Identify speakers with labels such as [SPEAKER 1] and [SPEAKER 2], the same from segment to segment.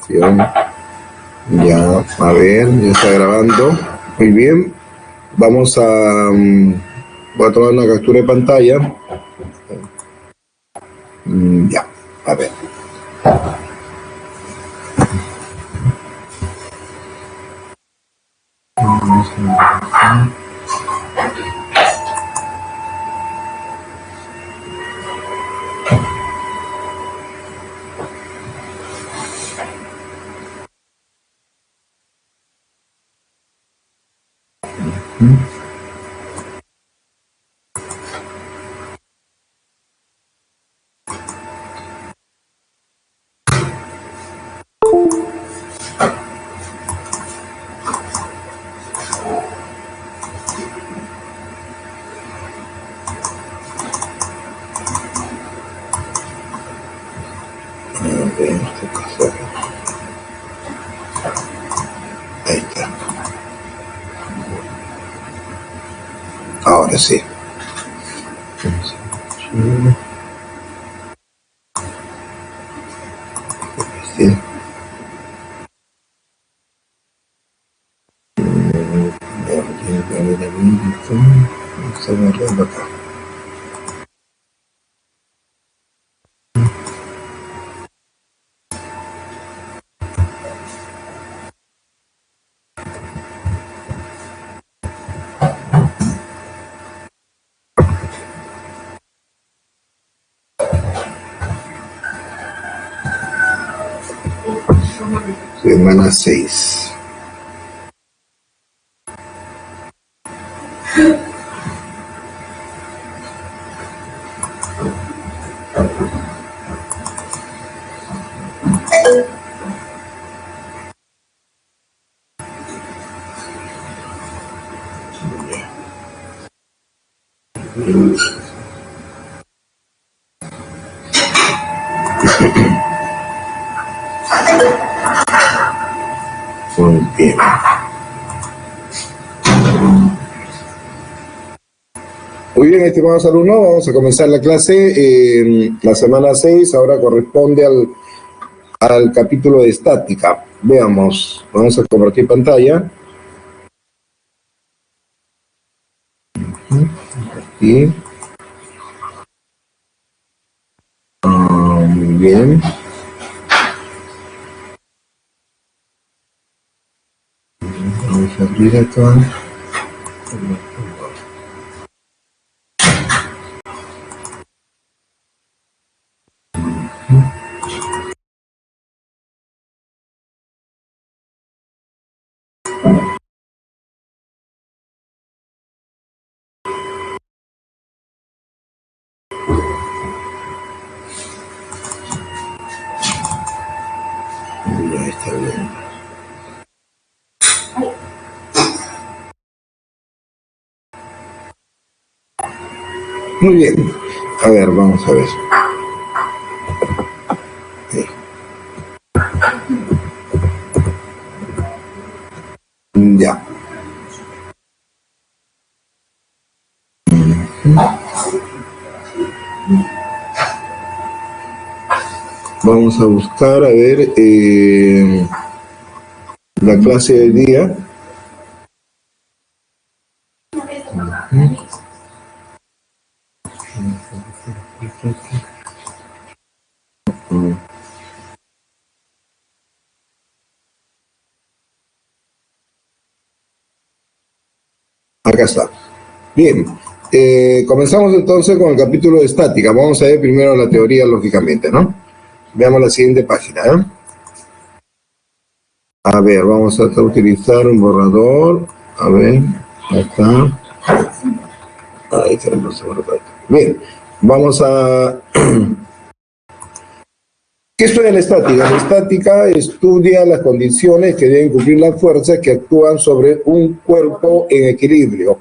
[SPEAKER 1] Ya, a ver, ya está grabando. Muy bien. Vamos a... voy a tomar una captura de pantalla. Ya, a ver. Ahí está. Ahora sí. Sí. Vamos a verlo acá. Semana 6. Muy bien. Muy bien, estimados alumnos, vamos a comenzar la clase. La semana 6 ahora corresponde al capítulo de estática. Veamos, vamos a compartir pantalla. Aquí. Muy bien. Vamos a abrir acá. Ya está bien. Muy bien. A ver, vamos a ver. Sí. Ya. Vamos a buscar, a ver, la clase del día. Acá está. Bien, comenzamos entonces con el capítulo de estática. Vamos a ver primero la teoría, lógicamente, ¿no? Veamos la siguiente página, ¿eh? A ver, vamos a utilizar un borrador. A ver, ahí está. Ahí está el borrador. Bien, vamos a... ¿Qué estudia la estática? La estática estudia las condiciones que deben cumplir las fuerzas que actúan sobre un cuerpo en equilibrio.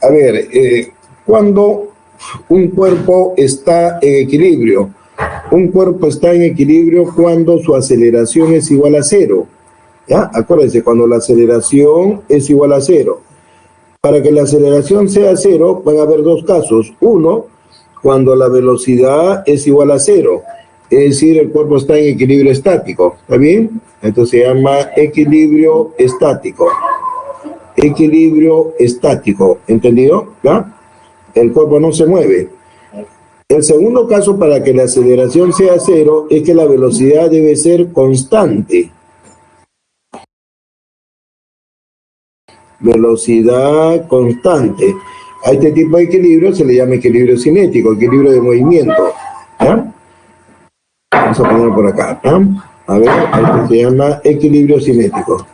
[SPEAKER 1] A ver, ¿cuándo un cuerpo está en equilibrio? Un cuerpo está en equilibrio cuando su aceleración es igual a 0. ¿Ya? Acuérdense, cuando la aceleración es igual a 0. Para que la aceleración sea 0, van a haber dos casos. Uno, cuando la velocidad es igual a 0. Es decir, el cuerpo está en equilibrio estático, ¿está bien? Esto se llama equilibrio estático. Equilibrio estático, ¿entendido? ¿Ya? El cuerpo no se mueve. El segundo caso para que la aceleración sea cero es que la velocidad debe ser constante. Velocidad constante. A este tipo de equilibrio se le llama equilibrio cinético, equilibrio de movimiento. ¿Ya? Vamos a ponerlo por acá. ¿Ya? A ver, esto se llama equilibrio cinético.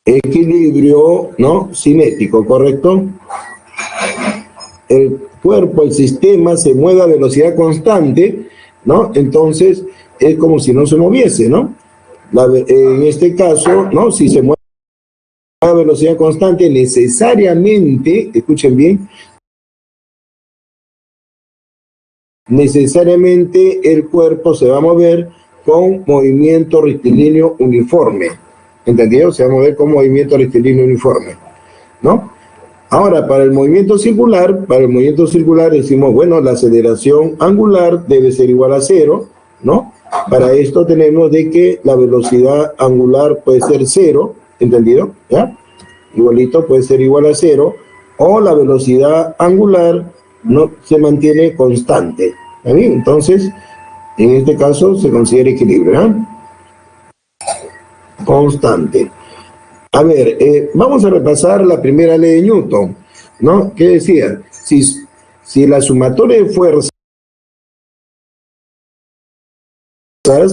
[SPEAKER 1] Equilibrio, ¿no? Cinético, ¿correcto? El cuerpo, el sistema se mueve a velocidad constante, ¿no? Entonces es como si no se moviese, ¿no? En este caso, ¿no? Si se mueve a velocidad constante, necesariamente, escuchen bien, necesariamente el cuerpo se va a mover con movimiento rectilíneo uniforme. ¿Entendido? Se va a mover con movimiento rectilíneo uniforme, ¿no? Ahora, para el movimiento circular decimos, bueno, la aceleración angular debe ser igual a cero, ¿no? Para esto tenemos de que la velocidad angular puede ser cero, ¿entendido? ¿Ya? Igualito puede ser igual a cero, o la velocidad angular no se mantiene constante. ¿Está bien? Entonces, en este caso se considera equilibrio, ¿eh? Constante. A ver, vamos a repasar la primera ley de Newton, ¿no? ¿Qué decía? Si la sumatoria de fuerzas,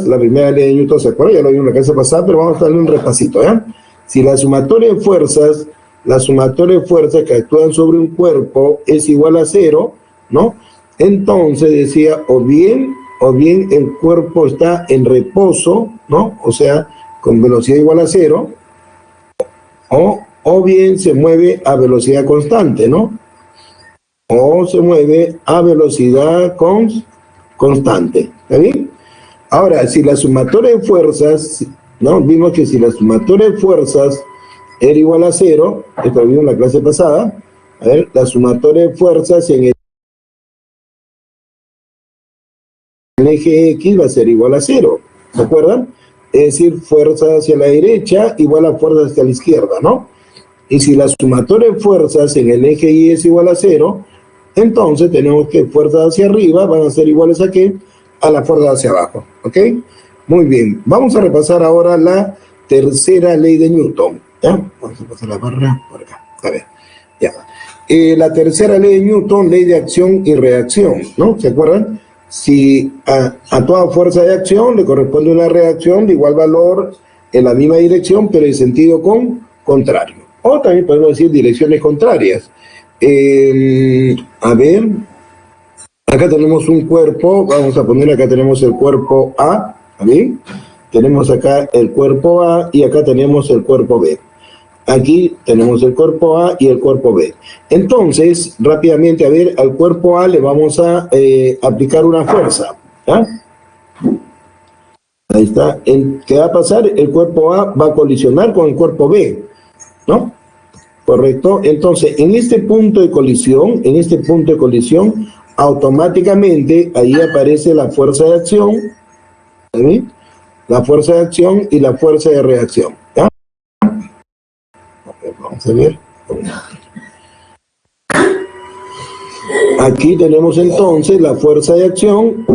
[SPEAKER 1] la primera ley de Newton, ¿se acuerdan? Ya lo vimos en la clase pasada, pero vamos a darle un repasito, ¿ya? Si la sumatoria de fuerzas que actúan sobre un cuerpo es igual a cero, ¿no? Entonces decía, o bien el cuerpo está en reposo, ¿no? O sea, con velocidad igual a cero, o bien se mueve a velocidad constante, ¿no? O se mueve a velocidad constante, ¿está bien? Ahora, si la sumatoria de fuerzas, ¿no? Vimos que si la sumatoria de fuerzas era igual a cero, esto lo vimos en la clase pasada, a ver, la sumatoria de fuerzas en el eje X va a ser igual a cero, ¿se acuerdan? Es decir, fuerza hacia la derecha igual a fuerza hacia la izquierda, ¿no? Y si la sumatoria de fuerzas en el eje Y es igual a cero, entonces tenemos que fuerzas hacia arriba van a ser iguales a ¿qué? A la fuerza hacia abajo, ¿ok? Muy bien, vamos a repasar ahora la tercera ley de Newton, ¿ya? Vamos a pasar la barra por acá, a ver, ya. La tercera ley de Newton, ley de acción y reacción, ¿no? ¿Se acuerdan? Si a toda fuerza de acción le corresponde una reacción de igual valor en la misma dirección, pero en sentido contrario. O también podemos decir direcciones contrarias. A ver, acá tenemos un cuerpo, vamos a poner acá tenemos el cuerpo A, ¿bien? Tenemos acá el cuerpo A y acá tenemos el cuerpo B. Aquí tenemos el cuerpo A y el cuerpo B. Entonces, rápidamente, a ver, al cuerpo A le vamos a aplicar una fuerza, ¿ya? Ahí está. ¿Qué va a pasar? El cuerpo A va a colisionar con el cuerpo B, ¿no? Correcto. Entonces, en este punto de colisión, automáticamente ahí aparece la fuerza de acción, ¿sí? La fuerza de acción y la fuerza de reacción, ¿ya? Vamos a ver. Aquí tenemos entonces la fuerza de acción.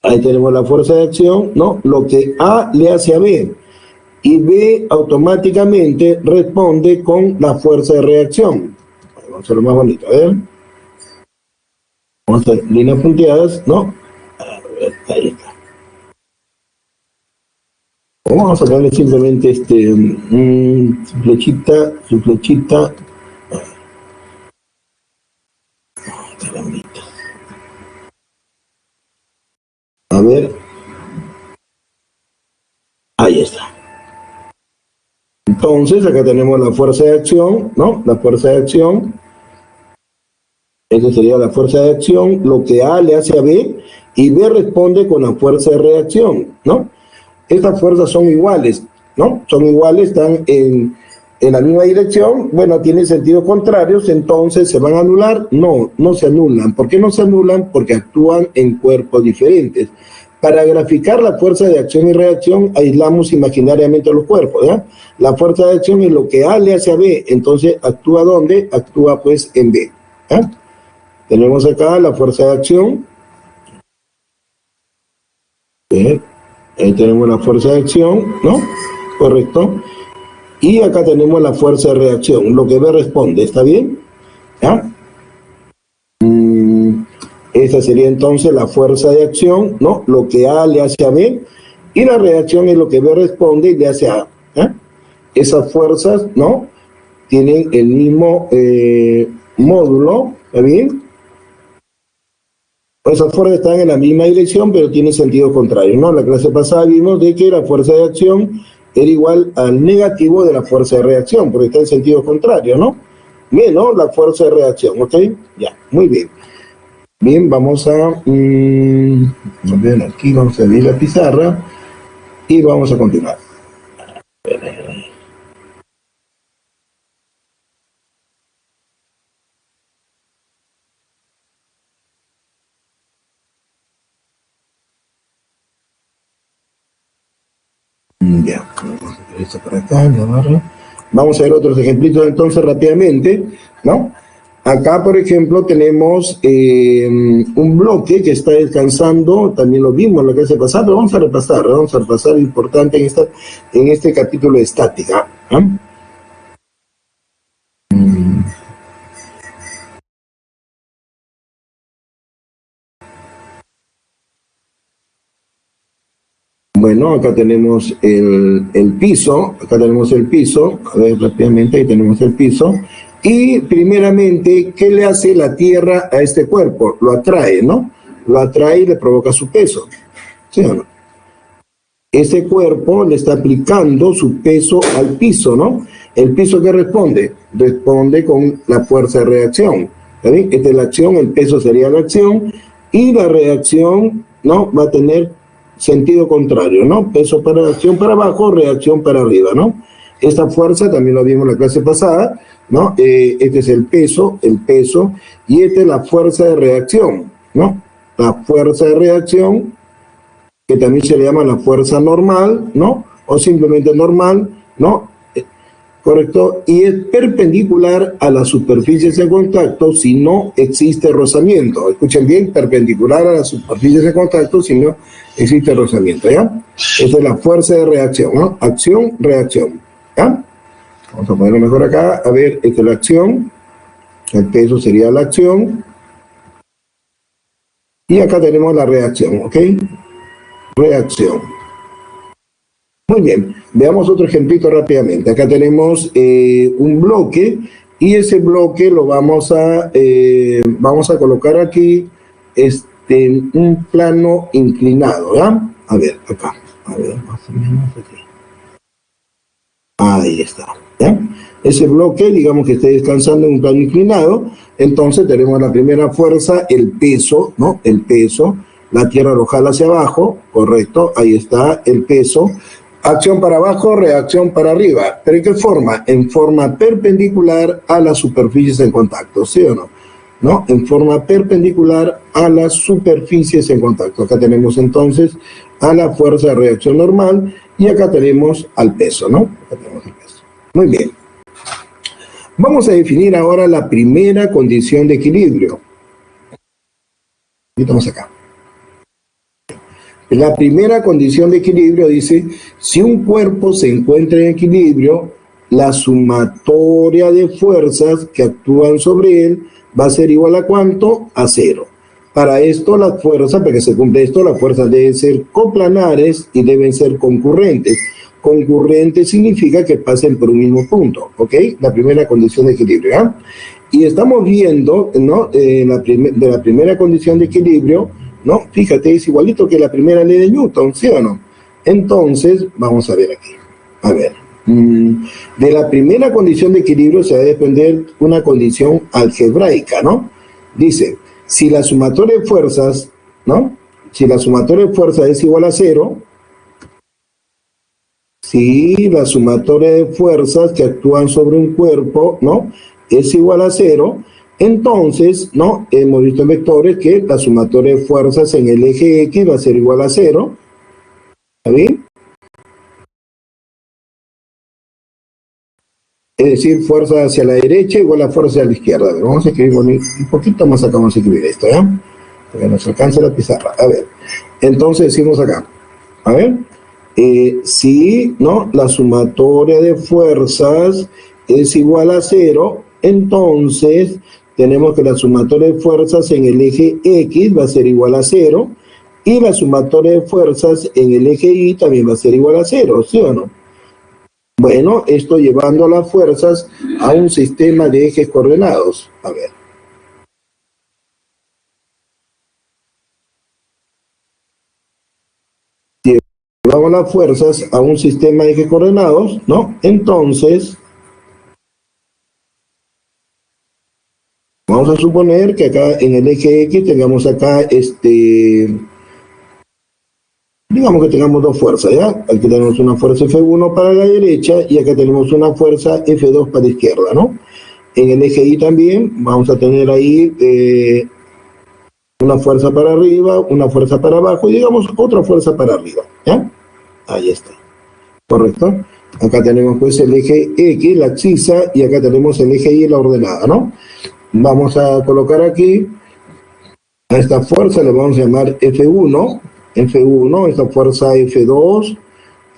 [SPEAKER 1] Ahí tenemos la fuerza de acción, ¿no? Lo que A le hace a B. Y B automáticamente responde con la fuerza de reacción. Vamos a hacerlo más bonito, a ver. Vamos a hacer líneas punteadas, ¿no? A ver, ahí está. Vamos a darle simplemente su flechita. Está bonita. A ver. Ahí está. Entonces, acá tenemos la fuerza de acción, ¿no? La fuerza de acción. Esa sería la fuerza de acción, lo que A le hace a B, y B responde con la fuerza de reacción, ¿no? Estas fuerzas son iguales, ¿no? Son iguales, están en la misma dirección, bueno, tienen sentidos contrarios, entonces ¿se van a anular? No, no se anulan. ¿Por qué no se anulan? Porque actúan en cuerpos diferentes. Para graficar la fuerza de acción y reacción, aislamos imaginariamente los cuerpos, ¿ya? La fuerza de acción es lo que A le hace a B, entonces ¿actúa dónde? Actúa pues en B, ¿ya? Tenemos acá la fuerza de acción. Ahí tenemos la fuerza de acción, ¿no? Correcto. Y acá tenemos la fuerza de reacción, lo que B responde, ¿está bien? ¿Ya? Esa sería entonces la fuerza de acción, ¿no? Lo que A le hace a B, y la reacción es lo que B responde y le hace a A. ¿Ya? Esas fuerzas, ¿no? Tienen el mismo módulo, ¿está bien? Esas fuerzas están en la misma dirección, pero tienen sentido contrario, ¿no? La clase pasada vimos de que la fuerza de acción era igual al negativo de la fuerza de reacción, porque está en sentido contrario, ¿no? Menos la fuerza de reacción, ¿ok? Ya, muy bien. Bien, vamos a ver aquí, vamos a abrir la pizarra y vamos a continuar. Ya, esto para acá, vamos a ver otros ejemplitos entonces rápidamente, ¿no? Acá, por ejemplo, tenemos un bloque que está descansando, también lo vimos en la clase pasada, pero vamos a repasar lo importante en este capítulo de estática. ¿Eh? Bueno, acá tenemos el piso, a ver rápidamente, ahí tenemos el piso, y primeramente, ¿qué le hace la Tierra a este cuerpo? Lo atrae, ¿no? Lo atrae y le provoca su peso, ¿sí o no? Ese cuerpo le está aplicando su peso al piso, ¿no? ¿El piso qué responde? Responde con la fuerza de reacción, ¿está bien? Esta es la acción, el peso sería la acción, y la reacción, ¿no? Va a tener sentido contrario, ¿no? Peso para acción para abajo, reacción para arriba, ¿no? Esta fuerza también lo vimos en la clase pasada, ¿no? Este es el peso, y esta es la fuerza de reacción, ¿no? La fuerza de reacción, que también se le llama la fuerza normal, ¿no? O simplemente normal, ¿no? Correcto, y es perpendicular a las superficies de contacto si no existe rozamiento. Escuchen bien, perpendicular a las superficies de contacto si no existe rozamiento, ¿ya? Esa es la fuerza de reacción, ¿no? Acción, reacción, ¿ya? Vamos a ponerlo mejor acá. A ver, esta es la acción, el peso sería la acción, y acá tenemos la reacción, ¿ok? Reacción. Muy bien, veamos otro ejemplito rápidamente. Acá tenemos un bloque, y ese bloque lo vamos a colocar aquí en un plano inclinado, ¿ya? A ver, acá, a ver, más o menos aquí. Ahí está, ¿ya? Ese bloque, digamos que esté descansando en un plano inclinado, entonces tenemos la primera fuerza, el peso, ¿no? El peso, la Tierra lo jala hacia abajo, correcto, ahí está el peso. Acción para abajo, reacción para arriba. ¿Pero en qué forma? En forma perpendicular a las superficies en contacto, ¿sí o no? ¿No? En forma perpendicular a las superficies en contacto. Acá tenemos entonces a la fuerza de reacción normal, y acá tenemos al peso, ¿no? Acá tenemos el peso. Muy bien. Vamos a definir ahora la primera condición de equilibrio. Estamos acá. La primera condición de equilibrio dice, si un cuerpo se encuentra en equilibrio, la sumatoria de fuerzas que actúan sobre él va a ser igual a ¿cuánto? A 0. Para esto las fuerzas, para que se cumpla esto, las fuerzas deben ser coplanares y deben ser concurrentes. Concurrente significa que pasen por un mismo punto, ¿ok? La primera condición de equilibrio, ¿ya? Y estamos viendo, ¿no? De la primera condición de equilibrio, ¿no? Fíjate, es igualito que la primera ley de Newton, ¿sí o no? Entonces, vamos a ver aquí. A ver. De la primera condición de equilibrio se va a desprender una condición algebraica, ¿no? Dice, si la sumatoria de fuerzas, ¿no? Si la sumatoria de fuerzas es igual a 0, si la sumatoria de fuerzas que actúan sobre un cuerpo, ¿no?, es igual a cero, entonces, ¿no?, hemos visto en vectores que la sumatoria de fuerzas en el eje X va a ser igual a cero. ¿Está bien? Es decir, fuerza hacia la derecha igual a fuerza hacia la izquierda. Vamos a escribir un poquito más acá, vamos a escribir esto, ¿ya? Porque nos alcanza la pizarra. A ver, entonces decimos acá, a ver, si, ¿no?, la sumatoria de fuerzas es igual a cero, entonces tenemos que la sumatoria de fuerzas en el eje X va a ser igual a cero, y la sumatoria de fuerzas en el eje Y también va a ser igual a cero, ¿sí o no? Bueno, esto llevando las fuerzas a un sistema de ejes coordenados. A ver. Llevamos las fuerzas a un sistema de ejes coordenados, ¿no? Entonces, vamos a suponer que acá en el eje X tengamos acá, digamos que tengamos dos fuerzas, ¿ya? Aquí tenemos una fuerza F1 para la derecha y acá tenemos una fuerza F2 para la izquierda, ¿no? En el eje Y también vamos a tener ahí una fuerza para arriba, una fuerza para abajo y digamos otra fuerza para arriba, ¿ya? Ahí está, correcto. Acá tenemos pues el eje X, la abscisa, y acá tenemos el eje Y, la ordenada, ¿no? Vamos a colocar aquí a esta fuerza, le vamos a llamar F1, esta fuerza F2,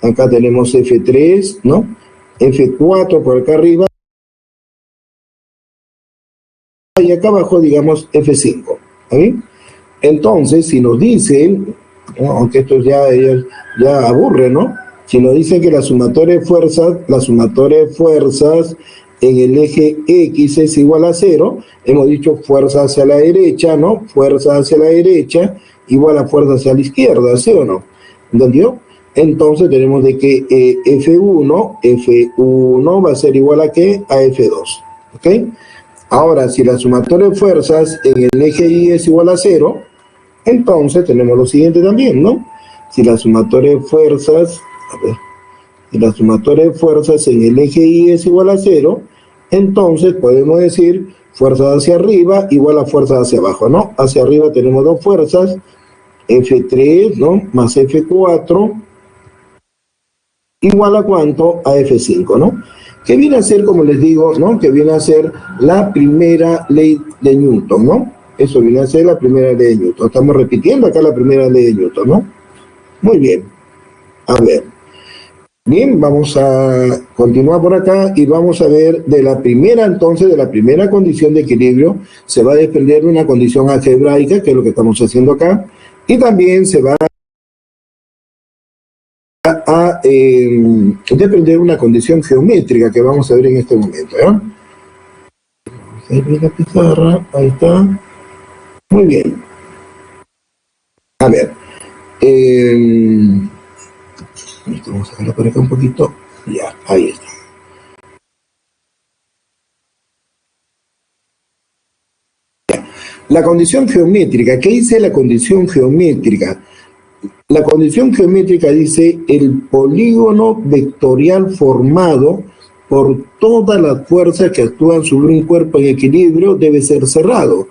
[SPEAKER 1] acá tenemos F3, ¿no? F4 por acá arriba, y acá abajo digamos F5, ¿está bien? Entonces, si nos dicen, ¿no?, aunque esto ya aburre, ¿no? Si nos dicen que la sumatoria de fuerzas en el eje X es igual a cero, hemos dicho fuerza hacia la derecha, ¿no? Fuerza hacia la derecha igual a fuerza hacia la izquierda, ¿sí o no? ¿Entendió? Entonces tenemos de que F1 va a ser igual a ¿qué? A F2, ¿ok? Ahora, si la sumatoria de fuerzas en el eje Y es igual a cero, entonces tenemos lo siguiente también, ¿no? Si la sumatoria de fuerzas, si la sumatoria de fuerzas en el eje Y es igual a cero, entonces podemos decir fuerzas hacia arriba igual a fuerzas hacia abajo, ¿no? Hacia arriba tenemos dos fuerzas, F3, ¿no?, más F4, igual a ¿cuánto? A F5, ¿no? Que viene a ser, como les digo, ¿no?, que viene a ser la primera ley de Newton, ¿no? Eso viene a ser la primera ley de Newton. Estamos repitiendo acá la primera ley de Newton, ¿no? Muy bien. A ver. Bien, vamos a continuar por acá y vamos a ver de la primera, entonces, de la primera condición de equilibrio, se va a desprender una condición algebraica, que es lo que estamos haciendo acá, y también se va a desprender una condición geométrica que vamos a ver en este momento, ¿ya? Ahí viene la pizarra, ahí está. Muy bien. A ver. Vamos a sacarla por acá un poquito. Ya, ahí está. La condición geométrica. ¿Qué dice la condición geométrica? La condición geométrica dice el polígono vectorial formado por todas las fuerzas que actúan sobre un cuerpo en equilibrio debe ser cerrado.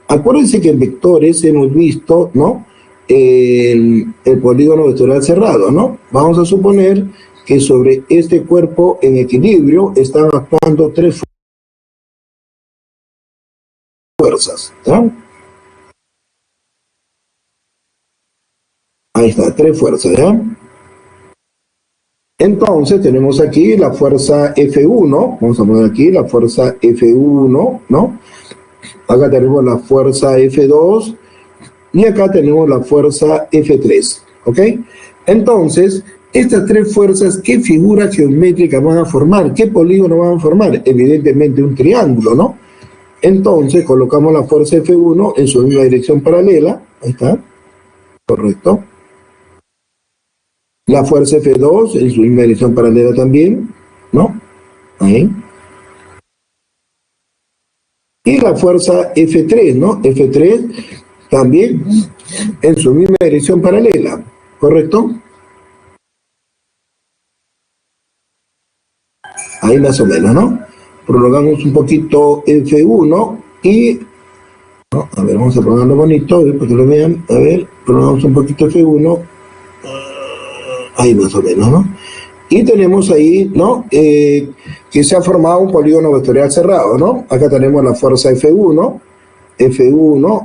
[SPEAKER 1] Acuérdense que en vectores hemos visto, ¿no?, el polígono vectorial cerrado, ¿no? Vamos a suponer que sobre este cuerpo en equilibrio están actuando tres fuerzas, ¿no? Ahí está, tres fuerzas, ¿ya? Entonces tenemos aquí la fuerza F1, vamos a poner aquí la fuerza F1, ¿no? Acá tenemos la fuerza F2 y acá tenemos la fuerza F3, ¿ok? Entonces, estas tres fuerzas, ¿qué figura geométrica van a formar? ¿Qué polígono van a formar? Evidentemente un triángulo, ¿no? Entonces, colocamos la fuerza F1 en su misma dirección paralela, ahí está, correcto. La fuerza F2 en su misma dirección paralela también, ¿no? Ahí. Y la fuerza F3, ¿no? F3 también en su misma dirección paralela, ¿correcto? Ahí más o menos, ¿no? Prolongamos un poquito F1 y... ¿no? A ver, vamos a prolongarlo bonito, para que lo vean. A ver, prolongamos un poquito F1. Ahí más o menos, ¿no? Y tenemos ahí, ¿no? Que se ha formado un polígono vectorial cerrado, ¿no? Acá tenemos la fuerza F1,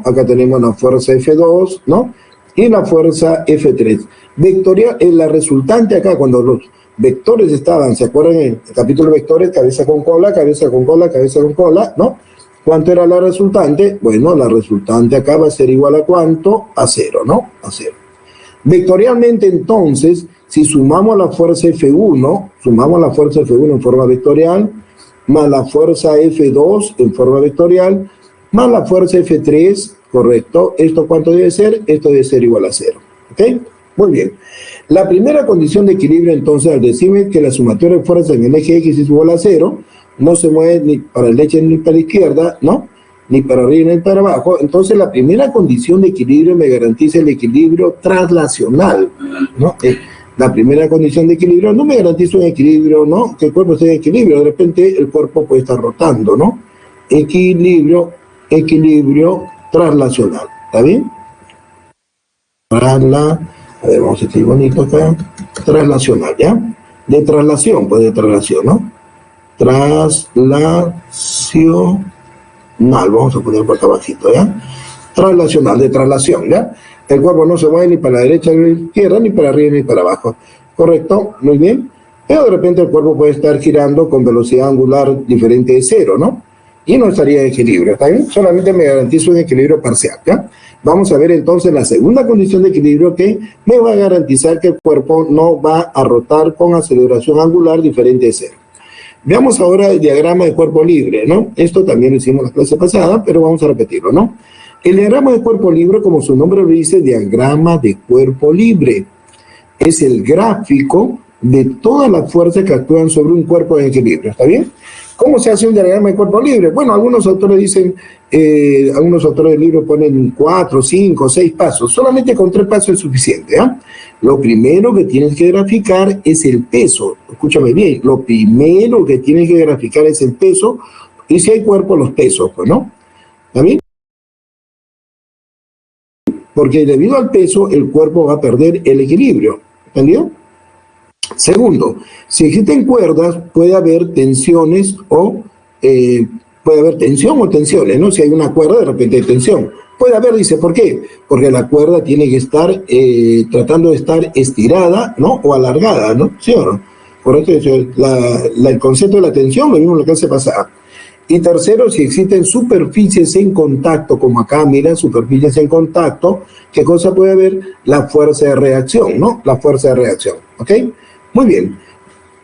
[SPEAKER 1] acá tenemos la fuerza F2, ¿no? Y la fuerza F3. Vectorial, la resultante acá, cuando los vectores estaban, ¿se acuerdan en el capítulo de vectores? Cabeza con cola, cabeza con cola, cabeza con cola, ¿no? ¿Cuánto era la resultante? Bueno, la resultante acá va a ser igual a ¿cuánto? A 0, ¿no? A 0. Vectorialmente, entonces, si sumamos la fuerza F1 en forma vectorial, más la fuerza F2 en forma vectorial, más la fuerza F3, correcto, ¿esto cuánto debe ser? Esto debe ser igual a 0, ¿ok? Muy bien. La primera condición de equilibrio, entonces, al decirme que la sumatoria de fuerzas en el eje X es igual a 0, no se mueve ni para la derecha ni para la izquierda, ¿no? Ni para arriba ni para abajo. Entonces, la primera condición de equilibrio me garantiza el equilibrio traslacional, ¿no? La primera condición de equilibrio no me garantiza un equilibrio, ¿no? Que el cuerpo esté en equilibrio. De repente, el cuerpo puede estar rotando, ¿no? Equilibrio traslacional. ¿Está bien? A ver, vamos a escribir bonito acá. Traslacional, ¿ya? De traslación, pues de traslación, ¿no? Traslacional, vamos a poner por acá abajito, ¿ya? Traslacional, de traslación, ¿ya? El cuerpo no se mueve ni para la derecha ni para la izquierda, ni para arriba ni para abajo, ¿correcto? Muy bien. Pero de repente el cuerpo puede estar girando con velocidad angular diferente de 0, ¿no? Y no estaría en equilibrio, ¿está bien? Solamente me garantizo un equilibrio parcial, ¿ya? Vamos a ver entonces la segunda condición de equilibrio que me va a garantizar que el cuerpo no va a rotar con aceleración angular diferente de 0. Veamos ahora el diagrama de cuerpo libre, ¿no? Esto también lo hicimos la clase pasada, pero vamos a repetirlo, ¿no? El diagrama de cuerpo libre, como su nombre lo dice, diagrama de cuerpo libre. Es el gráfico de todas las fuerzas que actúan sobre un cuerpo en equilibrio, ¿está bien? ¿Cómo se hace un diagrama de cuerpo libre? Bueno, algunos autores dicen, algunos autores del libro ponen 4, 5, 6 pasos. Solamente con 3 pasos es suficiente, ¿ah? Lo primero que tienes que graficar es el peso. Escúchame bien, lo primero que tienes que graficar es el peso, y si hay cuerpo, los pesos, pues, ¿no? ¿Está bien? Porque debido al peso, el cuerpo va a perder el equilibrio. ¿Entendido? Segundo, si existen cuerdas, puede haber tensiones o puede haber tensión o tensiones, ¿no? Si hay una cuerda, de repente hay tensión. Puede haber, dice, ¿por qué? Porque la cuerda tiene que estar tratando de estar estirada, ¿no? O alargada, ¿no? ¿Sí o no? Por eso el concepto de la tensión lo vimos en la clase pasada. Y tercero, si existen superficies en contacto, como acá, mira, superficies en contacto, ¿qué cosa puede haber? La fuerza de reacción, ¿no? La fuerza de reacción, ¿ok? Muy bien.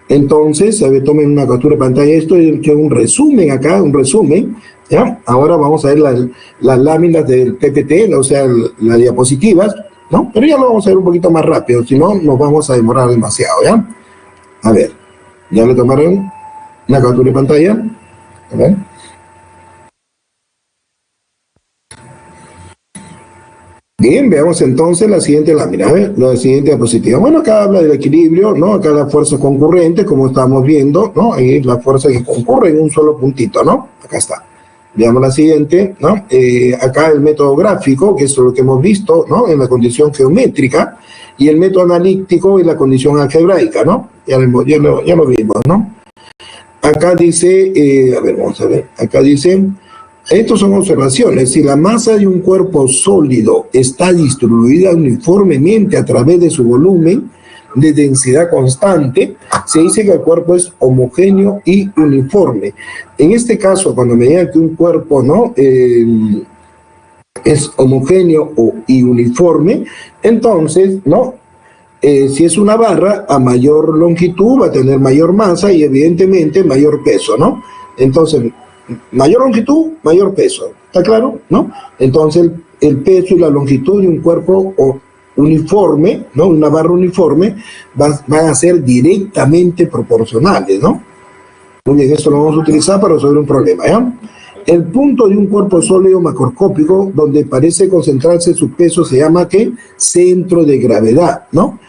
[SPEAKER 1] Entonces, a ver, tomen una captura de pantalla. Esto es un resumen acá, un resumen, ¿ya? Ahora vamos a ver las láminas del PPT, o sea, las diapositivas, ¿no? Pero ya lo vamos a ver un poquito más rápido, si no, nos vamos a demorar demasiado, ¿ya? A ver, ¿ya le tomaron una captura de pantalla? A ver. Bien, veamos entonces la siguiente lámina, la siguiente diapositiva. Bueno, acá habla del equilibrio, ¿no? Acá la fuerza concurrente, como estamos viendo, ¿no? Ahí la fuerza que concurre en un solo puntito, ¿no? Acá está. Veamos la siguiente, ¿no? Acá el método gráfico, que es lo que hemos visto, ¿no? En la condición geométrica, y el método analítico y la condición algebraica, ¿no? Ya lo vimos, ¿no? Acá dice, a ver, vamos a ver, acá dice, estos son observaciones, si la masa de un cuerpo sólido está distribuida uniformemente a través de su volumen de densidad constante, se dice que el cuerpo es homogéneo y uniforme. En este caso, cuando me digan que un cuerpo, ¿no? Es homogéneo y uniforme, entonces, ¿no? Si es una barra, a mayor longitud va a tener mayor masa y evidentemente mayor peso, ¿no? Entonces, mayor longitud, mayor peso, ¿está claro? ¿No? Entonces, el peso y la longitud de un cuerpo uniforme, ¿no? Una barra uniforme, van a ser directamente proporcionales, ¿no? Muy bien, esto lo vamos a utilizar para resolver un problema, ¿ya? El punto de un cuerpo sólido macroscópico donde parece concentrarse su peso se llama, ¿qué? Centro de gravedad, ¿no?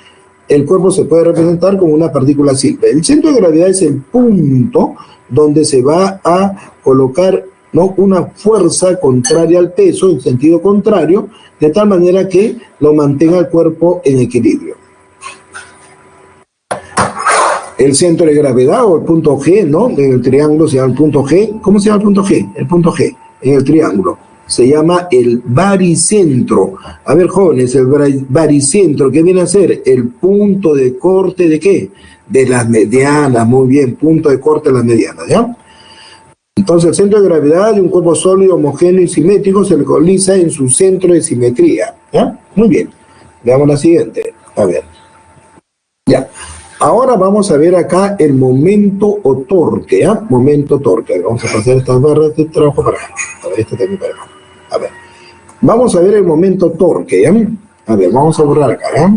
[SPEAKER 1] el cuerpo se puede representar como una partícula simple. El centro de gravedad es el punto donde se va a colocar, ¿no?, una fuerza contraria al peso, en sentido contrario, de tal manera que lo mantenga el cuerpo en equilibrio. El centro de gravedad o el punto G, ¿no?, en el triángulo se llama el punto G. ¿Cómo se llama el punto G? El punto G en el triángulo se llama el baricentro. A ver, jóvenes, el baricentro, ¿qué viene a ser? El punto de corte ¿de qué? De las medianas. Muy bien, punto de corte de las medianas, ¿ya? Entonces, el centro de gravedad de un cuerpo sólido, homogéneo y simétrico se localiza en su centro de simetría, ¿ya? Muy bien. Veamos la siguiente. A ver. Ya. Ahora vamos a ver acá el momento o torque, ¿ya? Momento torque. Vamos a pasar estas barras de trabajo para acá. A ver, este también para acá. A ver. Vamos a ver el momento torque, ¿ya? A ver, vamos a borrar acá, ¿ya?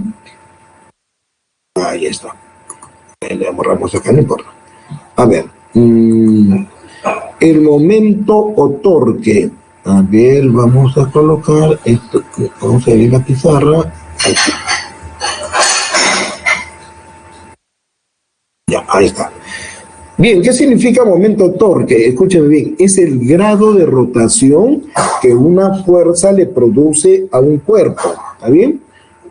[SPEAKER 1] Ahí está. Le borramos acá, no importa. A ver. El momento o torque. A ver, vamos a colocar esto. Vamos a ir en la pizarra. Aquí. Ya, ahí está. Bien, ¿qué significa momento torque? Escúchenme bien, es el grado de rotación que una fuerza le produce a un cuerpo, ¿está bien?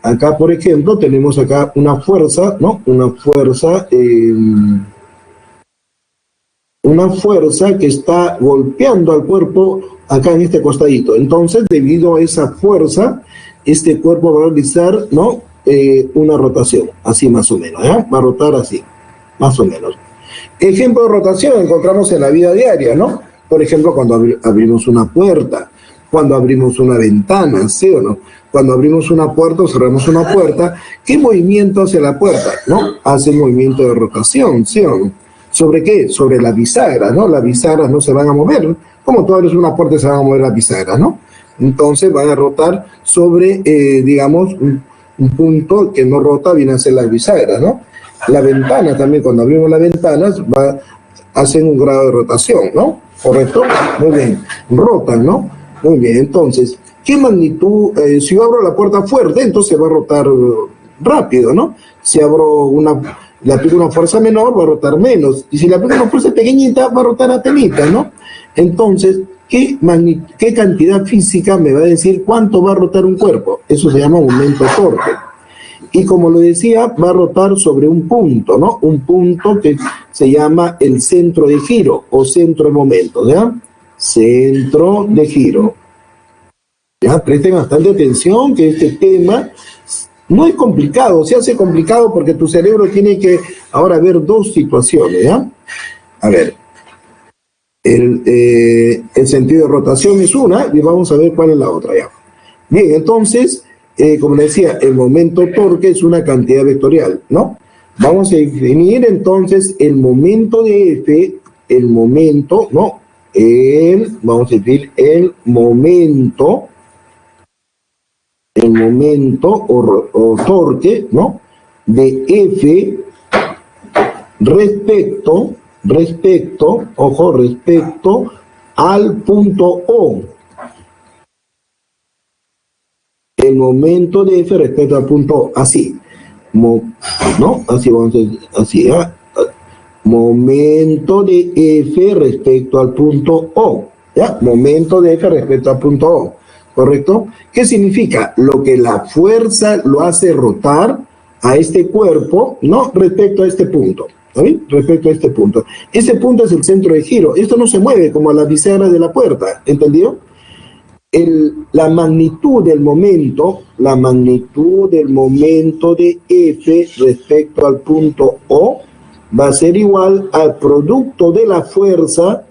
[SPEAKER 1] Acá, por ejemplo, tenemos acá una fuerza, ¿no? Una fuerza que está golpeando al cuerpo acá en este costadito. Entonces, debido a esa fuerza, este cuerpo va a realizar, ¿no?, una rotación, así más o menos, ¿ya? Va a rotar así, más o menos. Ejemplo de rotación encontramos en la vida diaria, ¿no? Por ejemplo, cuando abrimos una puerta, cuando abrimos una ventana, ¿sí o no? Cuando abrimos una puerta o cerramos una puerta, ¿qué movimiento hace la puerta? ¿No? Hace movimiento de rotación, ¿sí o no? ¿Sobre qué? Sobre las bisagras, ¿no? Las bisagras no se van a mover. Como tú abres una puerta se van a mover las bisagras, ¿no? Entonces van a rotar sobre, digamos, un punto que no rota, viene a ser las bisagras, ¿no? La ventana también, cuando abrimos las ventanas, hacen un grado de rotación, ¿no? ¿Correcto? Muy bien. Rotan, ¿no? Muy bien. Entonces, ¿qué magnitud? Si yo abro la puerta fuerte, entonces va a rotar rápido, ¿no? Si le aplico una fuerza menor, va a rotar menos. Y si le aplico una fuerza pequeñita, va a rotar apenas, ¿no? Entonces, ¿qué cantidad física me va a decir cuánto va a rotar un cuerpo? Eso se llama momento torque. Y como lo decía, va a rotar sobre un punto, ¿no? Un punto que se llama el centro de giro o centro de momento, ¿ya? Centro de giro. Ya, presten bastante atención que este tema no es complicado, se hace complicado porque tu cerebro tiene que ahora ver dos situaciones, ¿ya? A ver, el sentido de rotación es una y vamos a ver cuál es la otra, ¿ya? Bien, entonces, como les decía, el momento torque es una cantidad vectorial, ¿no? Vamos a definir entonces el momento de F, el momento, ¿no? Vamos a definir el momento o torque, ¿no?, de F respecto al punto O. El momento de F respecto al punto O, así, ¿no? Así vamos a decir, así, ¿ya? Momento de F respecto al punto O, ¿ya? Momento de F respecto al punto O, ¿correcto? ¿Qué significa? Lo que la fuerza lo hace rotar a este cuerpo, ¿no?, respecto a este punto, ¿está bien? Respecto a este punto. Ese punto es el centro de giro. Esto no se mueve como la bisagra de la puerta, ¿entendido? La magnitud del momento de F respecto al punto O va a ser igual al producto de la fuerza,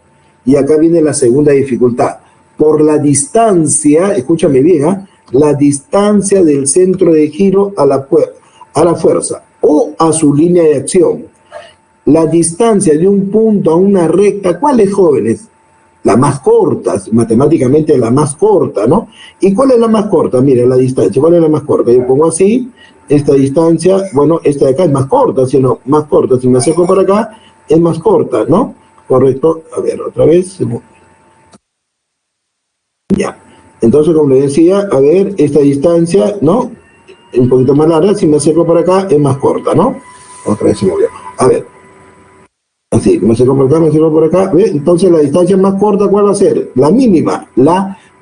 [SPEAKER 1] y acá viene la segunda dificultad, por la distancia, escúchame bien, ¿eh?, la distancia del centro de giro a la fuerza o a su línea de acción. La distancia de un punto a una recta, ¿cuál es, jóvenes? La más corta, matemáticamente la más corta, ¿no? ¿Y cuál es la más corta? Mira, la distancia, ¿cuál es la más corta? Yo pongo así, esta distancia, bueno, esta de acá es más corta, si no, más corta, si me acerco por acá, es más corta, ¿no? Correcto, a ver, otra vez. Ya, entonces, como le decía, a ver, esta distancia, ¿no?, un poquito más larga, si me acerco por acá es más corta, ¿no? Otra vez se movió. A ver, así, me acerco por acá, me acerco por acá, ¿ve? Entonces la distancia más corta, ¿cuál va a ser? La mínima,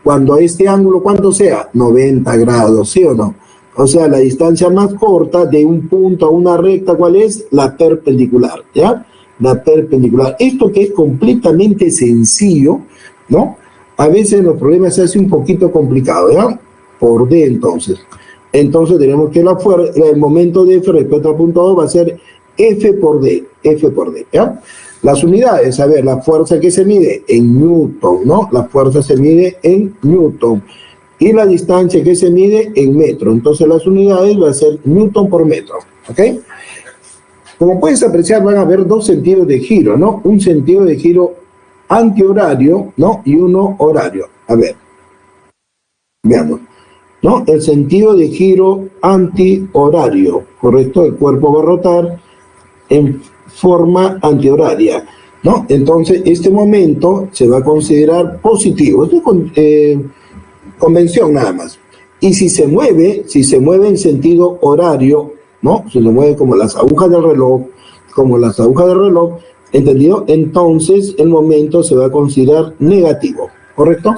[SPEAKER 1] cuando este ángulo, ¿cuánto sea? 90 grados, ¿sí o no? O sea, la distancia más corta de un punto a una recta, ¿cuál es? La perpendicular, ¿ya? La perpendicular. Esto que es completamente sencillo, ¿no? A veces los problemas se hacen un poquito complicados, ¿ya? Por D, entonces. Entonces tenemos que el momento de F respecto al punto O va a ser F por D, ¿ya? Las unidades, a ver, la fuerza que se mide en Newton, ¿no? La fuerza se mide en Newton. Y la distancia que se mide en metro. Entonces las unidades va a ser Newton por metro, ¿ok? Como puedes apreciar, van a haber dos sentidos de giro, ¿no? Un sentido de giro antihorario, ¿no? Y uno horario. A ver, veamos, ¿no? El sentido de giro antihorario, ¿correcto? El cuerpo va a rotar en forma antihoraria, ¿no? Entonces, este momento se va a considerar positivo. Esto es convención nada más. Y si se mueve en sentido horario, ¿no? Si se mueve como las agujas del reloj, ¿entendido? Entonces el momento se va a considerar negativo, ¿correcto?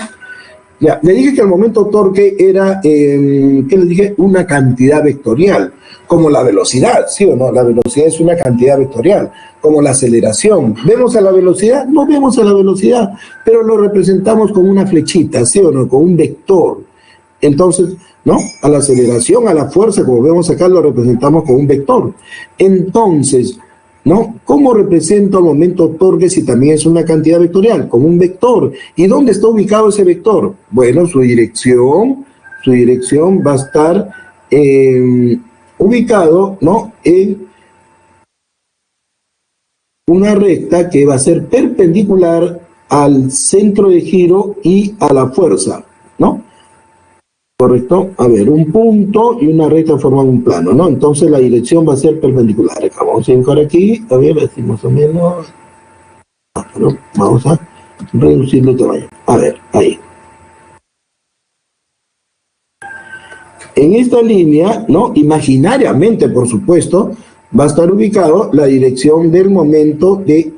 [SPEAKER 1] Ya, le dije que el momento torque era, ¿qué le dije? Una cantidad vectorial, como la velocidad, ¿sí o no? La velocidad es una cantidad vectorial, como la aceleración. ¿Vemos a la velocidad? No vemos a la velocidad, pero lo representamos con una flechita, ¿sí o no? Con un vector. Entonces, ¿no? A la aceleración, a la fuerza, como vemos acá, lo representamos con un vector. Entonces, ¿no? ¿Cómo representa el momento torque si también es una cantidad vectorial? Con un vector. ¿Y dónde está ubicado ese vector? Bueno, su dirección va a estar ubicado, ¿no? En una recta que va a ser perpendicular al centro de giro y a la fuerza, ¿no? ¿Correcto? A ver, un punto y una recta forman un plano, ¿no? Entonces la dirección va a ser perpendicular. Vamos a enfocar aquí, a ver, así más o menos. Bueno, vamos a reducir el tamaño. A ver, ahí. En esta línea, ¿no? Imaginariamente, por supuesto, va a estar ubicado la dirección del momento de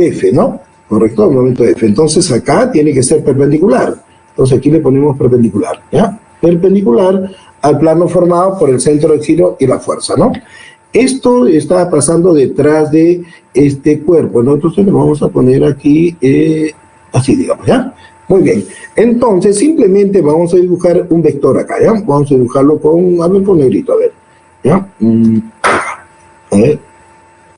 [SPEAKER 1] F, ¿no? ¿Correcto? El momento de F. Entonces acá tiene que ser perpendicular. Entonces aquí le ponemos perpendicular, ¿ya? Perpendicular al plano formado por el centro de giro y la fuerza, ¿no? Esto está pasando detrás de este cuerpo, ¿no? Entonces le vamos a poner aquí, así, digamos, ¿ya? Muy bien. Entonces simplemente vamos a dibujar un vector acá, ¿ya? Vamos a dibujarlo con negrito, a ver, ¿ya? A ver.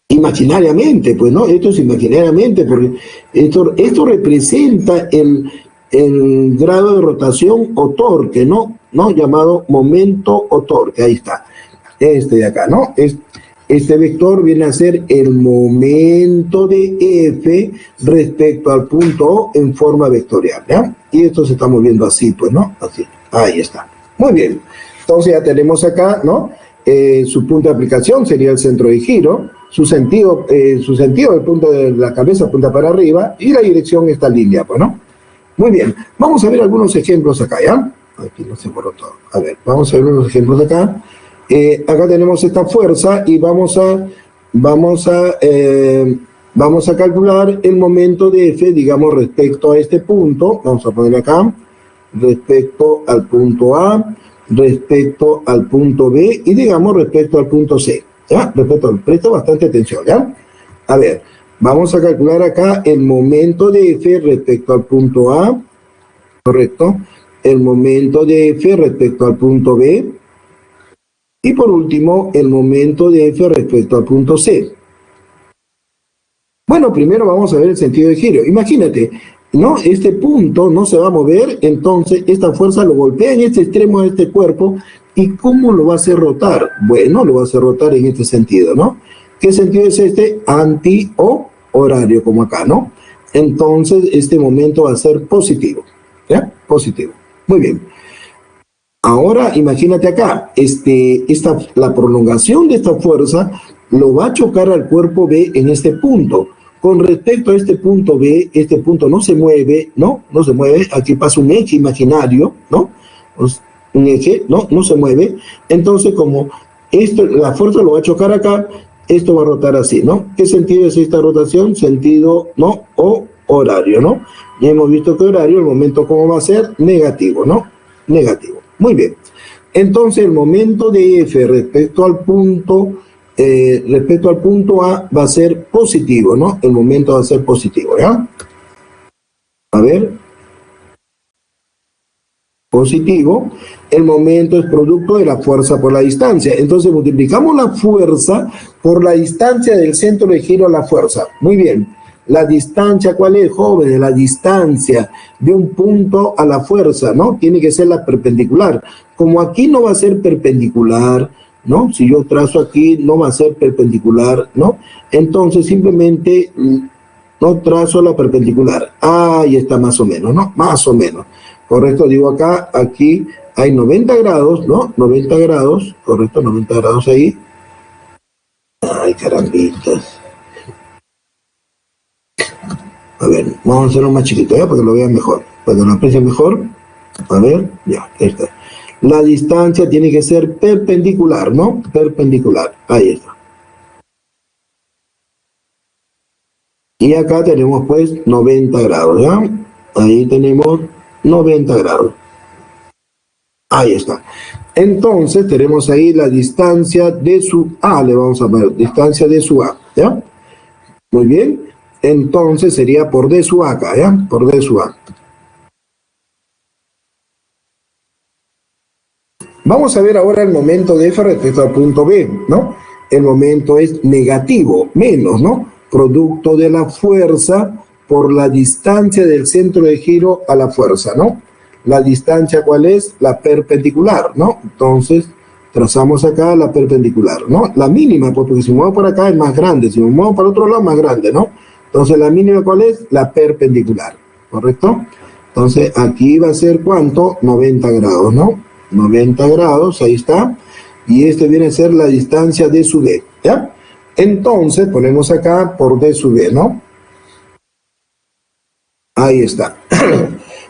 [SPEAKER 1] Imaginariamente, pues, ¿no? Esto es imaginariamente, porque esto representa el grado de rotación o torque, ¿no? Llamado momento o torque, ahí está, este de acá, ¿no? Este vector viene a ser el momento de F respecto al punto O en forma vectorial, ¿ya? Y esto se está moviendo así, pues, ¿no? Así, ahí está. Muy bien, entonces ya tenemos acá, ¿no? Su punto de aplicación sería el centro de giro, su sentido del punto de la cabeza apunta para arriba y la dirección esta línea, pues, ¿no? Muy bien, vamos a ver algunos ejemplos acá, ¿ya? Aquí no se borró todo. A ver, vamos a ver unos ejemplos acá. Acá tenemos esta fuerza y vamos a calcular el momento de F, digamos, respecto a este punto. Vamos a poner acá, respecto al punto A, respecto al punto B y, digamos, respecto al punto C. ¿Ya? Presta bastante atención, ¿ya? A ver. Vamos a calcular acá el momento de F respecto al punto A, ¿correcto? El momento de F respecto al punto B. Y por último, el momento de F respecto al punto C. Bueno, primero vamos a ver el sentido de giro. Imagínate, ¿no? Este punto no se va a mover, entonces esta fuerza lo golpea en este extremo de este cuerpo. ¿Y cómo lo va a hacer rotar? Bueno, lo va a hacer rotar en este sentido, ¿no? ¿Qué sentido es este? Anti o horario, como acá, ¿no? Entonces, este momento va a ser positivo, ¿ya? Positivo. Muy bien. Ahora, imagínate acá, la prolongación de esta fuerza lo va a chocar al cuerpo B en este punto. Con respecto a este punto B, este punto no se mueve, ¿no? No se mueve. Aquí pasa un eje imaginario, ¿no? un eje, ¿no? No se mueve. Entonces, como esto, la fuerza lo va a chocar acá, esto va a rotar así, ¿no? ¿Qué sentido es esta rotación? Sentido, ¿no? O horario, ¿no? Ya hemos visto que horario, el momento, ¿cómo va a ser? Negativo, ¿no? Negativo. Muy bien. Entonces, el momento de F respecto al punto A va a ser positivo, ¿no? El momento va a ser positivo, ¿ya? A ver. Positivo, el momento es producto de la fuerza por la distancia. Entonces multiplicamos la fuerza por la distancia del centro de giro a la fuerza. Muy bien. La distancia, ¿cuál es, jóvenes? La distancia de un punto a la fuerza, ¿no? Tiene que ser la perpendicular. Como aquí no va a ser perpendicular, ¿no? Si yo trazo aquí, no va a ser perpendicular, ¿no? Entonces simplemente no trazo la perpendicular. Ahí está más o menos, ¿no? Más o menos. Correcto, digo acá, aquí hay 90 grados, ¿no? 90 grados, correcto, 90 grados ahí. Ay, carambitas. A ver, vamos a hacerlo más chiquito, ¿ya? Para que lo vean mejor, para que lo aprecien mejor. A ver, ya, ahí está. La distancia tiene que ser perpendicular, ¿no? Perpendicular, ahí está. Y acá tenemos pues 90 grados, ¿ya? Ahí tenemos 90 grados. Ahí está. Entonces tenemos ahí la distancia de su A, le vamos a poner distancia de su A, ¿ya? Muy bien. Entonces sería por D sub A acá, ¿ya? Por D sub A. Vamos a ver ahora el momento de F respecto al punto B, ¿no? El momento es negativo, menos, ¿no? Producto de la fuerza por la distancia del centro de giro a la fuerza, ¿no? La distancia, ¿cuál es? La perpendicular, ¿no? Entonces, trazamos acá la perpendicular, ¿no? La mínima, porque si me muevo por acá es más grande, si me muevo para otro lado es más grande, ¿no? Entonces, la mínima, ¿cuál es? La perpendicular, ¿correcto? Entonces, aquí va a ser, ¿cuánto? 90 grados, ¿no? 90 grados, ahí está. Y este viene a ser la distancia de su D, ¿ya? Entonces, ponemos acá por D sub D, ¿no? Ahí está.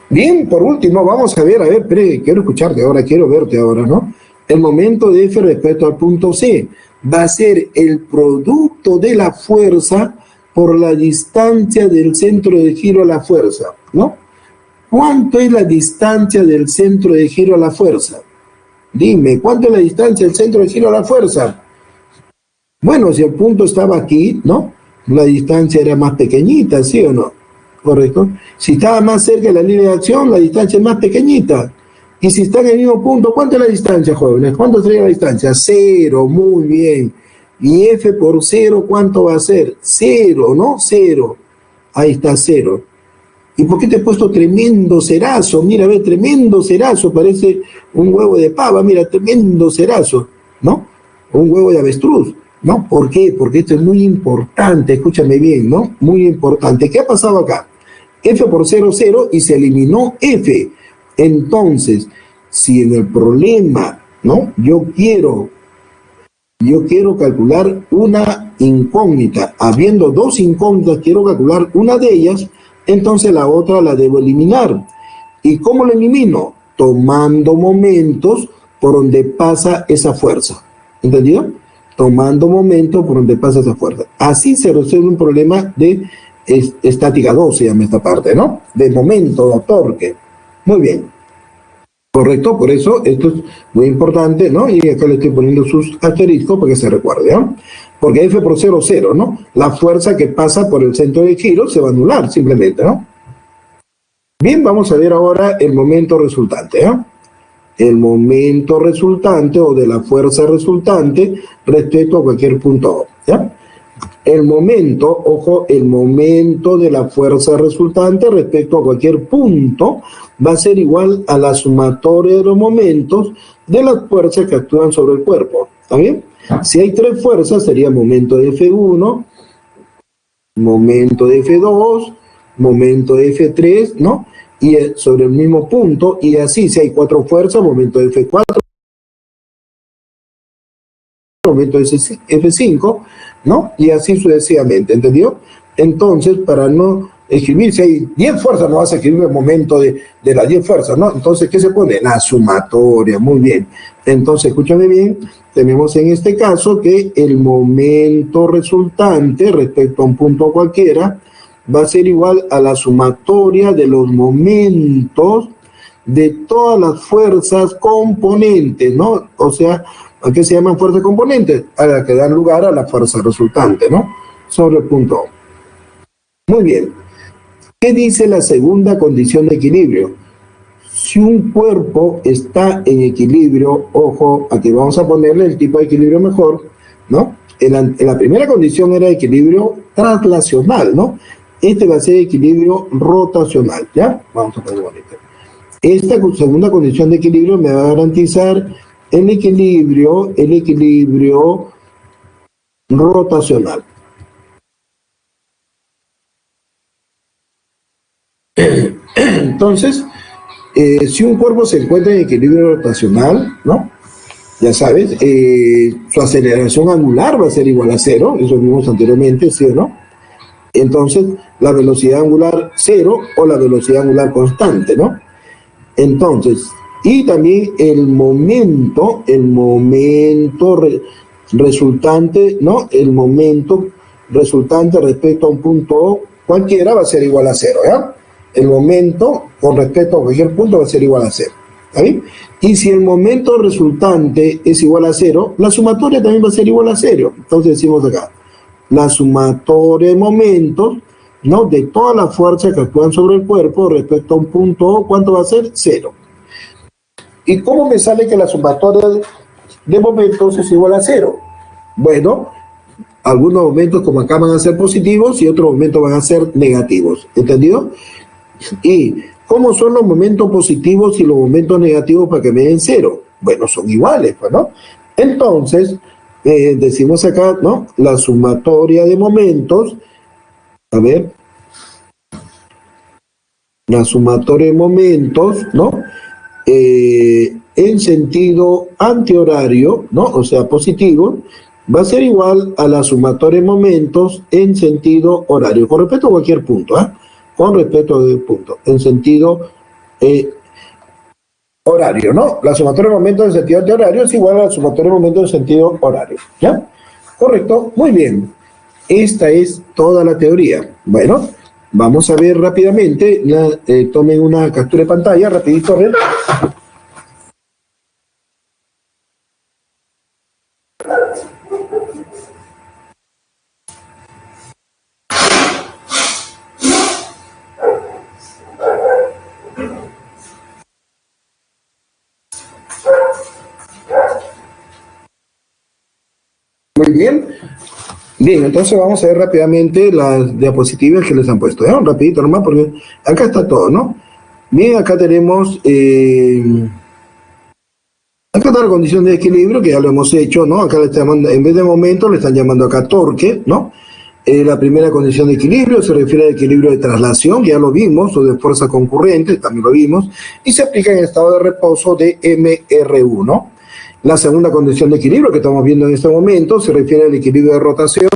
[SPEAKER 1] Bien, por último, vamos a ver, espere, quiero escucharte ahora, quiero verte ahora, ¿no? El momento de F respecto al punto C va a ser el producto de la fuerza por la distancia del centro de giro a la fuerza, ¿no? ¿Cuánto es la distancia del centro de giro a la fuerza? Dime, ¿cuánto es la distancia del centro de giro a la fuerza? Bueno, si el punto estaba aquí, ¿no? La distancia era más pequeñita, ¿sí o no? ¿Correcto? Si estaba más cerca de la línea de acción, la distancia es más pequeñita. Y si está en el mismo punto, ¿cuánto es la distancia, jóvenes? ¿Cuánto sería la distancia? 0, muy bien. ¿Y F por 0 cuánto va a ser? 0, ¿no? 0. Ahí está 0. ¿Y por qué te he puesto tremendo cerazo? Mira, ve, tremendo cerazo, parece un huevo de pava, mira, tremendo cerazo, ¿no? Un huevo de avestruz, ¿no? ¿Por qué? Porque esto es muy importante, escúchame bien, ¿no? Muy importante. ¿Qué ha pasado acá? F por 0, 0 y se eliminó F. Entonces, si en el problema, ¿no? Yo quiero calcular una incógnita. Habiendo dos incógnitas, quiero calcular una de ellas, entonces la otra la debo eliminar. ¿Y cómo la elimino? Tomando momentos por donde pasa esa fuerza. ¿Entendido? Tomando momentos por donde pasa esa fuerza. Así se resuelve un problema de estática 2, se llama esta parte, ¿no? De momento, de torque. Muy bien. Correcto, por eso esto es muy importante, ¿no? Y acá le estoy poniendo sus asteriscos para que se recuerde, ¿no? Porque F por 0, 0, ¿no? La fuerza que pasa por el centro de giro se va a anular simplemente, ¿no? Bien, vamos a ver ahora el momento resultante, ¿no? El momento resultante o de la fuerza resultante respecto a cualquier punto, ¿ya? El momento, ojo, el momento de la fuerza resultante respecto a cualquier punto va a ser igual a la sumatoria de los momentos de las fuerzas que actúan sobre el cuerpo. ¿Está bien? Si hay tres fuerzas, sería momento de F1, momento de F2, momento de F3, ¿no? Y sobre el mismo punto, y así, si hay cuatro fuerzas, momento de F4, momento de F5, ¿no? Y así sucesivamente, ¿entendió? Entonces, para no escribir, si hay 10 fuerzas, no vas a escribir el momento de las 10 fuerzas, ¿no? Entonces, ¿qué se pone? La sumatoria, muy bien. Entonces, escúchame bien, tenemos en este caso que el momento resultante respecto a un punto cualquiera va a ser igual a la sumatoria de los momentos de todas las fuerzas componentes, ¿no? O sea, ¿a qué se llaman fuerzas componentes? A las que dan lugar a la fuerza resultante, ¿no? Sobre el punto O. Muy bien. ¿Qué dice la segunda condición de equilibrio? Si un cuerpo está en equilibrio, ojo, aquí vamos a ponerle el tipo de equilibrio mejor, ¿no? En la primera condición era equilibrio translacional, ¿no? Este va a ser equilibrio rotacional, ¿ya? Vamos a poner bonito. Esta segunda condición de equilibrio me va a garantizar el equilibrio rotacional. Entonces, si un cuerpo se encuentra en equilibrio rotacional, ¿no? Ya sabes, su aceleración angular va a ser igual a 0, eso vimos anteriormente, ¿sí o no? Entonces, la velocidad angular 0 o la velocidad angular constante, ¿no? Entonces, y también el momento resultante, ¿no? El momento resultante respecto a un punto O cualquiera va a ser igual a 0, ¿ya? El momento con respecto a cualquier punto va a ser igual a 0, ¿está bien? Y si el momento resultante es igual a 0, la sumatoria también va a ser igual a 0. Entonces decimos acá, la sumatoria de momentos, ¿no? De todas las fuerzas que actúan sobre el cuerpo respecto a un punto O, ¿cuánto va a ser? 0. ¿Y cómo me sale que la sumatoria de momentos es igual a 0? Bueno, algunos momentos como acá van a ser positivos y otros momentos van a ser negativos, ¿entendido? ¿Y cómo son los momentos positivos y los momentos negativos para que me den 0? Bueno, son iguales, pues, ¿no? Entonces, decimos acá, ¿no? La sumatoria de momentos, a ver, la sumatoria de momentos, ¿no? En sentido antihorario, ¿no? O sea, positivo, va a ser igual a la sumatoria de momentos en sentido horario, con respecto a cualquier punto, ¿eh? Con respecto a punto, en sentido horario, ¿no? La sumatoria de momentos en sentido antihorario es igual a la sumatoria de momentos en sentido horario, ¿ya? Correcto, muy bien. Esta es toda la teoría. Bueno, vamos a ver rápidamente, tomen una captura de pantalla, rapidito, a ver. Muy bien. Bien, entonces vamos a ver rápidamente las diapositivas que les han puesto. ¿Ya? Rapidito nomás, porque acá está todo, ¿no? Bien, acá tenemos... acá está la condición de equilibrio, que ya lo hemos hecho, ¿no? Acá le están llamando, en vez de momento, le están llamando acá torque, ¿no? La primera condición de equilibrio se refiere al equilibrio de traslación, que ya lo vimos, o de fuerza concurrente, también lo vimos, y se aplica en estado de reposo de MRU, ¿no? La segunda condición de equilibrio que estamos viendo en este momento se refiere al equilibrio de rotación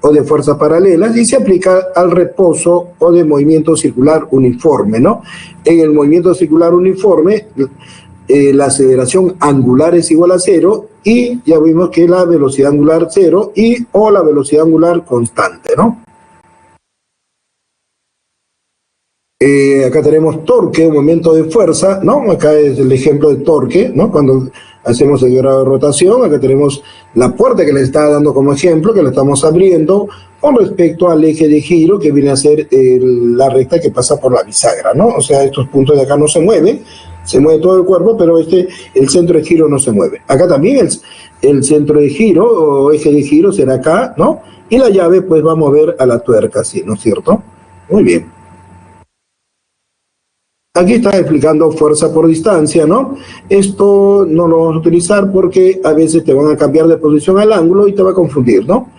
[SPEAKER 1] o de fuerzas paralelas y se aplica al reposo o de movimiento circular uniforme, ¿no? En el movimiento circular uniforme, la aceleración angular es igual a 0 y ya vimos que la velocidad angular 0 y o la velocidad angular constante, ¿no? Acá tenemos torque, un momento de fuerza, ¿no? Acá es el ejemplo de torque, ¿no? Cuando hacemos el grado de rotación, acá tenemos la puerta que le está dando como ejemplo, que la estamos abriendo con respecto al eje de giro, que viene a ser la recta que pasa por la bisagra, ¿no? O sea, estos puntos de acá no se mueven, se mueve todo el cuerpo, pero el centro de giro no se mueve. Acá también el centro de giro o eje de giro será acá, ¿no? Y la llave pues va a mover a la tuerca, ¿sí? ¿No es cierto? Muy bien. Aquí está explicando fuerza por distancia, ¿no? Esto no lo vamos a utilizar porque a veces te van a cambiar de posición al ángulo y te va a confundir, ¿no?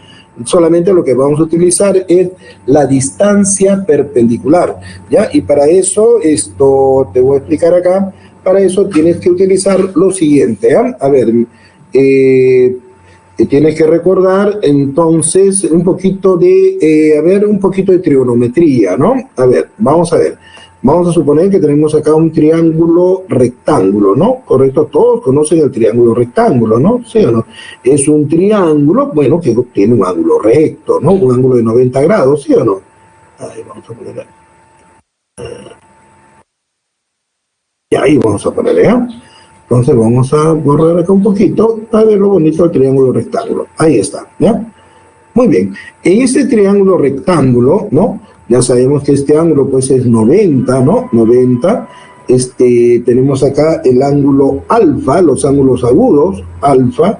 [SPEAKER 1] Solamente lo que vamos a utilizar es la distancia perpendicular, ¿ya? Y para eso, esto te voy a explicar acá, para eso tienes que utilizar lo siguiente, ¿eh? A ver, tienes que recordar entonces un poquito un poquito de trigonometría, ¿no? A ver, vamos a ver. Vamos a suponer que tenemos acá un triángulo rectángulo, ¿no? Correcto, todos conocen el triángulo rectángulo, ¿no? ¿Sí o no? Es un triángulo, bueno, que tiene un ángulo recto, ¿no? Un ángulo de 90 grados, ¿sí o no? Ahí vamos a poner ahí. Y ahí vamos a ponerle, ¿eh? Entonces vamos a borrar acá un poquito para ver lo bonito del triángulo rectángulo. Ahí está, ¿ya? Muy bien. En este triángulo rectángulo, ¿no? Ya sabemos que este ángulo pues es 90, ¿no? 90. Tenemos acá el ángulo alfa, los ángulos agudos, alfa,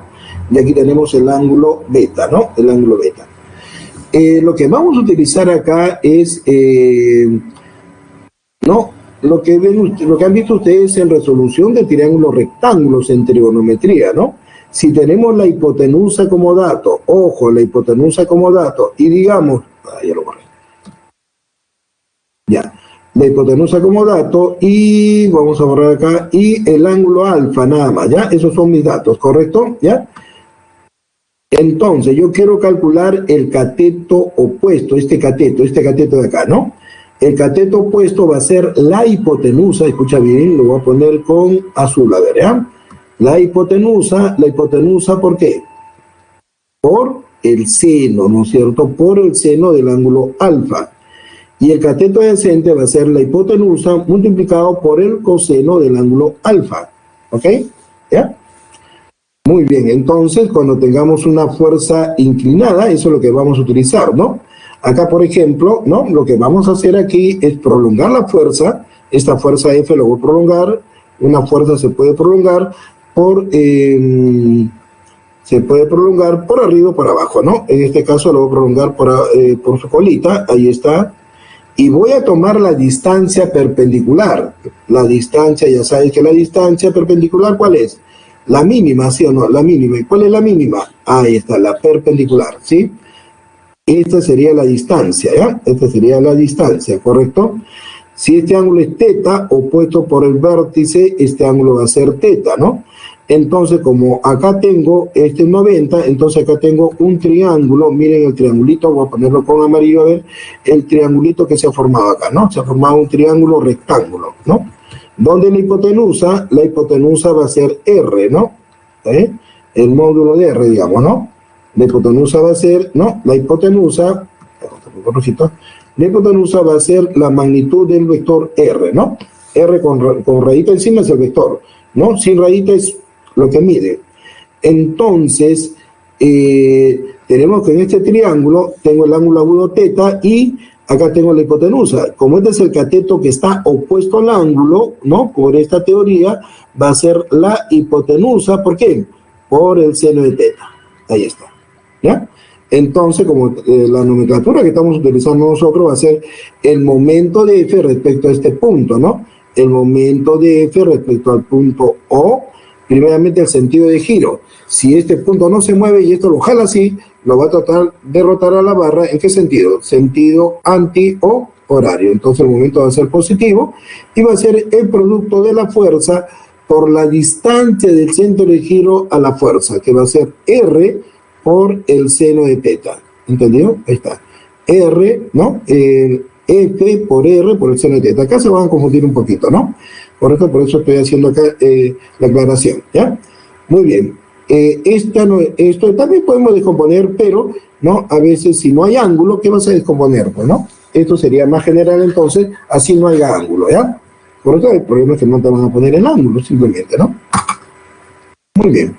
[SPEAKER 1] y aquí tenemos el ángulo beta, ¿no? El ángulo beta. Lo que vamos a utilizar acá es, ¿no? Lo que han visto ustedes en resolución de triángulos rectángulos en trigonometría, ¿no? Si tenemos la hipotenusa como dato, ojo, la hipotenusa como dato, y digamos, ya lo borré. Ya, la hipotenusa como dato, y vamos a borrar acá, y el ángulo alfa nada más, ¿ya? Esos son mis datos, ¿correcto? ¿Ya? Entonces, yo quiero calcular el cateto opuesto, este cateto de acá, ¿no? El cateto opuesto va a ser la hipotenusa, escucha bien, lo voy a poner con azul, a ver, ¿ya? La hipotenusa, ¿por qué? Por el seno, ¿no es cierto? Por el seno del ángulo alfa. Y el cateto adyacente va a ser la hipotenusa multiplicado por el coseno del ángulo alfa, ¿ok? ¿Ya? Muy bien, entonces cuando tengamos una fuerza inclinada, eso es lo que vamos a utilizar, ¿no? Acá, por ejemplo, ¿no? Lo que vamos a hacer aquí es prolongar la fuerza. Esta fuerza F la voy a prolongar. Una fuerza se puede prolongar por arriba o por abajo, ¿no? En este caso lo voy a prolongar por su colita, ahí está. Y voy a tomar la distancia perpendicular. La distancia, ya sabes que la distancia perpendicular, ¿cuál es? La mínima, ¿sí o no? La mínima. ¿Y cuál es la mínima? Ahí está, la perpendicular, ¿sí? Esta sería la distancia, ¿ya? Esta sería la distancia, ¿correcto? Si este ángulo es teta, opuesto por el vértice, este ángulo va a ser teta, ¿no? Entonces, como acá tengo este 90, entonces acá tengo un triángulo, miren el triangulito, voy a ponerlo con amarillo, a ver, el triangulito que se ha formado acá, ¿no? Se ha formado un triángulo rectángulo, ¿no? Donde la hipotenusa va a ser R, ¿no? El módulo de R, digamos, ¿no? La hipotenusa va a ser, ¿no? La hipotenusa va a ser la magnitud del vector R, ¿no? R con rayita encima es el vector, ¿no? Sin rayita es lo que mide. Entonces, tenemos que en este triángulo tengo el ángulo agudo teta y acá tengo la hipotenusa. Como este es el cateto que está opuesto al ángulo, ¿no? Por esta teoría, va a ser la hipotenusa. ¿Por qué? Por el seno de teta. Ahí está. ¿Ya? Entonces, como la nomenclatura que estamos utilizando nosotros va a ser el momento de F respecto a este punto, ¿no? El momento de F respecto al punto O, primeramente el sentido de giro. Si este punto no se mueve y esto lo jala así, lo va a tratar de rotar a la barra. ¿En qué sentido? Sentido anti o horario. Entonces el momento va a ser positivo y va a ser el producto de la fuerza por la distancia del centro de giro a la fuerza, que va a ser R por el seno de teta. ¿Entendido? Ahí está. R, ¿no? F por R por el seno de teta. Acá se van a confundir un poquito, ¿no? Por eso estoy haciendo acá la aclaración, ¿ya? Muy bien. Esto también podemos descomponer, pero, ¿no? A veces si no hay ángulo, ¿qué vas a descomponer? Pues, ¿no? Esto sería más general entonces, así no hay ángulo, ¿ya? Por eso el problema es que no te van a poner el ángulo, simplemente, ¿no? Muy bien.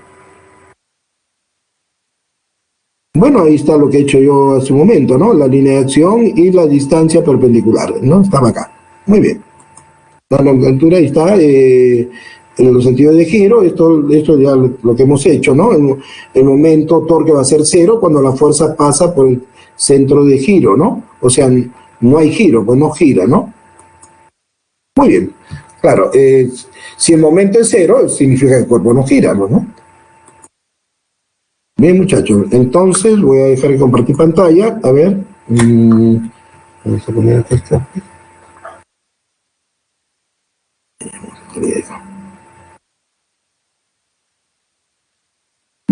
[SPEAKER 1] Bueno, ahí está lo que he hecho yo hace un momento, ¿no? La alineación y la distancia perpendicular, ¿no? Estaba acá. Muy bien. La nomenclatura ahí está, en los sentidos de giro, esto ya lo que hemos hecho, ¿no? El momento torque va a ser cero cuando la fuerza pasa por el centro de giro, ¿no? O sea, no hay giro, pues no gira, ¿no? Muy bien. Claro, si el momento es cero, significa que el cuerpo no gira, ¿no? Bien, muchachos, entonces voy a dejar de compartir pantalla. A ver. Vamos a poner esta.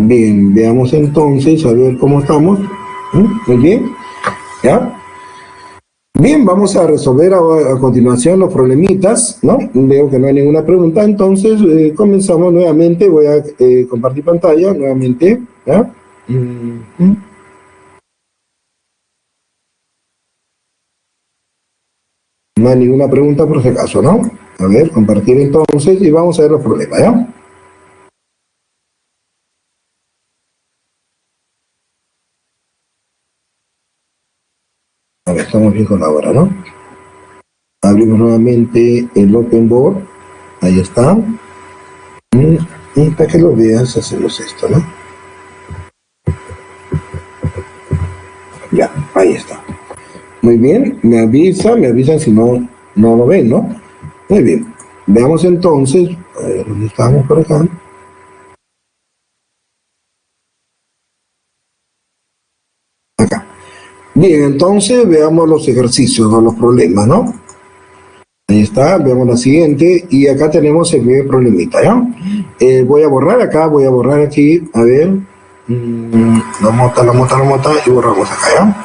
[SPEAKER 1] Bien, veamos entonces, a ver cómo estamos. Muy bien, ¿ya? Bien, vamos a resolver a continuación los problemitas, ¿no? Veo que no hay ninguna pregunta, entonces comenzamos nuevamente. Voy a compartir pantalla nuevamente, ¿ya? No hay ninguna pregunta por si acaso, ¿no? A ver, compartir entonces y vamos a ver los problemas, ¿ya? A ver, estamos bien con la hora, ¿no? Abrimos nuevamente el Open Board. Ahí está. Y para que lo veas, hacemos esto, ¿no? Ya, ahí está. Muy bien, me avisan si no lo ven, ¿no? Muy bien. Veamos entonces, a ver, ¿dónde estamos por acá? Acá. Bien, entonces veamos los ejercicios o los problemas, ¿no? Ahí está, veamos la siguiente, y acá tenemos el primer problemita, ¿ya? Voy a borrar acá, voy a borrar aquí, a ver, la mota, y borramos acá, ¿ya?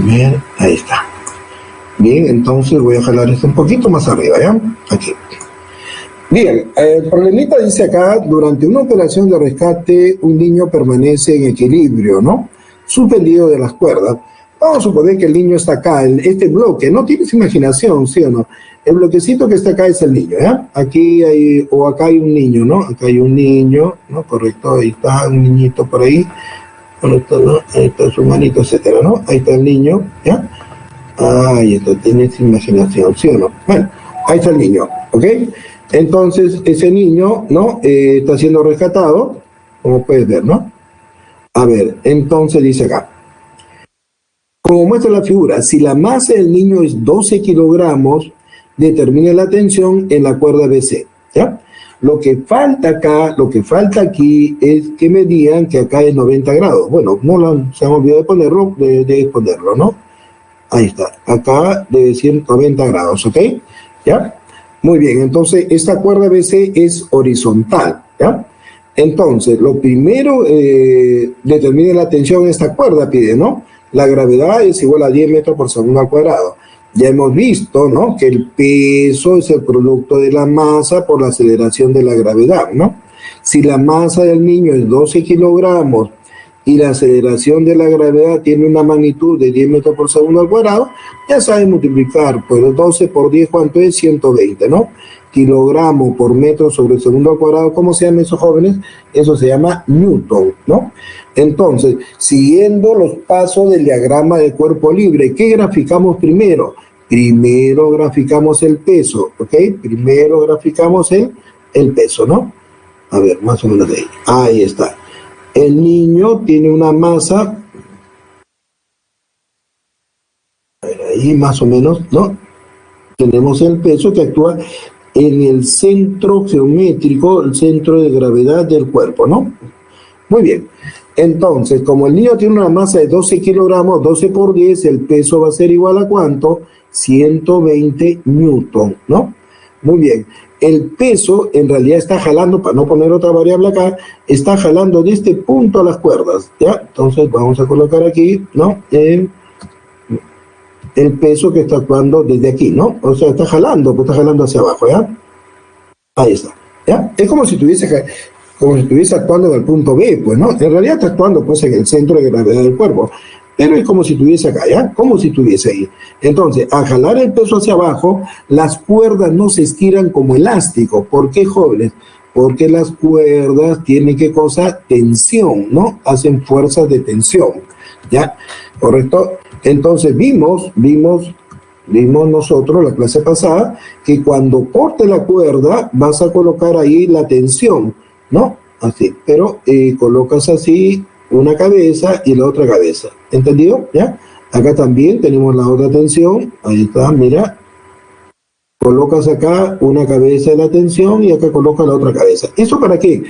[SPEAKER 1] Bien, ahí está. Bien, entonces voy a jalar esto un poquito más arriba, ¿ya? Aquí. Bien, el problemita dice acá, durante una operación de rescate, un niño permanece en equilibrio, ¿no? Suspendido de las cuerdas. Vamos a suponer que el niño está acá, este bloque, no tienes imaginación, ¿sí o no? El bloquecito que está acá es el niño, ¿ya? Aquí hay, o acá hay un niño, ¿no? Acá hay un niño, ¿no? Correcto, ahí está, un niñito por ahí. Correcto, ¿no? Ahí está su manito, etcétera, ¿no? Ahí está el niño, ¿ya? Ahí está, tienes imaginación, ¿sí o no? Bueno, ahí está el niño, ¿ok? Entonces, ese niño, ¿no? Está siendo rescatado, como puedes ver, ¿no? A ver, entonces dice acá. Como muestra la figura, si la masa del niño es 12 kilogramos, determine la tensión en la cuerda BC, ¿ya? Lo que falta acá, lo que falta aquí es que me digan que acá es 90 grados. Bueno, se han olvidado de ponerlo, de ponerlo, ¿no? Ahí está, acá debe decir 90 grados, ¿ok? ¿Ya? Muy bien, entonces esta cuerda BC es horizontal, ¿ya? Entonces, lo primero, determine la tensión en esta cuerda, pide, ¿no? La gravedad es igual a 10 metros por segundo al cuadrado. Ya hemos visto, ¿no? Que el peso es el producto de la masa por la aceleración de la gravedad, ¿no? Si la masa del niño es 12 kilogramos y la aceleración de la gravedad tiene una magnitud de 10 metros por segundo al cuadrado, ya saben multiplicar, pues 12 por 10, ¿cuánto es? 120, ¿no? Kilogramo por metro sobre segundo al cuadrado, ¿cómo se llaman esos jóvenes? Eso se llama Newton, ¿no? Entonces, siguiendo los pasos del diagrama de cuerpo libre, ¿qué graficamos primero? Primero graficamos el peso, ¿ok? Primero graficamos el peso, ¿no? A ver, más o menos de ahí. Ahí está. El niño tiene una masa, ahí más o menos, ¿no? Tenemos el peso que actúa en el centro geométrico, el centro de gravedad del cuerpo, ¿no? Muy bien. Entonces, como el niño tiene una masa de 12 kilogramos, 12 por 10, el peso va a ser igual a ¿cuánto? 120 newton, ¿no? Muy bien. El peso en realidad está jalando, para no poner otra variable acá, está jalando de este punto a las cuerdas, ¿ya? Entonces vamos a colocar aquí, ¿no? El peso que está actuando desde aquí, ¿no? O sea, está jalando, pues está jalando hacia abajo, ¿ya? Ahí está, ¿ya? Es como si estuviese actuando en el punto B, pues, ¿no? En realidad está actuando, pues, en el centro de gravedad del cuerpo, pero es como si estuviese acá, ¿ya? Como si estuviese ahí. Entonces, al jalar el peso hacia abajo, las cuerdas no se estiran como elástico. ¿Por qué, jóvenes? Porque las cuerdas tienen, ¿qué cosa? Tensión, ¿no? Hacen fuerzas de tensión, ¿ya? ¿Correcto? Entonces, vimos nosotros la clase pasada que cuando corte la cuerda vas a colocar ahí la tensión, ¿no? Así, pero colocas así una cabeza y la otra cabeza, ¿entendido? ¿Ya? Acá también tenemos la otra tensión, ahí está, mira, colocas acá una cabeza de la tensión y acá colocas la otra cabeza. ¿Eso para qué?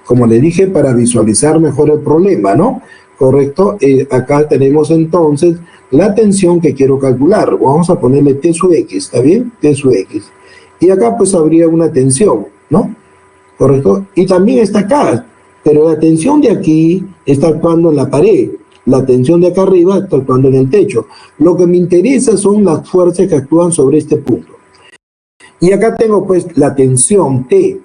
[SPEAKER 1] Como le dije, para visualizar mejor el problema, ¿no? Correcto, acá tenemos entonces la tensión que quiero calcular. Vamos a ponerle T sub X, ¿está bien? T sub X. Y acá pues habría una tensión, ¿no? Correcto. Y también está acá. pero la tensión de aquí está actuando en la pared, la tensión de acá arriba está actuando en el techo. Lo que me interesa son las fuerzas que actúan sobre este punto. Y acá tengo pues la tensión T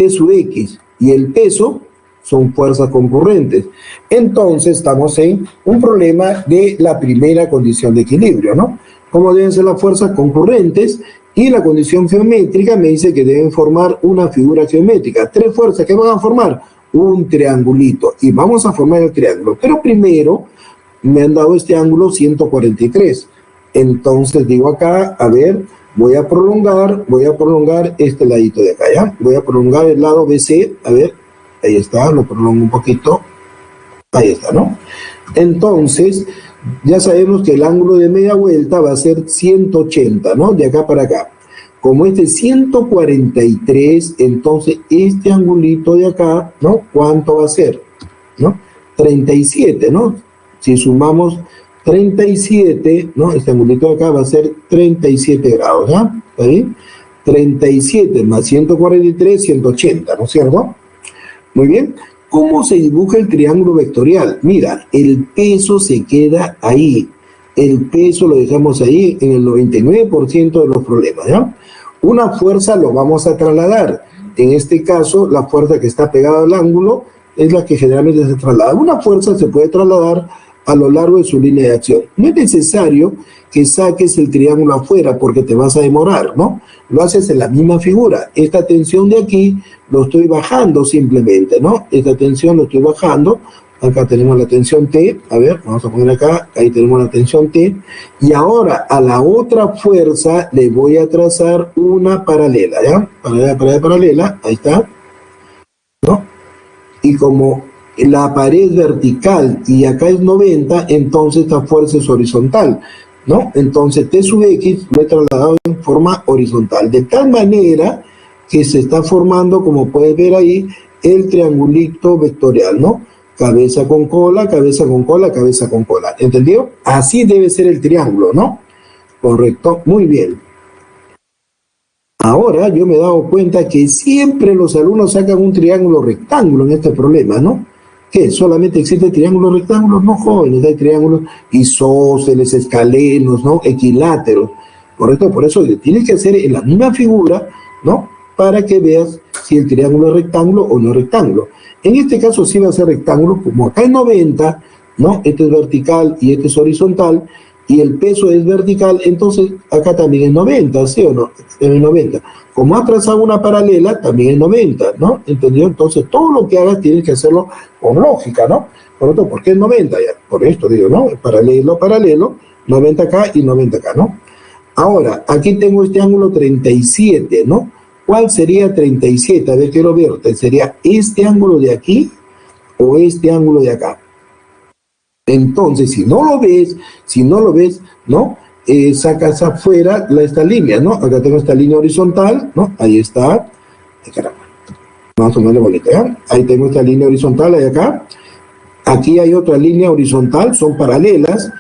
[SPEAKER 1] sub X y el peso son fuerzas concurrentes. Entonces estamos en un problema de la primera condición de equilibrio, ¿no? ¿Cómo deben ser las fuerzas concurrentes? Y la condición geométrica me dice que deben formar una figura geométrica. Tres fuerzas que van a formar un triangulito. Y vamos a formar el triángulo. Pero primero me han dado este ángulo 143. Entonces digo acá, a ver, voy a prolongar este ladito de acá, ¿ya? Voy a prolongar el lado BC, a ver, ahí está, lo prolongo un poquito, ahí está, ¿no? Entonces, ya sabemos que el ángulo de media vuelta va a ser 180, ¿no? De acá para acá. Como este es 143, entonces este angulito de acá, ¿no? ¿Cuánto va a ser? ¿No? 37, ¿no? Si sumamos 37, ¿no? Este angulito de acá va a ser 37 grados, ¿ya? ¿Está bien? 37 más 143, 180, ¿no es cierto? Muy bien. ¿Cómo se dibuja el triángulo vectorial? Mira, el peso se queda ahí. El peso lo dejamos ahí en el 99% de los problemas, ¿ya? Una fuerza lo vamos a trasladar. En este caso, la fuerza que está pegada al ángulo es la que generalmente se traslada. Una fuerza se puede trasladar a lo largo de su línea de acción. No es necesario que saques el triángulo afuera porque te vas a demorar, ¿no? Lo haces en la misma figura. Esta tensión de aquí lo estoy bajando simplemente, ¿no? Esta tensión lo estoy bajando. Acá tenemos la tensión T. A ver, vamos a poner acá. Ahí tenemos la tensión T. Y ahora a la otra fuerza le voy a trazar una paralela, ¿ya? Paralela. Ahí está, ¿no? Y como la pared es vertical y acá es 90, entonces esta fuerza es horizontal, ¿no? Entonces T sub X lo he trasladado en forma horizontal, de tal manera que se está formando, como puedes ver ahí, el triangulito vectorial, ¿no? Cabeza con cola, cabeza con cola, cabeza con cola. ¿Entendido? Así debe ser el triángulo, ¿no? Correcto, muy bien. Ahora yo me he dado cuenta que siempre los alumnos sacan un triángulo rectángulo en este problema, ¿no? ¿Qué? ¿Solamente existe triángulos rectángulos? No, jóvenes, hay triángulos isósceles, escalenos, ¿no? Equiláteros. ¿Correcto? Por eso tienes que hacer en la misma figura, ¿no? Para que veas si el triángulo es rectángulo o no es rectángulo. En este caso sí va a ser rectángulo, como acá es 90, ¿no? Este es vertical y este es horizontal, y el peso es vertical, entonces acá también es 90, ¿sí o no? Es 90. Como ha trazado una paralela, también es 90, ¿no? ¿Entendido? Entonces todo lo que hagas tienes que hacerlo con lógica, ¿no? Por otro, ¿por qué es 90? Ya, por esto digo, ¿no? Paralelo, 90 acá y 90 acá, ¿no? Ahora, aquí tengo este ángulo 37, ¿no? ¿Cuál sería 37? A ver, quiero ver. ¿Sería este ángulo de aquí o este ángulo de acá? Entonces, si no lo ves, ¿no? Sacas afuera esta línea, ¿no? Acá tengo esta línea horizontal, ¿no? Ahí está. Ay, caramba. Más o menos bonita, ¿eh? Ahí tengo esta línea horizontal, ahí acá. Aquí hay otra línea horizontal, son paralelas.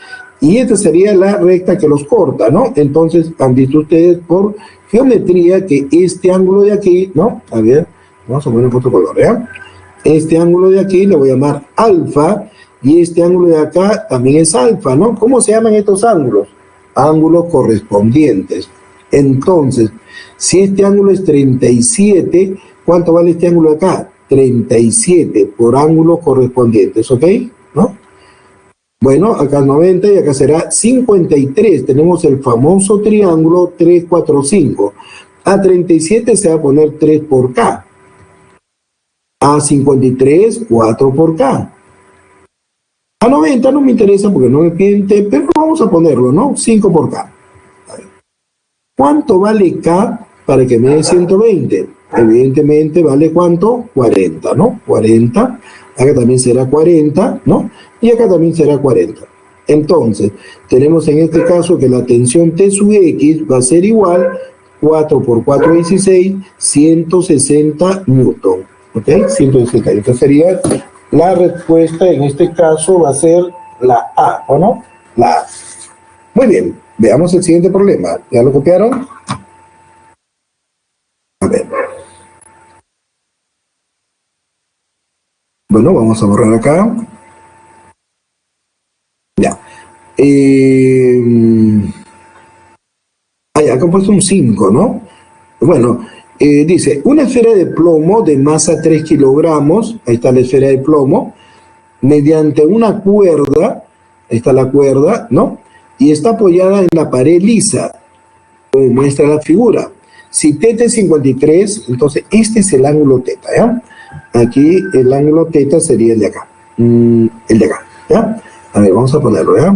[SPEAKER 1] Y esta sería la recta que los corta, ¿no? Entonces, han visto ustedes por geometría que este ángulo de aquí, ¿no? A ver, vamos a poner otro color, ¿eh? Este ángulo de aquí le voy a llamar alfa. Y este ángulo de acá también es alfa, ¿no? ¿Cómo se llaman estos ángulos? Ángulos correspondientes. Entonces, si este ángulo es 37, ¿cuánto vale este ángulo de acá? 37 por ángulos correspondientes, ¿ok? ¿No? Bueno, acá es 90 y acá será 53. Tenemos el famoso triángulo 3, 4, 5. A 37 se va a poner 3 por K. A 53, 4 por K. A 90 no me interesa porque no me piden T, pero vamos a ponerlo, ¿no? 5 por K. ¿Cuánto vale K para que me dé 120? Evidentemente vale ¿cuánto? 40, ¿no? 40. Acá también será 40, ¿no? Y acá también será 40. Entonces, tenemos en este caso que la tensión T sub X va a ser igual 4 por 4, 16, 160 newton. ¿Ok? 160. Entonces sería la respuesta en este caso va a ser la A, ¿o no? La A. Muy bien, veamos el siguiente problema. ¿Ya lo copiaron? A ver. Bueno, vamos a borrar acá. Ya. Acá he puesto un 5, ¿no? Bueno, dice, una esfera de plomo de masa 3 kilogramos, ahí está la esfera de plomo, mediante una cuerda, ahí está la cuerda, ¿no? Y está apoyada en la pared lisa, como muestra la figura. Si θ es 53, entonces este es el ángulo θ, ¿ya? Aquí el ángulo θ sería el de acá, el de acá, ¿ya? A ver, vamos a ponerlo, ¿ya?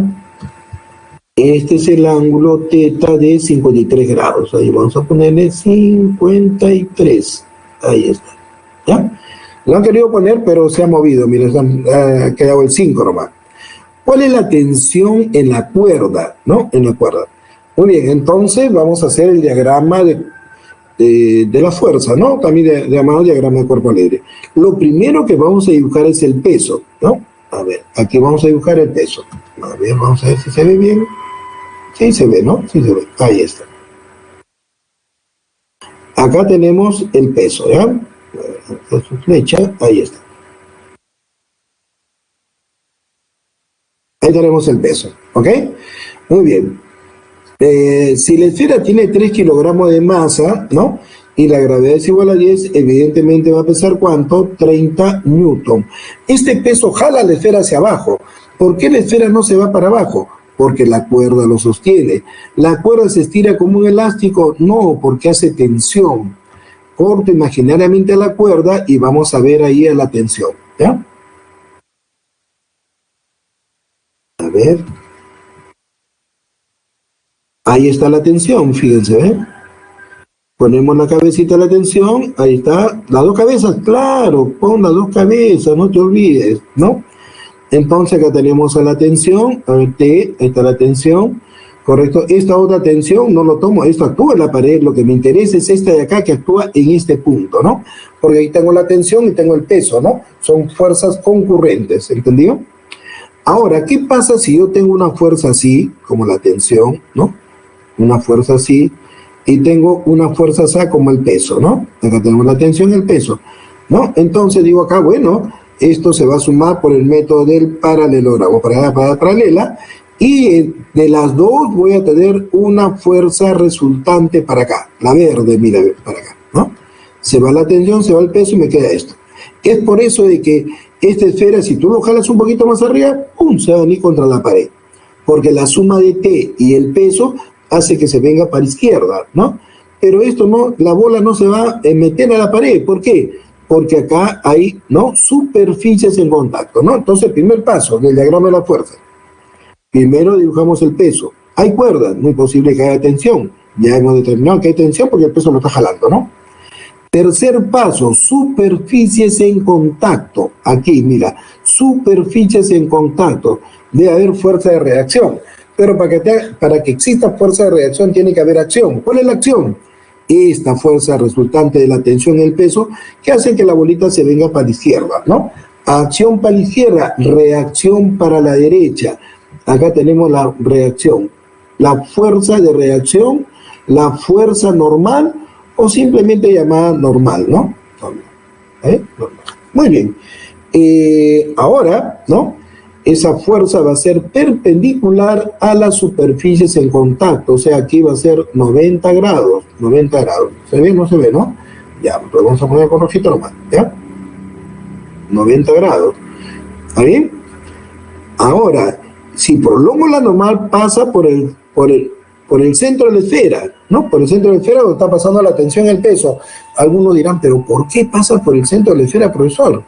[SPEAKER 1] Este es el ángulo θ de 53 grados. Ahí vamos a ponerle 53. Ahí está. ¿Ya? Lo han querido poner, pero se ha movido. Mira, ha quedado el 5 nomás. ¿Cuál es la tensión en la cuerda? ¿No? En la cuerda. Muy bien, entonces vamos a hacer el diagrama de la fuerza, ¿no? También llamado diagrama de cuerpo alegre. Lo primero que vamos a dibujar es el peso, ¿no? A ver, aquí vamos a dibujar el peso. A ver, vamos a ver si se ve bien. Sí se ve, ¿no? Sí se ve. Ahí está. Acá tenemos el peso, ¿ya? Su flecha, ahí está. Ahí tenemos el peso, ¿ok? Muy bien. Si la esfera tiene 3 kilogramos de masa, ¿no? Y la gravedad es igual a 10, evidentemente va a pesar ¿cuánto? 30 newton. Este peso jala la esfera hacia abajo. ¿Por qué la esfera no se va para abajo? Porque la cuerda lo sostiene. ¿La cuerda se estira como un elástico? No, porque hace tensión. Corto imaginariamente la cuerda y vamos a ver ahí a la tensión, ¿ya? A ver. Ahí está la tensión, fíjense, ¿eh? Ponemos la cabecita de la tensión, ahí está. Las dos cabezas, claro, pon las dos cabezas, no te olvides, ¿no? Entonces acá tenemos a la tensión, a ver, T, ahí está la tensión, correcto. Esta otra tensión no lo tomo, esto actúa en la pared, lo que me interesa es esta de acá que actúa en este punto, ¿no? Porque ahí tengo la tensión y tengo el peso, ¿no? Son fuerzas concurrentes, ¿entendido? Ahora, ¿qué pasa si yo tengo una fuerza así, como la tensión, ¿no? Una fuerza así, y tengo una fuerza así como el peso, ¿no? Acá tenemos la tensión y el peso, ¿no? Entonces digo acá, bueno, esto se va a sumar por el método del paralelogramo, paralela, y de las dos voy a tener una fuerza resultante para acá, la verde, mira, para acá, ¿no? Se va la tensión, se va el peso y me queda esto. Es por eso de que esta esfera, si tú lo jalas un poquito más arriba, ¡pum!, se va a venir contra la pared, porque la suma de T y el peso hace que se venga para izquierda, ¿no? Pero esto no, la bola no se va a meter a la pared, ¿por qué? Porque acá hay, ¿no?, superficies en contacto, ¿no? Entonces, primer paso del diagrama de la fuerza. Primero dibujamos el peso. Hay cuerdas, muy posible que haya tensión. Ya hemos determinado que hay tensión porque el peso lo está jalando, ¿no? Tercer paso, superficies en contacto. Aquí, mira, superficies en contacto. Debe haber fuerza de reacción. Pero para que exista fuerza de reacción tiene que haber acción. ¿Cuál es la acción? Esta fuerza resultante de la tensión y el peso que hace que la bolita se venga para la izquierda, ¿no? Acción para la izquierda, reacción para la derecha. Acá tenemos la reacción. La fuerza de reacción, la fuerza normal o simplemente llamada normal, ¿no? Normal. Muy bien. Ahora, ¿no? Esa fuerza va a ser perpendicular a las superficies en contacto, o sea, aquí va a ser 90 grados, 90 grados. ¿Se ve? No se ve, ¿no? Ya, pues vamos a poner con rojito nomás, ¿ya? 90 grados. ¿Está bien? Ahora, si prolongo la normal, pasa por el centro de la esfera, ¿no? Por el centro de la esfera donde está pasando la tensión y el peso. Algunos dirán, ¿pero por qué pasa por el centro de la esfera, profesor?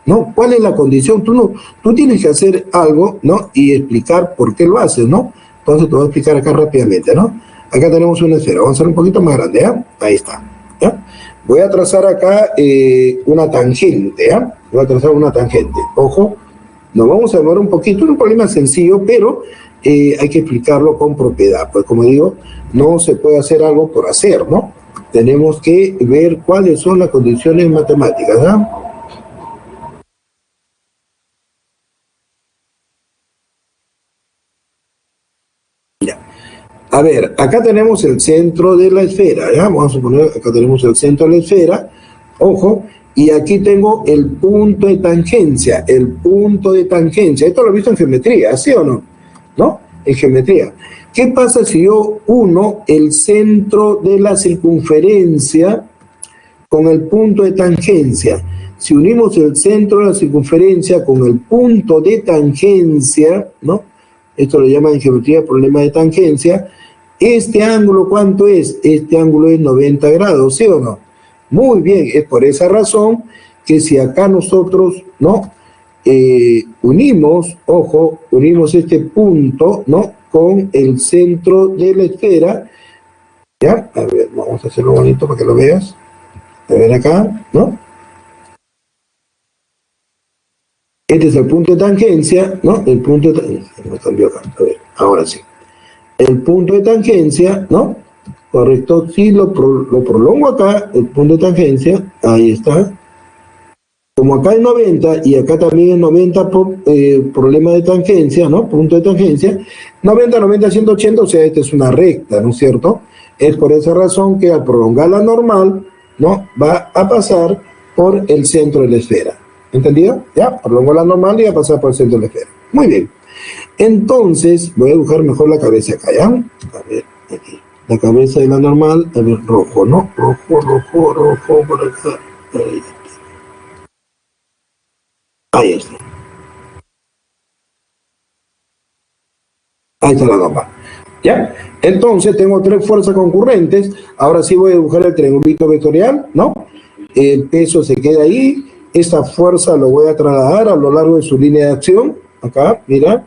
[SPEAKER 1] ¿No? ¿Cuál es la condición? Tú tienes que hacer algo, ¿no? Y explicar por qué lo haces, ¿no? Entonces te voy a explicar acá rápidamente, ¿no? Acá tenemos una esfera, vamos a hacer un poquito más grande, ¿ya? Ahí está, ¿ya? Voy a trazar acá una tangente, ¿ya? Voy a trazar una tangente, ojo, nos vamos a demorar un poquito, es un problema sencillo, pero hay que explicarlo con propiedad, pues como digo, no se puede hacer algo por hacer, ¿no? Tenemos que ver cuáles son las condiciones matemáticas, ¿ya? A ver, acá tenemos el centro de la esfera, ¿ya? Vamos a suponer, acá tenemos el centro de la esfera, ojo, Y aquí tengo el punto de tangencia, el punto de tangencia. Esto lo he visto en geometría, ¿sí o no? ¿No? En geometría. ¿Qué pasa si yo uno el centro de la circunferencia con el punto de tangencia? Si unimos el centro de la circunferencia con el punto de tangencia, ¿no? Esto lo llaman en geometría problema de tangencia. ¿Este ángulo cuánto es? Este ángulo es 90 grados, ¿sí o no? Muy bien, es por esa razón que si acá nosotros, ¿no? Unimos, ojo, unimos este punto, ¿no? Con el centro de la esfera, ¿ya? A ver, vamos a hacerlo bonito para que lo veas. A ver acá, ¿no? Este es el punto de tangencia, ¿no? El punto de tangencia, me cambió acá, a ver, ahora sí. El punto de tangencia, ¿no? Correcto, si lo prolongo acá, el punto de tangencia, ahí está. Como acá es 90 y acá también es 90 por problema de tangencia, ¿no? Punto de tangencia, 90, 90, 180, o sea, esta es una recta, ¿no es cierto? Es por esa razón que al prolongar la normal, ¿no? Va a pasar por el centro de la esfera. ¿Entendido? Ya, prolongo la normal y va a pasar por el centro de la esfera. Muy bien. Entonces, voy a dibujar mejor la cabeza acá, ¿ya? A ver, aquí. La cabeza de la normal, a ver, rojo, ¿no? Rojo, rojo, rojo, por acá. Ahí está. Ahí está la normal. ¿Ya? Entonces, tengo tres fuerzas concurrentes. Ahora sí voy a dibujar el triangulito vectorial, ¿no? El peso se queda ahí. Esta fuerza lo voy a trasladar a lo largo de su línea de acción. Acá, mira.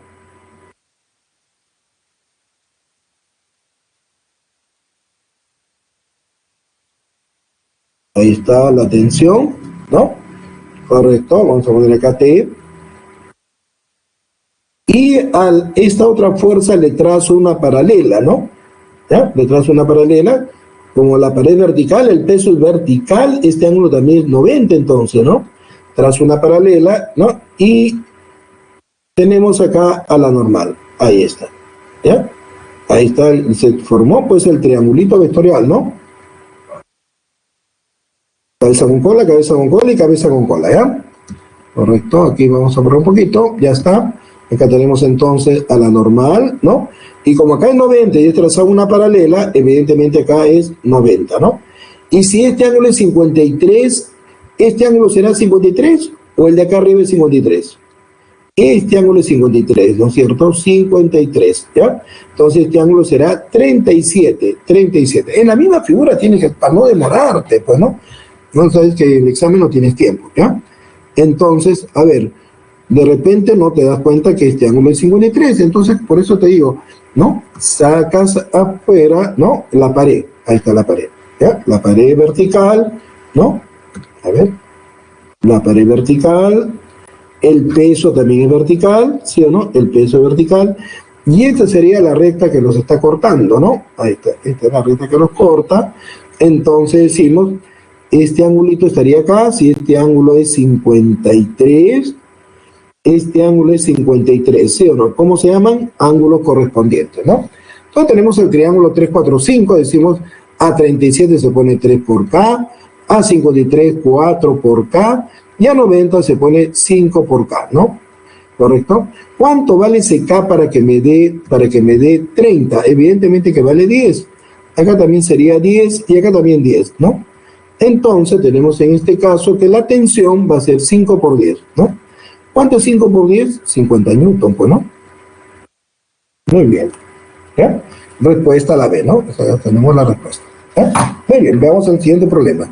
[SPEAKER 1] Ahí está la tensión, ¿no? Correcto, vamos a poner acá T. Y a esta otra fuerza le trazo una paralela, ¿no? ¿Ya? Le trazo una paralela. Como la pared vertical, el peso es vertical, este ángulo también es 90 entonces, ¿no? Trazo una paralela, ¿no? Y tenemos acá a la normal. Ahí está, ¿ya? Ahí está, se formó pues el triangulito vectorial, ¿no? Cabeza con cola y cabeza con cola, ¿ya? Correcto, aquí vamos a borrar un poquito, ya está. Acá tenemos entonces a la normal, ¿no? Y como acá es 90 y he trazado una paralela, evidentemente acá es 90, ¿no? Y si este ángulo es 53, ¿este ángulo será 53 o el de acá arriba es 53? Este ángulo es 53, ¿no es cierto? 53, ¿ya? Entonces este ángulo será 37, 37. En la misma figura tienes que, para no demorarte, pues, ¿no? No sabes que el examen no tienes tiempo, ¿ya? Entonces, a ver, de repente no te das cuenta que este ángulo es 53, entonces por eso te digo, ¿no? Sacas afuera, ¿no? La pared, ahí está la pared, ¿ya? La pared vertical, ¿no? A ver, la pared vertical, el peso también es vertical, ¿sí o no? El peso es vertical, y esta sería la recta que nos está cortando, ¿no? Ahí está, esta es la recta que nos corta, entonces decimos, este angulito estaría acá, si este ángulo es 53, este ángulo es 53, ¿sí o no? ¿Cómo se llaman? Ángulos correspondientes, ¿no? Entonces tenemos el triángulo 3, 4, 5, decimos a 37 se pone 3 por K, a 53, 4 por K, y a 90 se pone 5 por K, ¿no? ¿Correcto? ¿Cuánto vale ese K para que me dé 30? Evidentemente que vale 10. Acá también sería 10 y acá también 10, ¿no? Entonces tenemos en este caso que la tensión va a ser 5 por 10, ¿no? ¿Cuánto es 5 por 10? 50 newton, pues, ¿no? Muy bien. ¿Ya? Respuesta a la B, ¿no? O sea, ya tenemos la respuesta. ¿Ya? Muy bien, veamos el siguiente problema.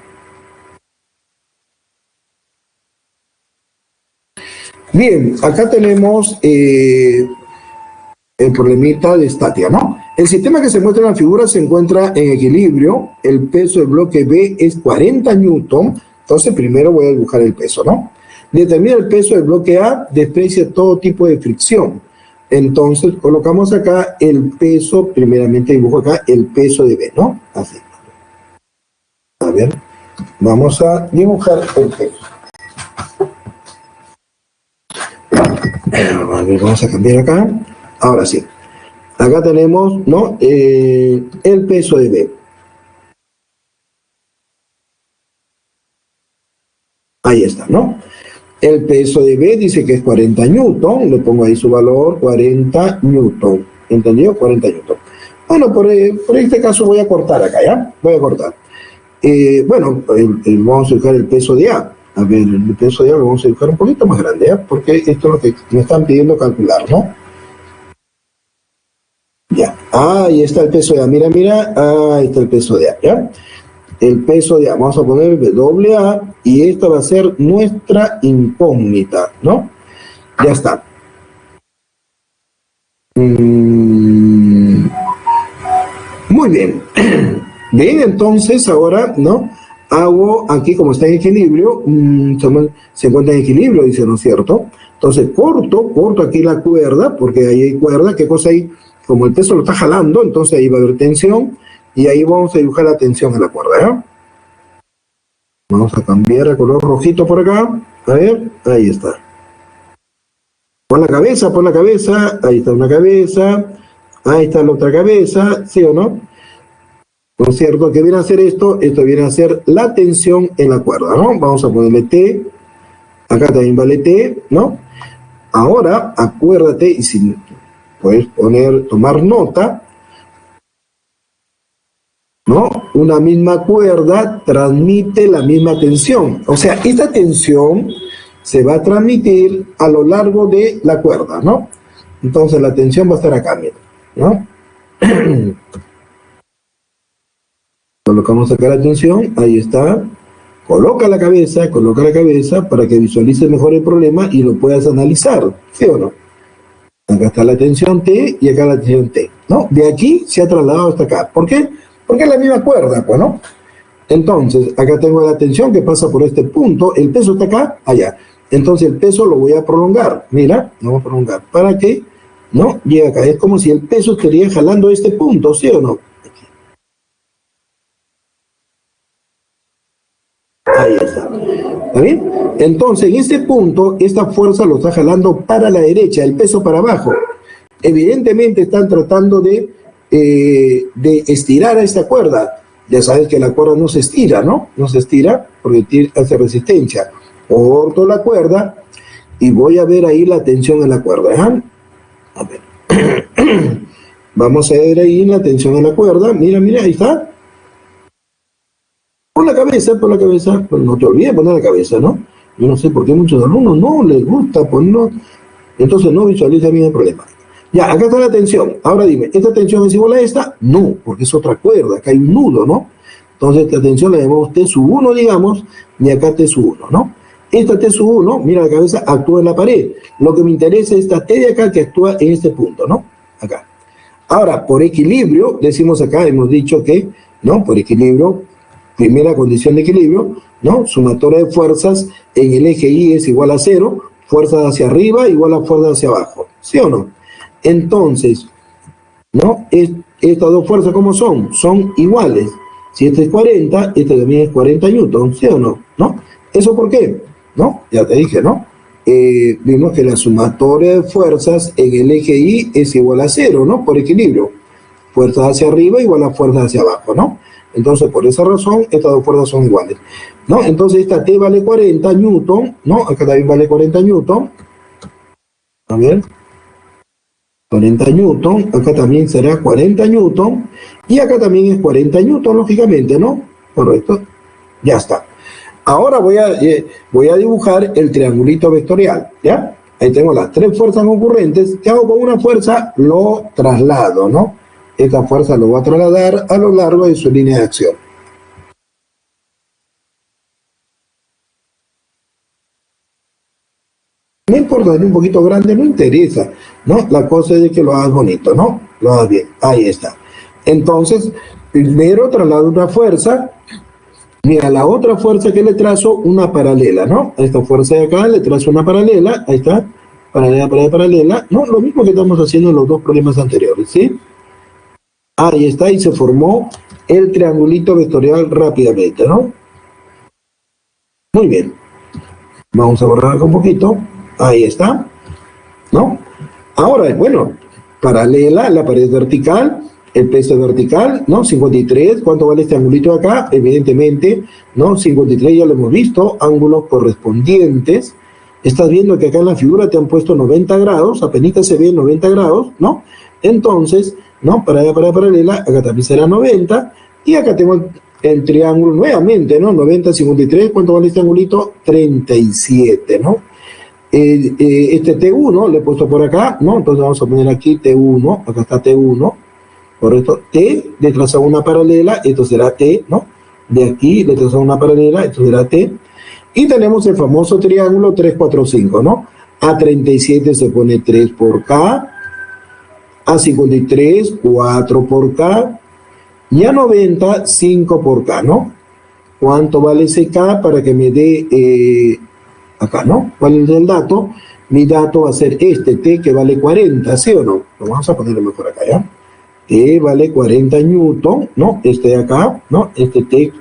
[SPEAKER 1] Bien, acá tenemos el problemita de estática, ¿no? El sistema que se muestra en la figura se encuentra en equilibrio, el peso del bloque B es 40 newton, entonces primero voy a dibujar el peso, ¿no? Determina el peso del bloque A, desprecia todo tipo de fricción. Entonces colocamos acá el peso, primeramente dibujo acá el peso de B, ¿no? Así. A ver, vamos a dibujar el peso. A ver, vamos a cambiar acá. Ahora sí. Acá tenemos, ¿no? El peso de B. Ahí está, ¿no? El peso de B dice que es 40 newton, le pongo ahí su valor, 40 newton, ¿entendido? 40 newton. Bueno, por este caso voy a cortar acá, ¿ya? Voy a cortar. Bueno, vamos a buscar el peso de A. A ver, el peso de A lo vamos a buscar un poquito más grande, ¿ya? Porque esto es lo que me están pidiendo calcular, ¿no? Ya, ahí está el peso de A, mira, ahí está el peso de A, ¿ya? El peso de A, vamos a poner doble A, y esta va a ser nuestra incógnita, ¿no? Ya está. Muy bien. Bien, entonces ahora, ¿no? Hago aquí, como está en equilibrio, se encuentra en equilibrio, dice, ¿no es cierto? Entonces corto aquí la cuerda, porque ahí hay cuerda, ¿qué cosa hay? Como el peso lo está jalando, entonces ahí va a haber tensión, y ahí vamos a dibujar la tensión en la cuerda, ¿ya? Vamos a cambiar a color rojito por acá, a ver, ahí está. Pon la cabeza, ahí está una cabeza, ahí está la otra cabeza, ¿sí o no? ¿No es cierto? ¿Qué viene a hacer esto? Esto viene a ser la tensión en la cuerda, ¿no? Vamos a ponerle T, acá también vale T, ¿no? Ahora, acuérdate, y si puedes tomar nota, ¿no? Una misma cuerda transmite la misma tensión. O sea, esta tensión se va a transmitir a lo largo de la cuerda, ¿no? Entonces la tensión va a estar acá, mira, ¿no? Colocamos acá la tensión, ahí está. Coloca la cabeza para que visualices mejor el problema y lo puedas analizar, ¿sí o no? Acá está la tensión T y acá la tensión T, ¿no? De aquí se ha trasladado hasta acá. ¿Por qué? Porque es la misma cuerda, pues, ¿no? Entonces, acá tengo la tensión que pasa por este punto, el peso está acá, allá. Entonces el peso lo voy a prolongar, mira, lo voy a prolongar, para que, ¿no? Llegue acá. Es como si el peso estaría jalando este punto, ¿sí o no? Ahí está. ¿Está bien? Entonces, en este punto, esta fuerza lo está jalando para la derecha, el peso para abajo. Evidentemente están tratando de estirar a esta cuerda. Ya sabes que la cuerda no se estira, ¿no? No se estira porque hace resistencia. Corto la cuerda y voy a ver ahí la tensión en la cuerda, ¿eh? A ver. Vamos a ver ahí la tensión en la cuerda. Mira, ahí está. Pon la cabeza, pero no te olvides de poner la cabeza, ¿no? Yo no sé por qué muchos alumnos no les gusta ponerlo, entonces no visualizan bien el problema. Ya, acá está la tensión. Ahora dime, ¿esta tensión es igual a esta? No, porque es otra cuerda, acá hay un nudo, ¿no? Entonces la tensión la llamamos T sub 1, digamos, y acá T sub 1, ¿no? Esta T sub 1, mira la cabeza, actúa en la pared. Lo que me interesa es esta T de acá que actúa en este punto, ¿no? Acá. Ahora, por equilibrio, decimos acá, hemos dicho que, ¿no? Por equilibrio, primera condición de equilibrio, ¿no? Sumatoria de fuerzas en el eje Y es igual a 0, fuerzas hacia arriba igual a fuerzas hacia abajo, ¿sí o no? Entonces, ¿no? Estas dos fuerzas, ¿cómo son? Son iguales. Si esta es 40, esta también es 40 newton, ¿sí o no? ¿No? ¿Eso por qué? ¿No? Ya te dije, ¿no? Vimos que la sumatoria de fuerzas en el eje Y es igual a 0, ¿no? Por equilibrio. Fuerzas hacia arriba igual a fuerzas hacia abajo, ¿no? Entonces, por esa razón, estas dos fuerzas son iguales, ¿no? Entonces, esta T vale 40 newton, ¿no? Acá también vale 40 newton. A ver. 40 newton, acá también será 40 newton, y acá también es 40 newton, lógicamente, ¿no? Correcto. Ya está. Ahora voy a dibujar el triangulito vectorial, ¿ya? Ahí tengo las tres fuerzas concurrentes. ¿Qué hago con una fuerza? Lo traslado, ¿no? Esta fuerza lo va a trasladar a lo largo de su línea de acción. No importa, es un poquito grande, no interesa, ¿no? La cosa es de que lo hagas bonito, ¿no? Lo hagas bien, ahí está. Entonces, primero traslado una fuerza, mira, la otra fuerza que le trazo, una paralela, ¿no? A esta fuerza de acá le trazo una paralela, ahí está, paralela, ¿no? Lo mismo que estamos haciendo en los dos problemas anteriores, ¿sí? Ahí está, y se formó el triangulito vectorial rápidamente, ¿no? Muy bien. Vamos a borrar un poquito. Ahí está, ¿no? Ahora, bueno, paralela, la pared vertical, El peso vertical, ¿no? 53. ¿Cuánto vale este angulito de acá? Evidentemente, ¿no? 53 ya lo hemos visto, ángulos correspondientes. Estás viendo que acá en la figura te han puesto 90 grados, apenas se ve 90 grados, ¿no? Entonces, ¿no? Para paralela, acá también será 90, y acá tengo el triángulo nuevamente, ¿no? 90, 53, ¿cuánto vale este angulito? 37, ¿no? Este T1 le he puesto por acá, ¿no? Entonces vamos a poner aquí T1, acá está T1, correcto, T, le trazo una paralela, esto será T, ¿no? De aquí le trazo una paralela, esto será T, y tenemos el famoso triángulo 3, 4, 5, ¿no? A 37 se pone 3 por K, a 53, 4 por K, y a 90, 5 por K, ¿no? ¿Cuánto vale ese K para que me dé acá, ¿no? ¿Cuál es el dato? Mi dato va a ser este T que vale 40, ¿sí o no? Lo vamos a ponerlo mejor acá, ¿ya? T vale 40 newton, ¿no? Este de acá, ¿no? Este T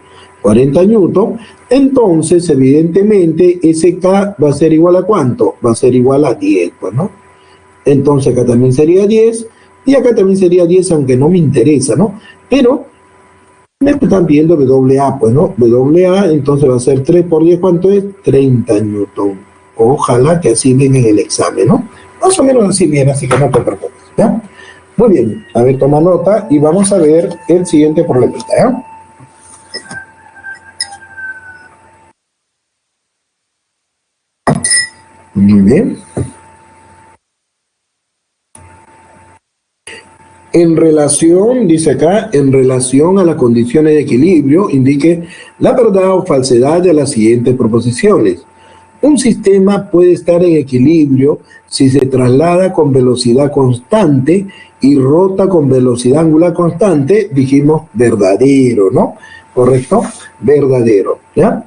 [SPEAKER 1] 40 newton. Entonces, evidentemente, ese K va a ser igual a ¿cuánto? Va a ser igual a 10, pues, ¿no? Entonces, acá también sería 10, y acá también sería 10, aunque no me interesa, ¿no? Pero me están pidiendo WA, pues, ¿no? WA, entonces va a ser 3 por 10, ¿cuánto es? 30 newton. Ojalá que así viene en el examen, ¿no? Más o menos así viene, así que no te preocupes, ¿ya? Muy bien, a ver, toma nota y vamos a ver el siguiente problemita, ¿ya? Muy bien. En relación, dice acá, en relación a las condiciones de equilibrio, indique la verdad o falsedad de las siguientes proposiciones. Un sistema puede estar en equilibrio si se traslada con velocidad constante y rota con velocidad angular constante, dijimos verdadero, ¿no? ¿Correcto? Verdadero, ¿ya?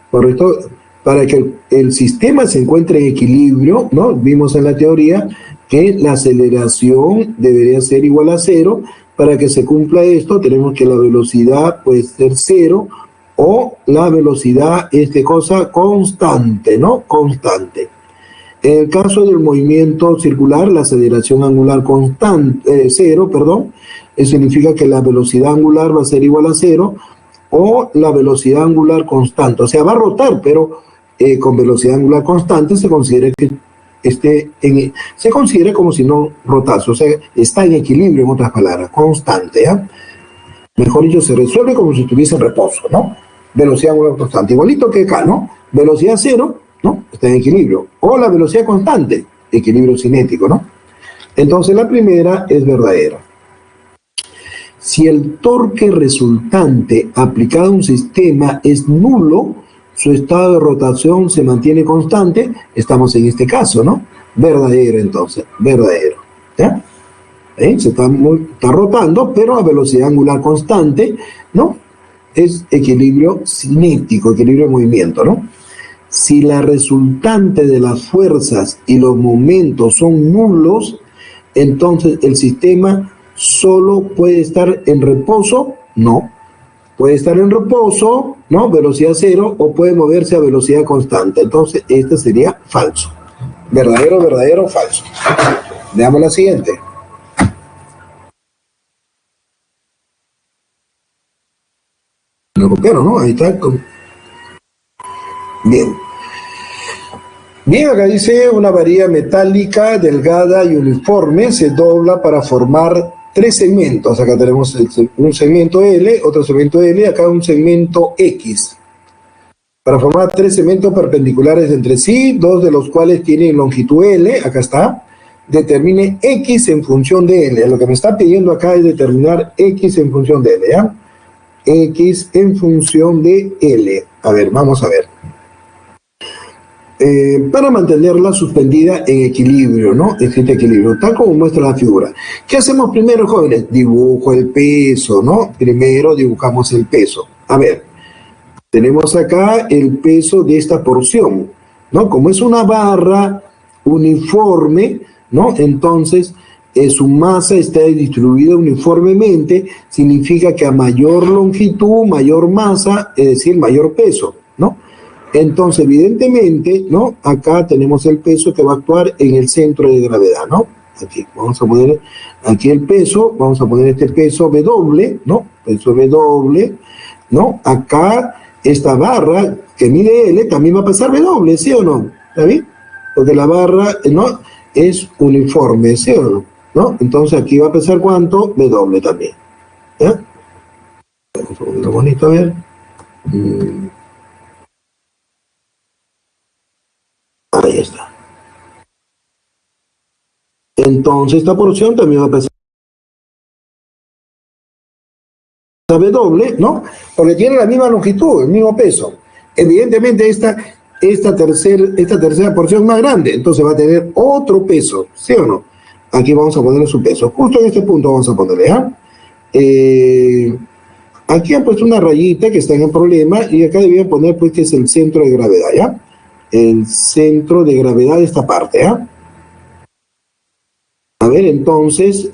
[SPEAKER 1] ¿Correcto? Para que el sistema se encuentre en equilibrio, ¿no? Vimos en la teoría que la aceleración debería ser igual a 0. Para que se cumpla esto, tenemos que la velocidad puede ser 0 o la velocidad es de cosa constante, ¿no? Constante. En el caso del movimiento circular, la aceleración angular constante, 0, perdón, eso significa que la velocidad angular va a ser igual a 0 o la velocidad angular constante. O sea, va a rotar, pero con velocidad angular constante se considera que se considera como si no rotase, o sea, está en equilibrio, en otras palabras, constante, ¿ya? Mejor dicho, se resuelve como si estuviese en reposo, ¿no? Velocidad angular constante, igualito que acá, ¿no? Velocidad 0, ¿no? Está en equilibrio. O la velocidad constante, equilibrio cinético, ¿no? Entonces la primera es verdadera. Si el torque resultante aplicado a un sistema es nulo, su estado de rotación se mantiene constante, estamos en este caso, ¿no? Verdadero, entonces, verdadero, ¿ya? Se está rotando, pero a velocidad angular constante, ¿no? Es equilibrio cinético, equilibrio de movimiento, ¿no? Si la resultante de las fuerzas y los momentos son nulos, entonces el sistema solo puede estar en reposo, no. Puede estar en reposo, ¿no? Velocidad 0, o puede moverse a velocidad constante. Entonces, este sería falso. Verdadero, verdadero, falso. Veamos la siguiente. Lo copiaron, ¿no? Ahí está. Bien. Bien, acá dice una varilla metálica, delgada y uniforme, se dobla para formar 3 segmentos. Acá tenemos un segmento L, otro segmento L, acá un segmento X. Para formar 3 segmentos perpendiculares entre sí, 2 de los cuales tienen longitud L, acá está. Determine X en función de L. Lo que me está pidiendo acá es determinar X en función de L, ¿ya? X en función de L. A ver, vamos a ver. Para mantenerla suspendida en equilibrio, ¿no? Este equilibrio, tal como muestra la figura. ¿Qué hacemos primero, jóvenes? Dibujo el peso, ¿no? Primero dibujamos el peso. A ver, tenemos acá el peso de esta porción, ¿no? Como es una barra uniforme, ¿no? Entonces, su masa está distribuida uniformemente, significa que a mayor longitud, mayor masa, es decir, mayor peso, ¿no? Entonces, evidentemente, ¿no? Acá tenemos el peso que va a actuar en el centro de gravedad, ¿no? Aquí, vamos a poner aquí el peso, vamos a poner este peso W, ¿no? Peso W, ¿no? Acá, esta barra que mide L también va a pasar W, ¿sí o no? ¿Está bien? Porque la barra, ¿no? Es uniforme, ¿sí o no? ¿No? Entonces aquí va a pesar ¿cuánto? W también. ¿Ya? Vamos a ponerlo bonito, a ver. Ahí está. Entonces esta porción también va a pesar W, ¿no? Porque tiene la misma longitud, el mismo peso. Evidentemente esta tercera porción más grande, entonces va a tener otro peso, ¿sí o no? Aquí vamos a ponerle su peso. Justo en este punto vamos a ponerle, ¿ah? Aquí han puesto una rayita que está en el problema y acá debían poner pues que es el centro de gravedad, ¿ya? El centro de gravedad de esta parte, ¿ya? A ver, entonces,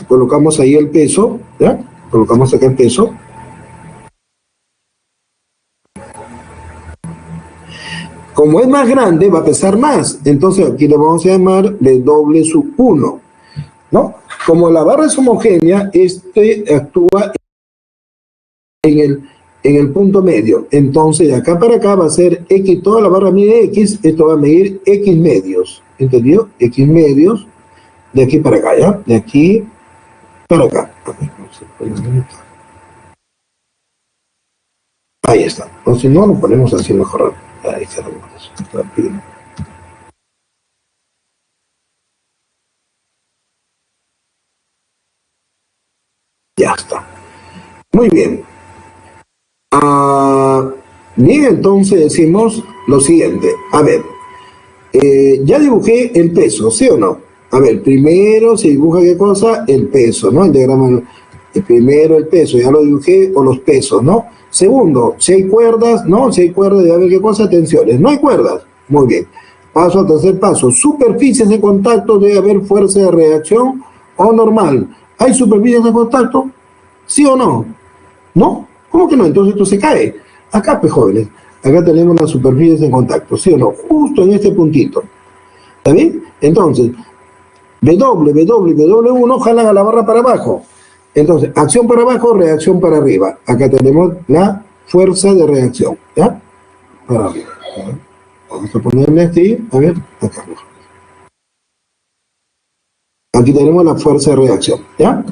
[SPEAKER 1] colocamos ahí el peso, ¿ya? Colocamos acá el peso. Como es más grande, va a pesar más. Entonces, aquí le vamos a llamar W sub 1, ¿no? Como la barra es homogénea, actúa en el punto medio. Entonces, de acá para acá va a ser X, toda la barra mide X, esto va a medir X medios. ¿Entendió? X medios, de aquí para acá, ¿ya? De aquí para acá. Ahí está. O si no, lo ponemos así mejor. Ahí está. Rápido. Ya está. Muy bien. Bien, entonces decimos lo siguiente. A ver, ya dibujé el peso, ¿sí o no? A ver, primero se dibuja ¿qué cosa? El peso, ¿no? El diagrama. Primero el peso, ya lo dibujé, o los pesos, ¿no? Segundo, si hay cuerdas, ¿no? Si hay cuerdas, debe haber ¿qué cosa? Tensiones. No hay cuerdas. Muy bien. Paso al tercer paso. Superficies de contacto, debe haber fuerza de reacción o normal. ¿Hay superficies de contacto? ¿Sí o no? ¿No? ¿Cómo que no? Entonces esto se cae. Acá, pues, jóvenes, acá tenemos las superficies en contacto, ¿sí o no? Justo en este puntito. ¿Está bien? Entonces, W1 jalan a la barra para abajo. Entonces, acción para abajo, reacción para arriba. Acá tenemos la fuerza de reacción, ¿ya? Para arriba. Vamos a ponerle aquí, a ver, acá. Aquí tenemos la fuerza de reacción, ¿ya?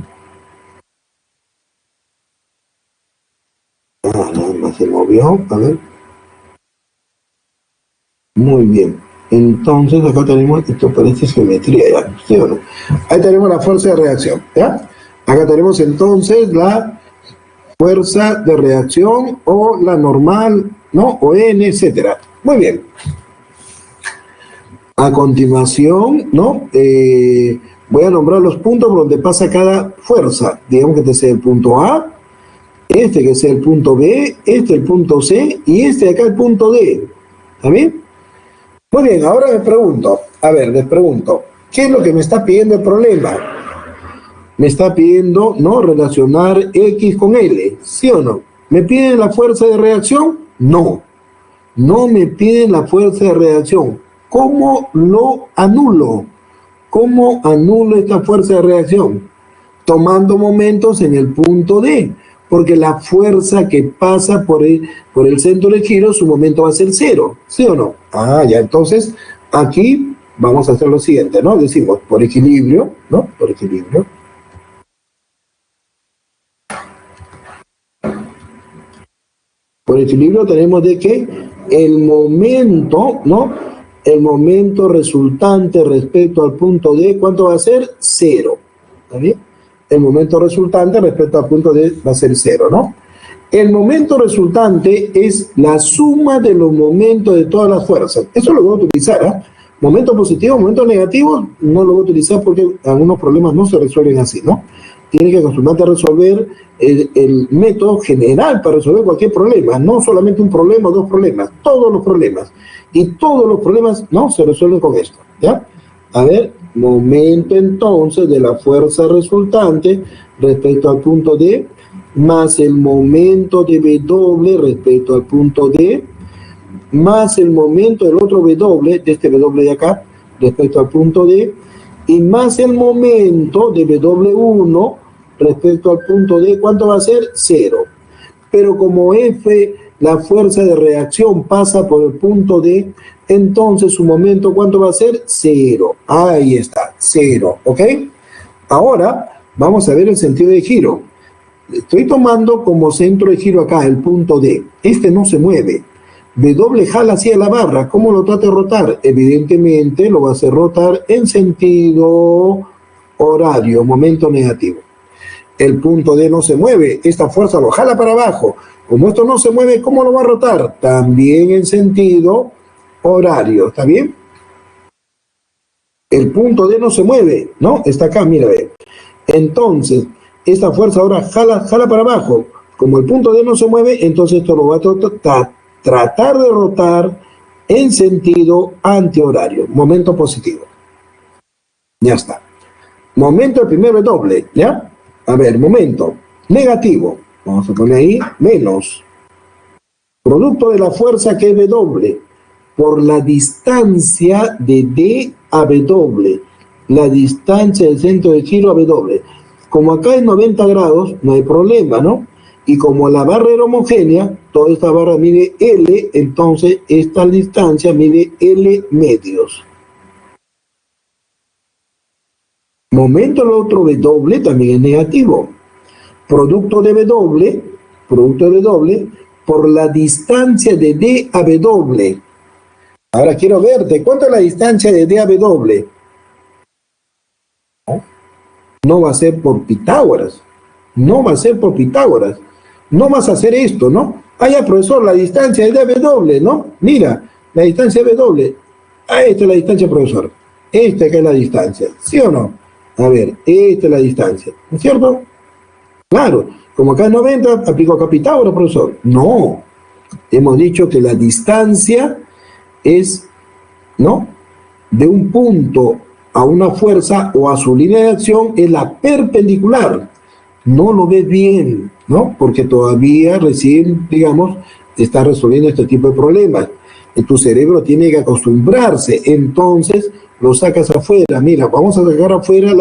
[SPEAKER 1] Nada más se movió, a ver. Muy bien. Entonces acá tenemos, esto parece geometría ya, ¿sí o no? Ahí tenemos la fuerza de reacción, ¿ya? Acá tenemos entonces la fuerza de reacción o la normal, ¿no? O N, etcétera. Muy bien. A continuación, ¿no? Voy a nombrar los puntos por donde pasa cada fuerza. Digamos que este sea el punto A, este que sea el punto B, este el punto C y este de acá el punto D. ¿Está bien? Muy bien, ahora les pregunto, ¿qué es lo que me está pidiendo el problema? Me está pidiendo, ¿no? Relacionar X con L, ¿sí o no? ¿Me piden la fuerza de reacción? No, no me piden la fuerza de reacción. ¿Cómo lo anulo? ¿Cómo anulo esta fuerza de reacción? Tomando momentos en el punto D, porque la fuerza que pasa por el centro del giro, su momento va a ser 0, ¿sí o no? Ya, entonces, aquí vamos a hacer lo siguiente, ¿no? Decimos, por equilibrio, ¿no? Por equilibrio. Por equilibrio tenemos de que el momento, ¿no? El momento resultante respecto al punto D, ¿cuánto va a ser? 0, ¿está bien? El momento resultante respecto al punto D va a ser 0, ¿no? El momento resultante es la suma de los momentos de todas las fuerzas. Eso lo voy a utilizar, ¿eh? Momentos positivos, momentos negativos, no lo voy a utilizar porque algunos problemas no se resuelven así, ¿no? Tiene que acostumbrarte a resolver el método general para resolver cualquier problema, no solamente un problema o dos problemas, todos los problemas. Y todos los problemas, ¿no? Se resuelven con esto, ¿ya? A ver, momento entonces de la fuerza resultante respecto al punto D, más el momento de W respecto al punto D, más el momento del otro W, de este W de acá, respecto al punto D, y más el momento de W1 respecto al punto D, ¿cuánto va a ser? 0. Pero como F, la fuerza de reacción pasa por el punto D, entonces su momento, ¿cuánto va a ser? 0. Ahí está, 0, ¿ok? Ahora vamos a ver el sentido de giro. Estoy tomando como centro de giro acá el punto D. Este no se mueve. W jala hacia la barra. ¿Cómo lo trata de rotar? Evidentemente lo va a hacer rotar en sentido horario, momento negativo. El punto D no se mueve. Esta fuerza lo jala para abajo. Como esto no se mueve, ¿cómo lo va a rotar? También en sentido horario. ¿Está bien? El punto D no se mueve, ¿no? Está acá, mira, ve. Entonces, esta fuerza ahora jala para abajo. Como el punto D no se mueve, entonces esto lo va a tratar de rotar en sentido antihorario, momento positivo. Ya está. Momento del primer W, ¿ya? A ver, momento negativo. Vamos a poner ahí menos. Producto de la fuerza que es W por la distancia de D a W. La distancia del centro de giro a W. Como acá es 90 grados, no hay problema, ¿no? Y como la barra era homogénea, toda esta barra mide L, entonces esta distancia mide L medios. Momento del otro W también es negativo. Producto de W por la distancia de D a W. Ahora quiero verte, ¿cuánto es la distancia de D a W? No va a ser por Pitágoras. No va a ser por Pitágoras. No vas a hacer esto, ¿no? Ah, ya, profesor, la distancia es de W, ¿no? Mira, la distancia es W. Ah, esta es la distancia, profesor. Esta acá es la distancia, ¿sí o no? A ver, esta es la distancia, ¿no es cierto? Claro, como acá es 90, aplico acá Pitágoras, profesor. No, hemos dicho que la distancia es, ¿no? De un punto a una fuerza o a su línea de acción es la perpendicular. No lo ves bien, ¿no? Porque todavía recién, digamos, estás resolviendo este tipo de problemas. Tu cerebro tiene que acostumbrarse, entonces lo sacas afuera. Mira, vamos a sacar afuera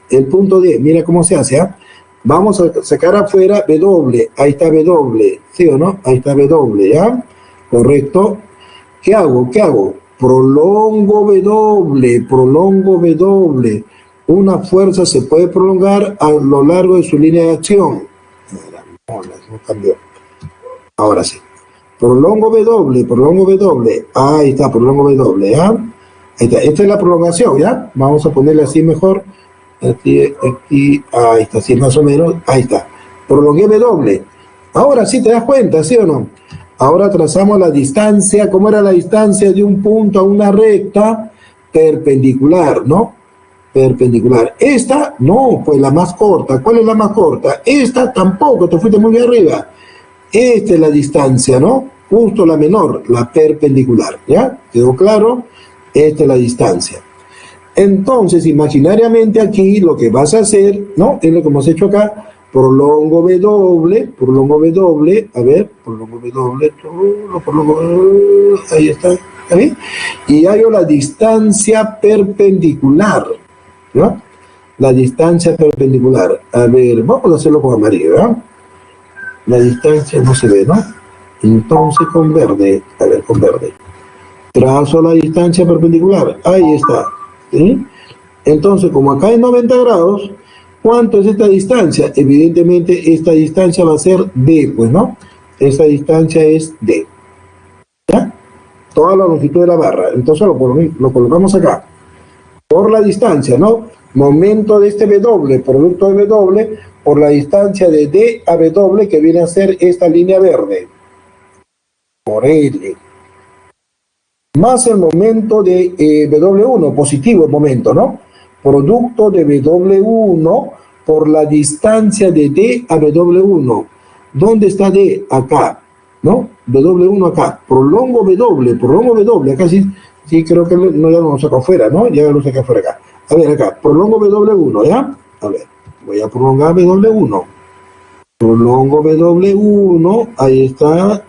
[SPEAKER 1] el punto D, mira cómo se hace, ¿ah? Vamos a sacar afuera W, ahí está W, ¿sí o no? Ahí está W, ¿ya? Correcto. ¿Qué hago? Prolongo W. Una fuerza se puede prolongar a lo largo de su línea de acción. No cambió. Ahora sí. Prolongo W. Ahí está, prolongo W, ¿ya? Ahí está. Esta es la prolongación, ¿ya? Vamos a ponerle así mejor. Aquí, ahí está, así más o menos. Ahí está. Prolongué W. Ahora sí te das cuenta, ¿sí o no? Ahora trazamos la distancia. ¿Cómo era la distancia de un punto a una recta? Perpendicular, ¿no? Perpendicular. Esta, no, pues la más corta. ¿Cuál es la más corta? Esta tampoco, te fuiste muy arriba. Esta es la distancia, ¿no? Justo la menor, la perpendicular, ¿ya? ¿Quedó claro? Esta es la distancia. Entonces, imaginariamente aquí lo que vas a hacer, ¿no? Es lo que hemos hecho acá. Prolongo W, a ver, prolongo W, ahí está, ¿está bien? Y hallo la distancia perpendicular, ¿no? La distancia perpendicular. A ver, vamos a hacerlo con amarillo, ¿no? La distancia no se ve, ¿no? Entonces con verde, a ver, con verde. Trazo la distancia perpendicular, ahí está, ¿sí? Entonces, como acá es 90 grados, ¿cuánto es esta distancia? Evidentemente, esta distancia va a ser D, pues, ¿no? Esta distancia es D, ¿ya? Toda la longitud de la barra. Entonces lo colocamos acá. Por la distancia, ¿no? Momento de este W, producto de W, por la distancia de D a W, que viene a ser esta línea verde. Por L. Más el momento de W1, positivo el momento, ¿no? Producto de W1 por la distancia de D a W1. ¿Dónde está D? Acá, ¿no? W1 acá. Prolongo W. Acá sí creo que no, ya lo saco afuera, ¿no? Ya lo saco afuera acá. A ver, acá. Prolongo W1, ¿ya? A ver, voy a prolongar W1. Prolongo W1, ahí está.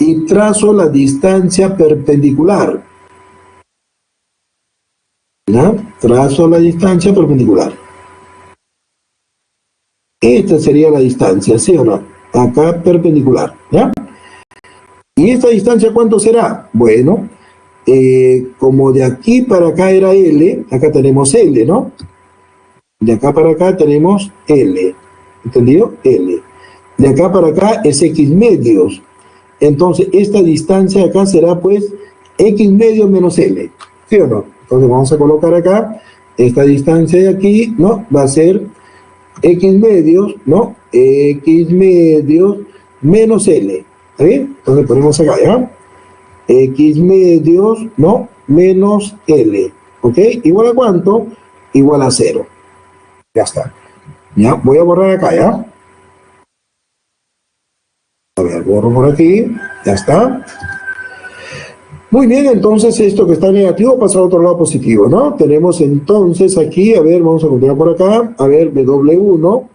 [SPEAKER 1] Y trazo la distancia perpendicular. ¿ya? Trazo la distancia perpendicular. Esta sería la distancia, ¿sí o no? Acá perpendicular, ¿ya? ¿Y esta distancia cuánto será? Bueno, como de aquí para acá era L, acá tenemos L, ¿no? De acá para acá tenemos L, ¿entendido? L. De acá para acá es X medios. Entonces, esta distancia acá será pues X medios menos L, ¿sí o no? Entonces vamos a colocar acá, esta distancia de aquí, ¿no? Va a ser X medios, ¿no? X medios menos L, ¿está bien? Entonces ponemos acá, ¿ya? X medios, ¿no? Menos L, ¿ok? ¿Igual a cuánto? Igual a 0. Ya está. Ya, voy a borrar acá, ¿ya? A ver, borro por aquí, ya está. Muy bien, entonces esto que está negativo pasa a otro lado positivo, ¿no? Tenemos entonces aquí, a ver, vamos a continuar por acá, a ver, W1, ¿no?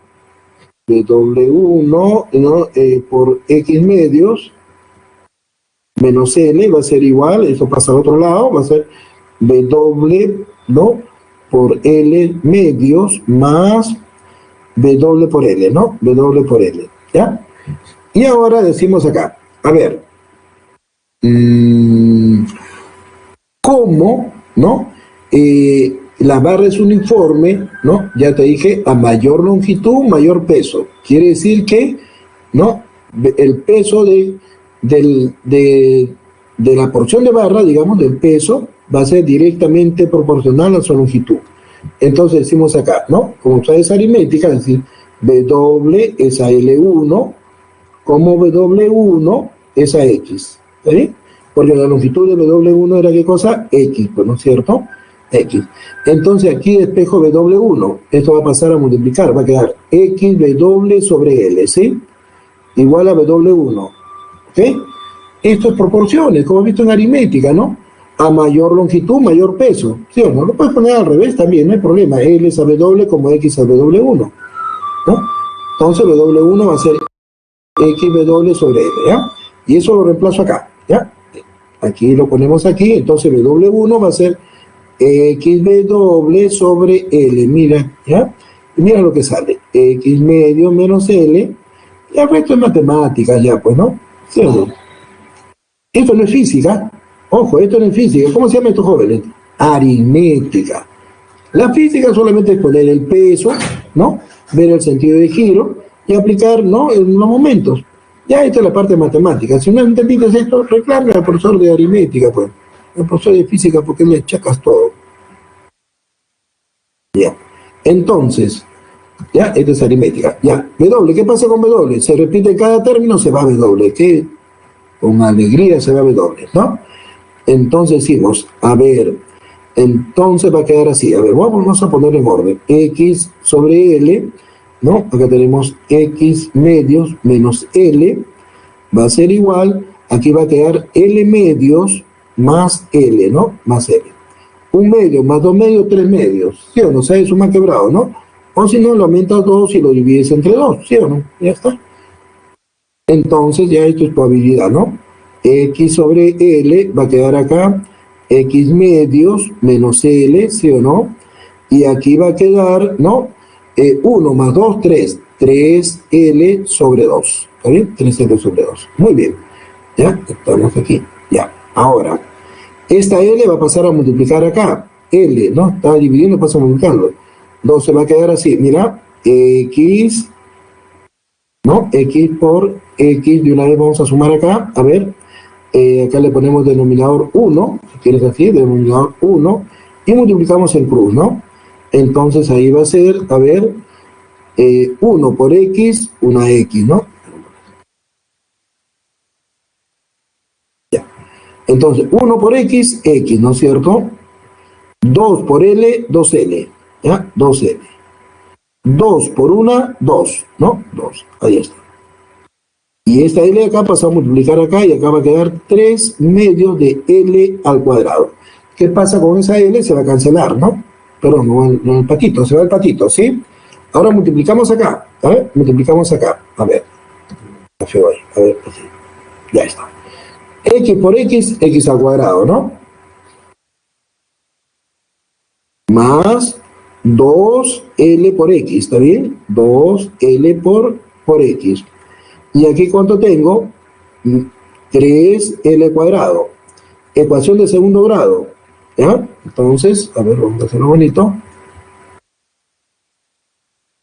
[SPEAKER 1] Por X medios, menos L, va a ser igual, esto pasa al otro lado, va a ser W, ¿no? Por L medios más W por L, ¿no? W por L, ¿ya? Y ahora decimos acá, a ver, ¿cómo, no? La barra es uniforme, ¿no? Ya te dije, a mayor longitud, mayor peso. Quiere decir que, ¿no? El peso de la porción de barra, digamos, del peso, va a ser directamente proporcional a su longitud. Entonces decimos acá, ¿no? Como es aritmética, es decir, W es a L1, como W1 es a X, ¿sí? Porque la longitud de W1 era ¿qué cosa? X, pues, ¿no es cierto? X. Entonces aquí despejo W1, esto va a pasar a multiplicar, va a quedar XW sobre L, ¿sí? Igual a W1, ¿ok? Esto es proporciones, como he visto en aritmética, ¿no? A mayor longitud, mayor peso, ¿sí o no? Lo puedes poner al revés también, no hay problema, L es a W como X a W1, ¿no? Entonces W1 va a ser XW sobre L, ¿ya? Y eso lo reemplazo acá, ¿ya? Aquí lo ponemos aquí, entonces W1 va a ser XW sobre L, mira, ¿ya? Y mira lo que sale, X medio menos L, y el resto es matemáticas ya, pues, ¿no? ¿Sí o no? Esto no es física, ojo, esto no es física, ¿cómo se llama estos jóvenes? Aritmética. La física solamente es poner el peso, ¿no? Ver el sentido de giro y aplicar, ¿no? En los momentos. Ya esta es la parte matemática. Si no entendiste esto, reclame al profesor de aritmética, pues. El profesor de física, porque le chacas todo. Ya. Entonces, ya, esta es aritmética. Ya. W, ¿qué pasa con W? Se repite en cada término, se va a W. Que con alegría se va a W, ¿no? Entonces decimos, a ver, entonces va a quedar así. A ver, vamos a poner en orden. X sobre L, ¿no? Acá tenemos X medios menos L, va a ser igual, aquí va a quedar L medios más L, ¿no? Más L. Un medio más dos medios, tres medios. ¿Sí o no? O sea, eso me ha quebrado, ¿no? O si no, lo aumentas dos y lo divides entre dos. ¿Sí o no? Ya está. Entonces ya esto es probabilidad, ¿no? X sobre L va a quedar acá X medios menos L, ¿sí o no? Y aquí va a quedar, ¿no? 1 más 2, 3. 3L sobre 2. ¿Está bien? 3L sobre 2. Muy bien. ¿Ya? Estamos aquí. Ya. Ahora, esta L va a pasar a multiplicar acá. L, ¿no? Está dividiendo, pasa a multiplicarlo. Entonces va a quedar así. Mira, X, ¿no? X por X, de una vez vamos a sumar acá, a ver, acá le ponemos denominador 1, si quieres así, denominador 1, y multiplicamos en cruz, ¿no? Entonces ahí va a ser, a ver, 1 por X, una X, ¿no? Ya. Entonces, 1 por X, X, ¿no es cierto? 2 por L, 2L, ¿ya? 2L. 2 por una, 2, ¿no? 2, ahí está. Y esta L de acá pasa a multiplicar acá y acá va a quedar 3 medios de L al cuadrado. ¿Qué pasa con esa L? Se va a cancelar, ¿no? Perdón, no el patito, se va el patito, ¿sí? Ahora multiplicamos acá, a ver, multiplicamos acá, a ver, feo ahí, a ver, así. Ya está. X por X, X al cuadrado, ¿no? más 2L por X, ¿está bien? 2L por X. Y aquí, ¿cuánto tengo? 3L cuadrado. Ecuación de segundo grado, ¿ya? Entonces, a ver, vamos a hacerlo bonito.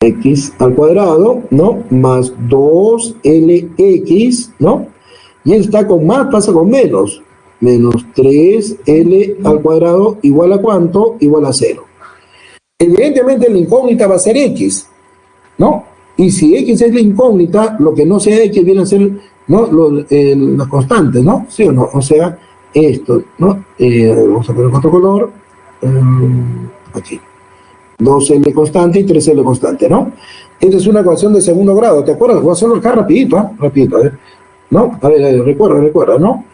[SPEAKER 1] X al cuadrado, ¿no? Más 2LX, ¿no? Y está con más, pasa con menos. Menos 3L al cuadrado igual a ¿cuánto? Igual a 0. Evidentemente la incógnita va a ser X, ¿no? Y si X es la incógnita, lo que no sea X viene a ser, ¿no? Las constantes, ¿no? ¿Sí o no? O sea, esto, ¿no? Vamos a poner otro color. Aquí. 2L constante y 3L constante, ¿no? Esta es una ecuación de segundo grado, ¿te acuerdas? Voy a hacerlo acá rapidito, ¿eh? Rapidito, ¿no? A ver, recuerda, ¿no?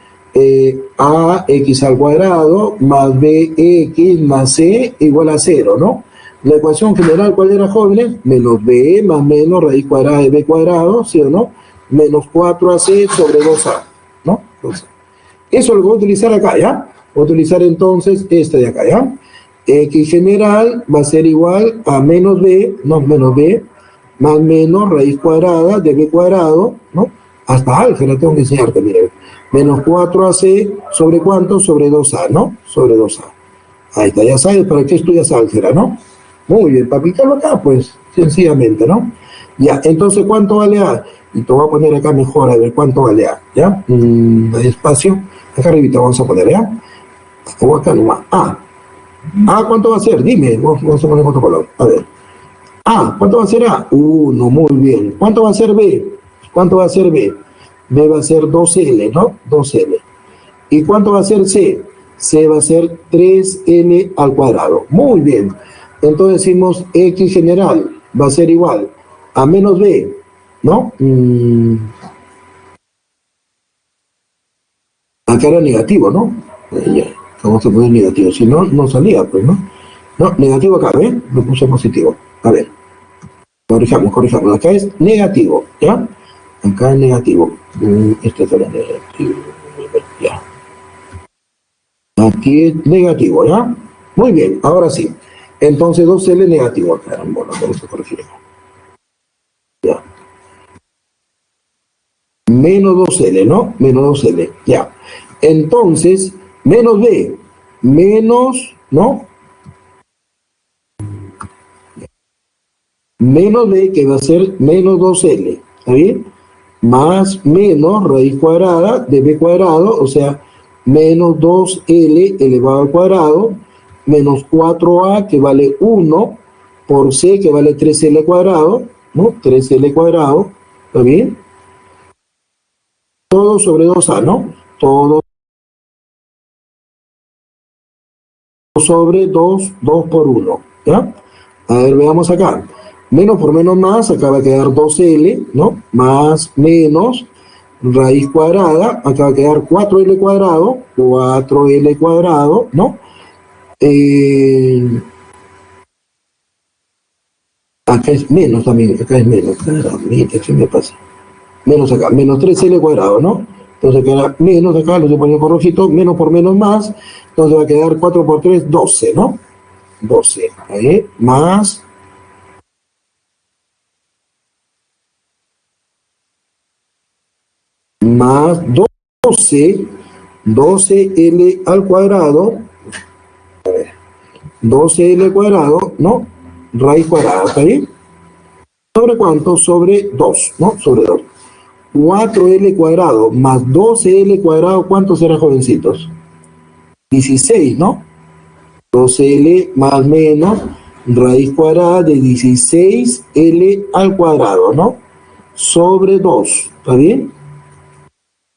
[SPEAKER 1] AX al cuadrado más BX más C igual a 0, ¿no? La ecuación general, ¿cuál era, jóvenes? Menos B más menos raíz cuadrada de B cuadrado, ¿sí o no? Menos 4AC sobre 2A, ¿no? Entonces, eso lo voy a utilizar acá, ¿ya? Voy a utilizar entonces este de acá, ¿ya? X general va a ser igual a menos B, no, menos B, más menos raíz cuadrada de B cuadrado, ¿no? Hasta álgebra tengo que enseñarte, mire. Menos 4AC sobre ¿cuánto? Sobre 2A, ¿no? Sobre 2A. Ahí está, ya sabes para qué estudias álgebra, ¿no? Muy bien, para aplicarlo acá, pues, sencillamente, ¿no? Ya, entonces, ¿cuánto vale A? Y te voy a poner acá mejor, a ver cuánto vale A, ¿ya? Despacio, acá arribita vamos a poner, ¿ya? O acá nomás, A. A, ¿cuánto va a ser? Dime, vamos a poner otro color, a ver. A, ¿cuánto va a ser A? 1, muy bien. ¿Cuánto va a ser B? ¿Cuánto va a ser B? B va a ser 2L, ¿no? 2L. ¿Y cuánto va a ser C? C va a ser 3L al cuadrado. Muy bien. Entonces decimos X general va a ser igual a menos B, ¿no? Acá era negativo, ¿no? Ya, vamos a poner negativo. Si no, no salía, pues, ¿no? No, negativo acá, ¿ves? Lo puse positivo. A ver. Corrijamos. Acá es negativo, ¿ya? Acá es negativo. Este es el negativo. Ya. Aquí es negativo, ¿ya? Muy bien, ahora sí. Entonces 2L negativo. Caramba, vamos a corregir. Ya. Menos 2L, ¿no? Menos 2L, ya. Entonces, menos B, menos, ¿no? Menos B, que va a ser menos 2L, ¿está bien? Más menos raíz cuadrada de B cuadrado, o sea, menos 2L elevado al cuadrado, menos 4A, que vale 1, por C, que vale 3L cuadrado, ¿no? 3L cuadrado, ¿está bien? Todo sobre 2A, ¿no? Todo sobre 2 por 1, ¿ya? A ver, veamos acá. Menos por menos más, acá va a quedar 2L, ¿no? Más menos raíz cuadrada, acá va a quedar 4L cuadrado, ¿no? Acá es menos también, acá es menos. Carambita, ¿qué me pasa? Menos acá, menos 3L cuadrado, ¿no? Entonces queda menos acá, lo estoy poniendo con rojito, menos por menos más, entonces va a quedar 4 por 3, 12, ¿no? 12, ahí, más 12L al cuadrado, a ver, 12L cuadrado, ¿no? Raíz cuadrada, ¿está bien? ¿Sobre cuánto? Sobre 2, ¿no? Sobre 2. 4L cuadrado más 12L cuadrado, ¿cuánto será, jovencitos? 16, ¿no? 12L más menos raíz cuadrada de 16L al cuadrado, ¿no? Sobre 2, ¿está bien?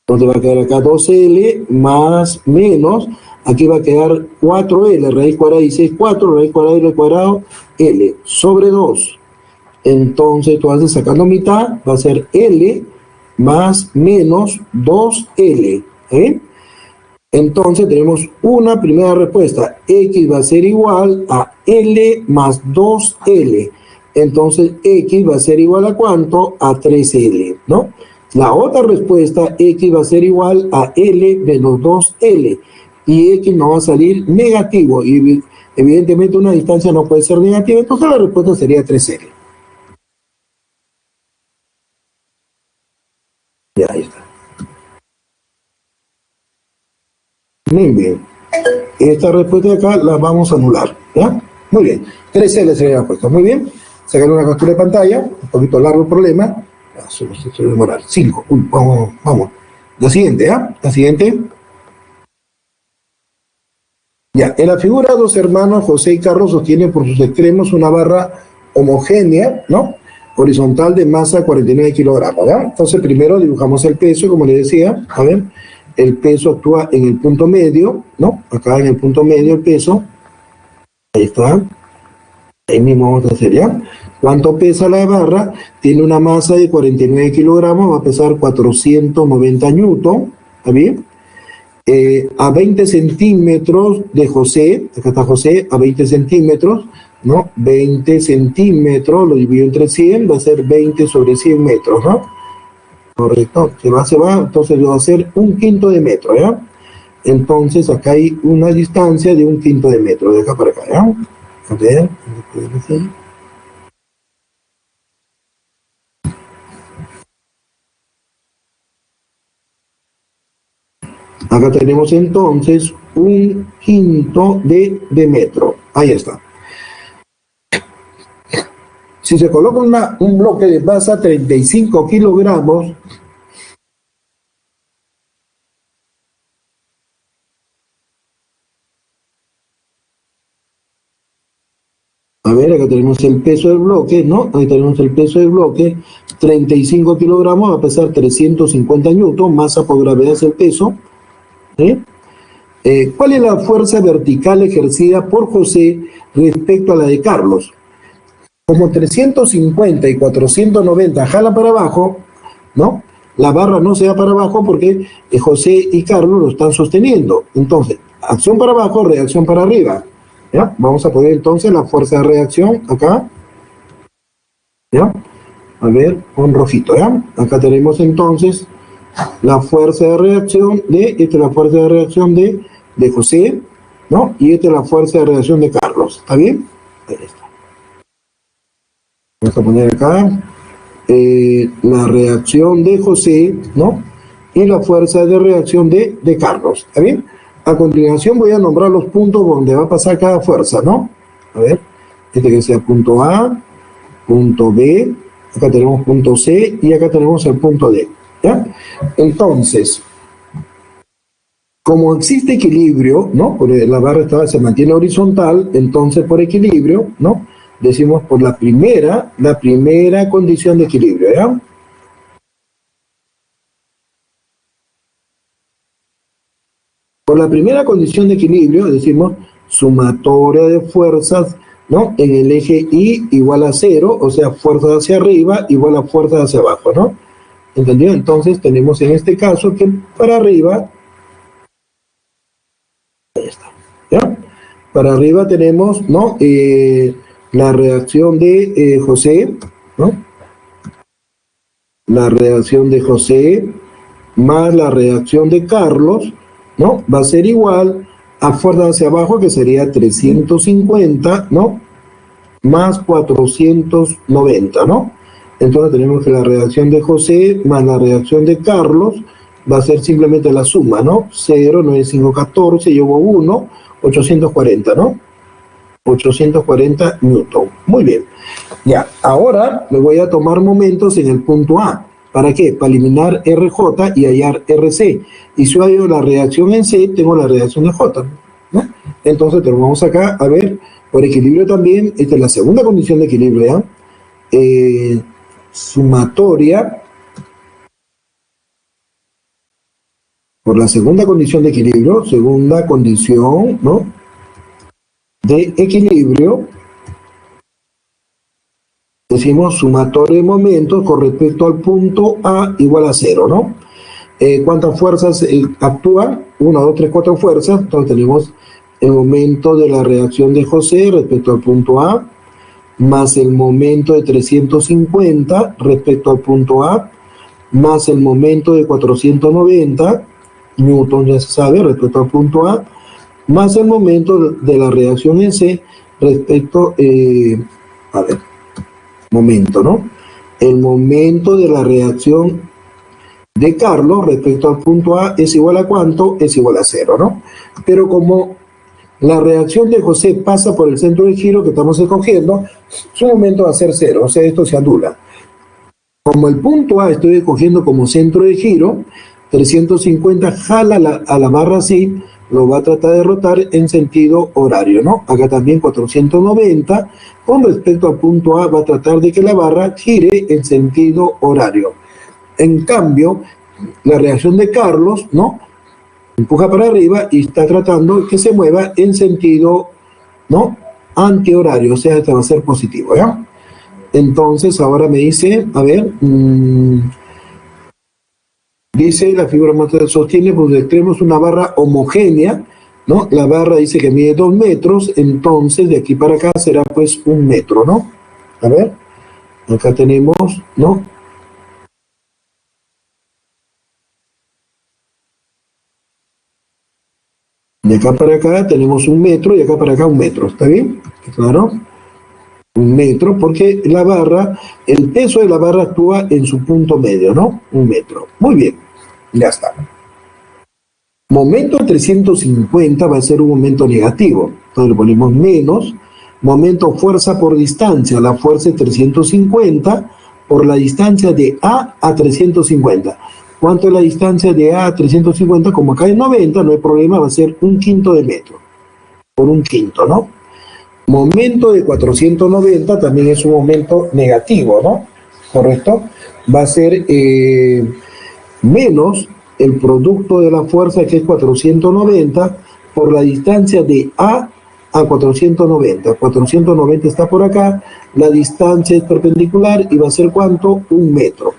[SPEAKER 1] Entonces va a quedar acá 12L más menos, aquí va a quedar 4L, raíz cuadrada de 16, 4, raíz cuadrada de L cuadrado, L, sobre 2. Entonces tú vas sacando mitad, va a ser L más menos 2L, ¿eh? Entonces tenemos una primera respuesta, X va a ser igual a L más 2L. Entonces X va a ser igual a ¿cuánto? A 3L, ¿no? La otra respuesta, X va a ser igual a L menos 2L. Y X nos va a salir negativo. Y Evidentemente una distancia no puede ser negativa, entonces la respuesta sería 3L. Ya, ahí está. Muy bien. Esta respuesta de acá la vamos a anular, ¿ya? Muy bien. 3L sería la respuesta. Muy bien. Sacar una captura de pantalla. Un poquito largo el problema. Se va a demorar. 5. Vamos. La siguiente, ¿ya? La siguiente. Ya. En la figura, dos hermanos, José y Carlos, sostienen por sus extremos una barra homogénea, ¿no? Horizontal de masa 49 kilogramos, ¿ya? Entonces, primero dibujamos el peso, como les decía. A ver. El peso actúa en el punto medio, ¿no? Acá en el punto medio el peso. Ahí está. Ahí mismo vamos a hacer, ¿ya? ¿Cuánto pesa la barra? Tiene una masa de 49 kilogramos, va a pesar 490 newton, ¿está bien? A 20 centímetros de José, acá está José, a 20 centímetros, ¿no? 20 centímetros, lo divido entre 100, va a ser 20 sobre 100 metros, ¿no? Correcto, se va, entonces va a ser 1/5 de metro, ¿ya? Entonces acá hay una distancia de 1/5 de metro, de acá para acá, ¿ya? A ver, acá tenemos entonces 1/5 de metro, ahí está. Si se coloca un bloque de masa 35 kilogramos, a ver, acá tenemos el peso del bloque, ¿no? Ahí tenemos el peso del bloque, 35 kilogramos, va a pesar 350 newton, masa por gravedad es el peso. ¿Sí? ¿Cuál es la fuerza vertical ejercida por José respecto a la de Carlos? Como 350 y 490 jala para abajo, ¿no? La barra no se va para abajo porque José y Carlos lo están sosteniendo. Entonces, acción para abajo, reacción para arriba. ¿Ya? Vamos a poner entonces la fuerza de reacción acá. ¿Ya? A ver, con rojito, ¿ya? Acá tenemos entonces la fuerza de reacción esta es la fuerza de reacción de José, ¿no? Y esta es la fuerza de reacción de Carlos. ¿Está bien? Ahí está. Vamos a poner acá la reacción de José, ¿no? Y la fuerza de reacción de Carlos. ¿Está bien? A continuación voy a nombrar los puntos donde va a pasar cada fuerza, ¿no? A ver, que sea punto A, punto B, acá tenemos punto C y acá tenemos el punto D, ¿ya? Entonces, como existe equilibrio, ¿no? Porque la barra se mantiene horizontal, entonces por equilibrio, ¿no? Decimos por la primera condición de equilibrio, ¿ya? Por la primera condición de equilibrio, decimos sumatoria de fuerzas, ¿no? En el eje Y igual a 0, o sea, fuerzas hacia arriba igual a fuerzas hacia abajo, ¿no? ¿Entendido? Entonces tenemos en este caso que para arriba, ahí está, ¿ya? Para arriba tenemos, ¿no? La reacción de José, ¿no? La reacción de José más la reacción de Carlos, ¿no? Va a ser igual a fuerza hacia abajo, que sería 350, ¿no? Más 490, ¿no? Entonces tenemos que la reacción de José más la reacción de Carlos va a ser simplemente la suma, ¿no? 0, 9, 5, 14, llevo 1, 840, ¿no? 840 newton. Muy bien. Ya, ahora me voy a tomar momentos en el punto A. ¿Para qué? Para eliminar RJ y hallar RC. Y si yo hallo la reacción en C, tengo la reacción de J, ¿no? Entonces, vamos acá a ver, por equilibrio también, esta es la segunda condición de equilibrio, ¿ya? Sumatoria, por la segunda condición de equilibrio, segunda condición, ¿no? De equilibrio, decimos sumatoria de momentos con respecto al punto A igual a 0, ¿no? ¿Cuántas fuerzas actúan? 1, 2, 3, 4 fuerzas. Entonces tenemos el momento de la reacción de José respecto al punto A, más el momento de 350 respecto al punto A, más el momento de 490 newton, ya se sabe, respecto al punto A, más el momento de la reacción en C respecto, a ver, momento, ¿no? El momento de la reacción de Carlos respecto al punto A es igual a ¿cuánto? Es igual a 0, ¿no? Pero como la reacción de José pasa por el centro de giro que estamos escogiendo, su momento va a ser 0, o sea, esto se anula. Como el punto A estoy escogiendo como centro de giro, 350 jala a la barra así, lo va a tratar de rotar en sentido horario, ¿no? Acá también 490, con respecto al punto A va a tratar de que la barra gire en sentido horario. En cambio, la reacción de Carlos, ¿no? Empuja para arriba y está tratando que se mueva en sentido, ¿no? Antihorario, o sea, este va a ser positivo, ¿ya? Entonces, ahora me dice, a ver, dice la figura sostiene por los extremos una barra homogénea, ¿no? La barra dice que mide 2 metros, entonces de aquí para acá será pues 1 metro, ¿no? A ver, acá tenemos, ¿no? De acá para acá tenemos 1 metro y acá para acá 1 metro, ¿está bien? Claro. 1 metro, porque la barra, el peso de la barra actúa en su punto medio, ¿no? 1 metro. Muy bien, ya está. Momento 350 va a ser un momento negativo. Entonces le ponemos menos. Momento fuerza por distancia. La fuerza es 350 por la distancia de A a 350. ¿Cuánto es la distancia de A a 350? Como acá es 90, no hay problema, va a ser 1/5 de metro. Por 1/5, ¿no? Momento de 490 también es un momento negativo, ¿no? ¿Correcto? Va a ser menos el producto de la fuerza, que es 490, por la distancia de A a 490. 490 está por acá, la distancia es perpendicular y va a ser ¿cuánto? 1 metro.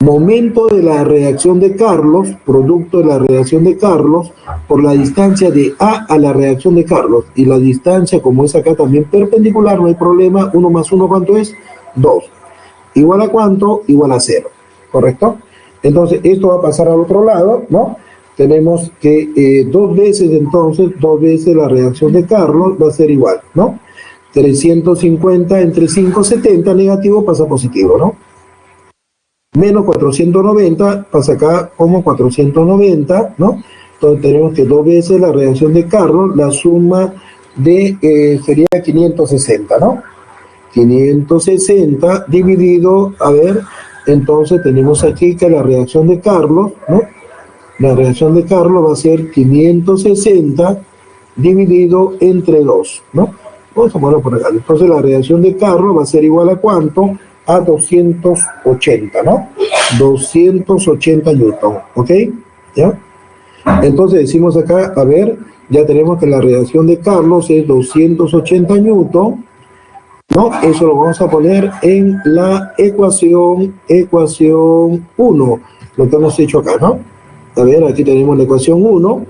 [SPEAKER 1] Momento de la reacción de Carlos, producto de la reacción de Carlos, por la distancia de A a la reacción de Carlos. Y la distancia, como es acá también perpendicular, no hay problema. 1 más 1, ¿cuánto es? 2. ¿Igual a cuánto? Igual a 0. ¿Correcto? Entonces, esto va a pasar al otro lado, ¿no? Tenemos que 2 veces, entonces, 2 veces la reacción de Carlos va a ser igual, ¿no? 350 entre 570, negativo pasa positivo, ¿no? Menos 490 pasa acá como 490, ¿no? Entonces tenemos que 2 veces la reacción de Carlos, la suma de, sería 560, ¿no? 560 dividido, a ver, entonces tenemos aquí que la reacción de Carlos, ¿no? La reacción de Carlos va a ser 560 dividido entre 2, ¿no? Vamos a ponerlo por acá. Entonces la reacción de Carlos va a ser igual a ¿cuánto? A 280, ¿no? 280 newton, ¿ok? ¿Ya? Entonces decimos acá, a ver, ya tenemos que la reacción de Carlos es 280 newton, ¿no? Eso lo vamos a poner en la ecuación 1, lo que hemos hecho acá, ¿no? A ver, aquí tenemos la ecuación 1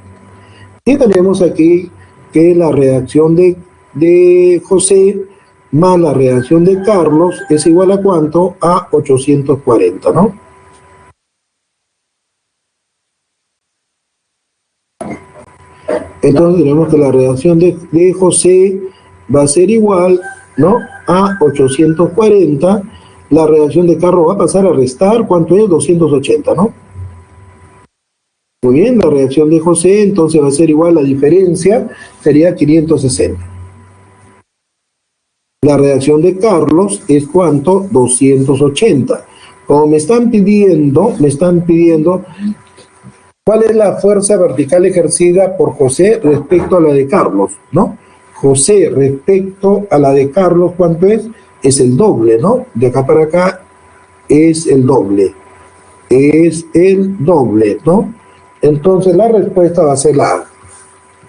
[SPEAKER 1] y tenemos aquí que la reacción de José más la reacción de Carlos es igual a ¿cuánto? A 840, ¿no? Entonces tenemos que la reacción de José va a ser igual, ¿no? A 840. La reacción de Carlos va a pasar a restar, ¿cuánto es? 280, ¿no? Muy bien, la reacción de José entonces va a ser igual, la diferencia sería 560. La reacción de Carlos es ¿cuánto? 280. Como me están pidiendo cuál es la fuerza vertical ejercida por José respecto a la de Carlos, ¿no? José respecto a la de Carlos, ¿cuánto es? Es el doble, ¿no? De acá para acá es el doble. Es el doble, ¿no? Entonces la respuesta va a ser la A.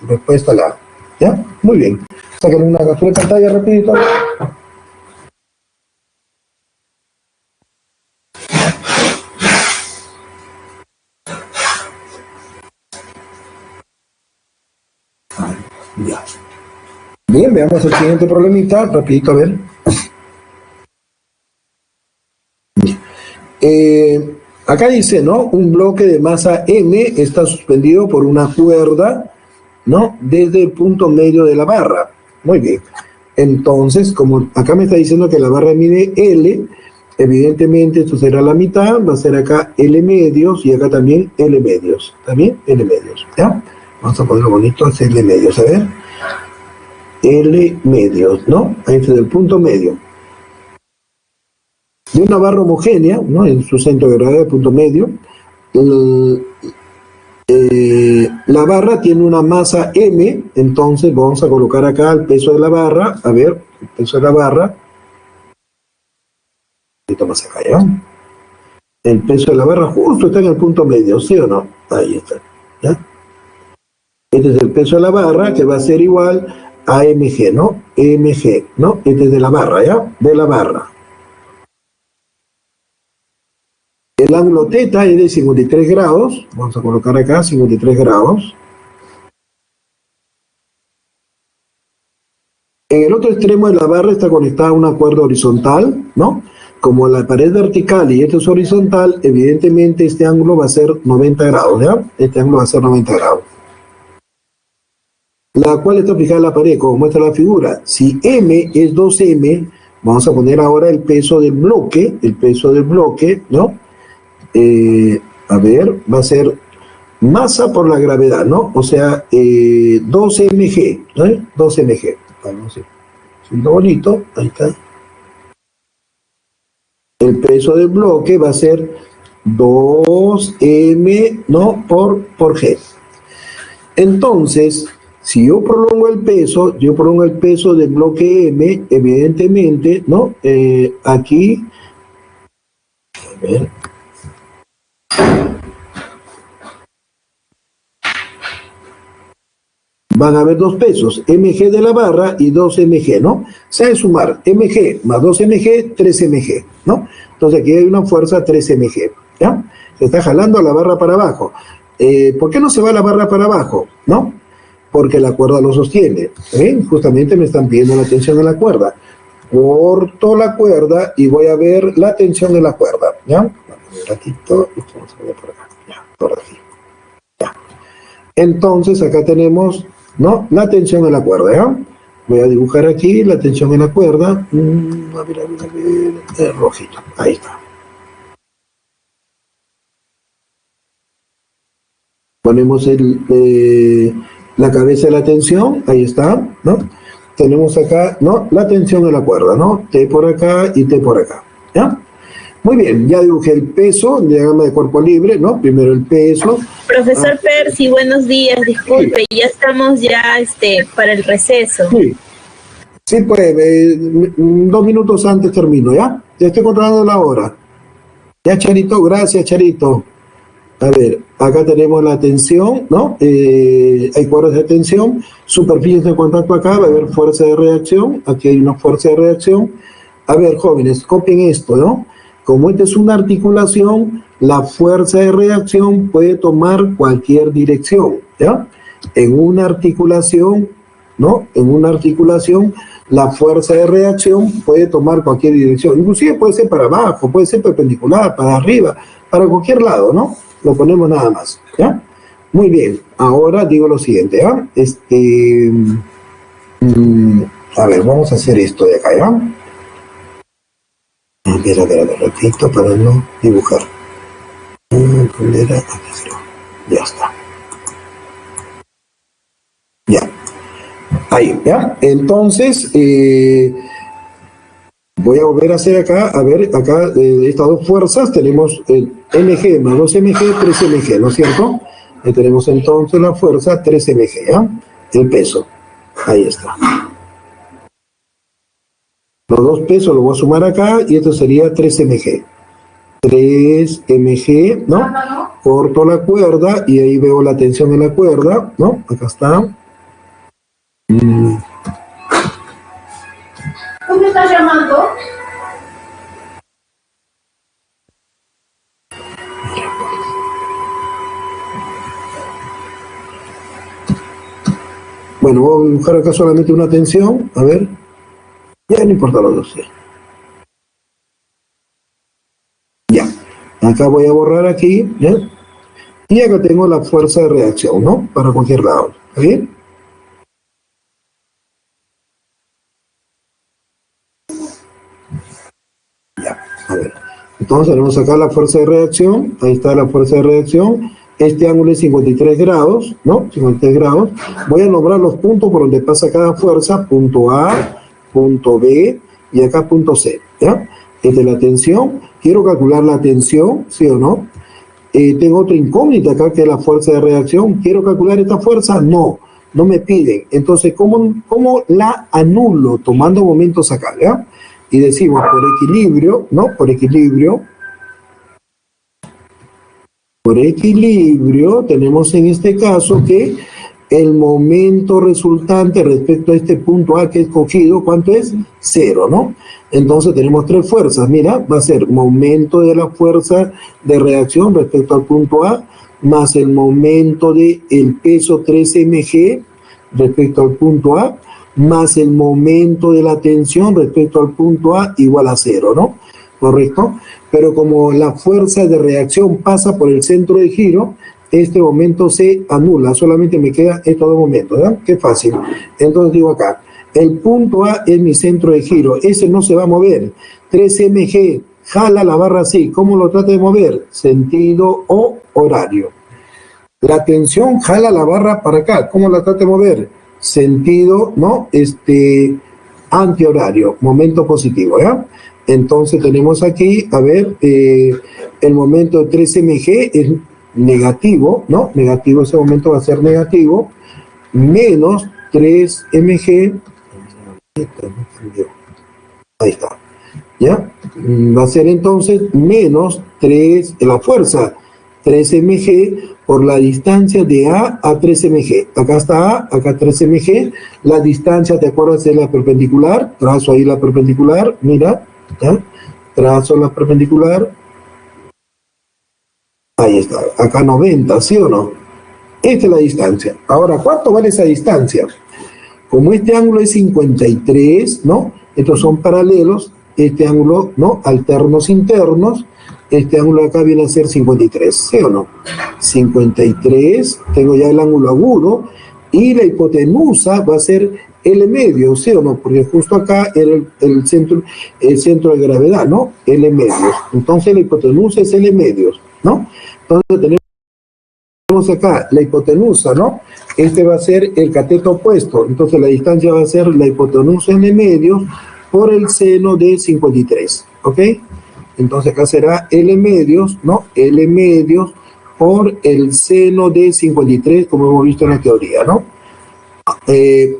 [SPEAKER 1] Respuesta la A. ¿Ya? Muy bien. Saquen una captura de pantalla rapidito. Ya. Bien, veamos el siguiente problemita, rapidito, a ver. Acá dice, ¿no? Un bloque de masa M está suspendido por una cuerda ¿no? Desde el punto medio de la barra. Muy bien. Entonces, como acá me está diciendo que la barra mide L, evidentemente esto será la mitad, va a ser acá L medios y acá también L medios. ¿Está bien? L medios, ¿ya? Vamos a ponerlo bonito, es L medios, a ver. L medios, ¿no? Ahí es el punto medio. De una barra homogénea, ¿no? En su centro de gravedad, punto medio, la barra tiene una masa M, entonces vamos a colocar acá el peso de la barra, a ver, el peso de la barra, un poquito más acá, ¿ya? El peso de la barra justo está en el punto medio, ¿sí o no? Ahí está, ¿ya? Este es el peso de la barra, que va a ser igual a mg, ¿no? mg, ¿no? Este es de la barra, ¿ya? De la barra. El ángulo θ es de 53 grados, vamos a colocar acá 53 grados. En el otro extremo de la barra está conectada una cuerda horizontal, ¿no? Como la pared es vertical y esto es horizontal, evidentemente este ángulo va a ser 90 grados, ¿ya? Este ángulo va a ser 90 grados. La cual está fijada en la pared, como muestra la figura. Si M es 2M, vamos a poner ahora el peso del bloque, ¿no? A ver, va a ser masa por la gravedad, ¿no? O sea, 2mg, ¿no? 2mg. Vamos a ver, bonito, ahí está. El peso del bloque va a ser 2m, ¿no? Por g. Entonces, si yo prolongo el peso del bloque M, evidentemente, ¿no? Aquí, a ver. Van a haber dos pesos, mg de la barra y 2mg, ¿no? Se ha de sumar mg más 2mg, 3mg, ¿no? Entonces aquí hay una fuerza 3mg, ¿ya? Se está jalando la barra para abajo. ¿Por qué no se va la barra para abajo? ¿No? Porque la cuerda lo sostiene. Justamente me están pidiendo la tensión en la cuerda. Corto la cuerda y voy a ver la tensión en la cuerda, ¿ya? Un ratito, esto vamos a ver por acá, ya, por aquí, ya. Entonces acá tenemos, ¿no? La tensión en la cuerda, ¿ya? Voy a dibujar aquí la tensión en la cuerda. A ver, el rojito, ahí está. Ponemos la cabeza de la tensión, ahí está, ¿no? Tenemos acá, ¿no? La tensión en la cuerda, ¿no? T por acá y T por acá, ¿ya? Muy bien, ya dibujé el peso, diagrama de cuerpo libre, ¿no? Primero el peso.
[SPEAKER 2] Profesor Percy, buenos días, disculpe, sí. Ya estamos para el receso.
[SPEAKER 1] Sí, pues, 2 minutos antes termino, ¿ya? Ya estoy controlando la hora. Ya, Charito, gracias, Charito. A ver, acá tenemos la tensión, ¿no? Hay cuadros de tensión, superficies de contacto acá, va a haber fuerza de reacción, aquí hay una fuerza de reacción. A ver, jóvenes, copien esto, ¿no? Como esta es una articulación, la fuerza de reacción puede tomar cualquier dirección, ¿ya? En una articulación, ¿no? En una articulación, la fuerza de reacción puede tomar cualquier dirección. Inclusive puede ser para abajo, puede ser perpendicular, para arriba, para cualquier lado, ¿no? Lo ponemos nada más, ¿ya? Muy bien, ahora digo lo siguiente, ¿ya? A ver, vamos a hacer esto de acá, ¿ya? A ver, repito para no dibujar. Ya está. Ya. Ahí, ¿ya? Entonces, voy a volver a hacer acá, a ver, acá de estas dos fuerzas tenemos el mg más 2mg, 3mg, ¿no es cierto? Tenemos entonces la fuerza 3mg, ¿ya? El peso. Ahí está. Los dos pesos los voy a sumar acá y esto sería 3mg. 3mg, ¿no? Corto la cuerda y ahí veo la tensión en la cuerda, ¿no? Acá está.
[SPEAKER 3] ¿Cómo me estás llamando?
[SPEAKER 1] Bueno, voy a dibujar acá solamente una tensión, a ver. Ya no importa los dos. Ya. Acá voy a borrar aquí, ¿ya? Y acá tengo la fuerza de reacción, ¿no? Para cualquier lado. ¿Está bien? Ya, a ver. Entonces tenemos acá la fuerza de reacción, ahí está la fuerza de reacción, este ángulo es 53 grados, ¿no? 53 grados. Voy a nombrar los puntos por donde pasa cada fuerza, punto A, punto B y acá punto C, ¿ya? Esta es la tensión, quiero calcular la tensión, ¿sí o no? Tengo otra incógnita acá que es la fuerza de reacción, ¿quiero calcular esta fuerza? No me piden. Entonces, ¿cómo la anulo? Tomando momentos acá, ¿ya? Y decimos por equilibrio, ¿no? Por equilibrio, tenemos en este caso que el momento resultante respecto a este punto A que he escogido, ¿cuánto es? 0, ¿no? Entonces tenemos tres fuerzas, mira, va a ser momento de la fuerza de reacción respecto al punto A, más el momento del peso 3mg respecto al punto A, más el momento de la tensión respecto al punto A igual a 0, ¿no? ¿Correcto? Pero como la fuerza de reacción pasa por el centro de giro, este momento se anula, solamente me queda estos dos momentos, ¿verdad? Qué fácil. Entonces digo acá, el punto A es mi centro de giro, ese no se va a mover. 3mg, jala la barra así, ¿cómo lo trata de mover? Sentido o horario. La tensión jala la barra para acá, ¿cómo la trata de mover? Sentido, ¿no? Antihorario, momento positivo, ¿ya? Entonces tenemos aquí, a ver, el momento de 3mg es negativo, ¿no? Negativo, ese momento va a ser negativo, menos 3mg, ahí está, ¿ya? Va a ser entonces menos 3, la fuerza, 3mg por la distancia de A a 3mg. Acá está A, acá 3mg, la distancia, ¿te acuerdas de la perpendicular? Trazo ahí la perpendicular, mira, ¿ya? Trazo la perpendicular. Ahí está, acá 90, ¿sí o no? Esta es la distancia. Ahora, ¿cuánto vale esa distancia? Como este ángulo es 53, ¿no? Estos son paralelos, este ángulo, ¿no? Alternos internos, este ángulo de acá viene a ser 53, ¿sí o no? 53, tengo ya el ángulo agudo, y la hipotenusa va a ser L medio, ¿sí o no? Porque justo acá era el centro de gravedad, ¿no? L medios. Entonces la hipotenusa es L medios, ¿no? Entonces tenemos acá la hipotenusa, ¿no? Este va a ser el cateto opuesto. Entonces la distancia va a ser la hipotenusa L medios por el seno de 53, ¿ok? Entonces acá será L medios, ¿no? L medios por el seno de 53, como hemos visto en la teoría, ¿no?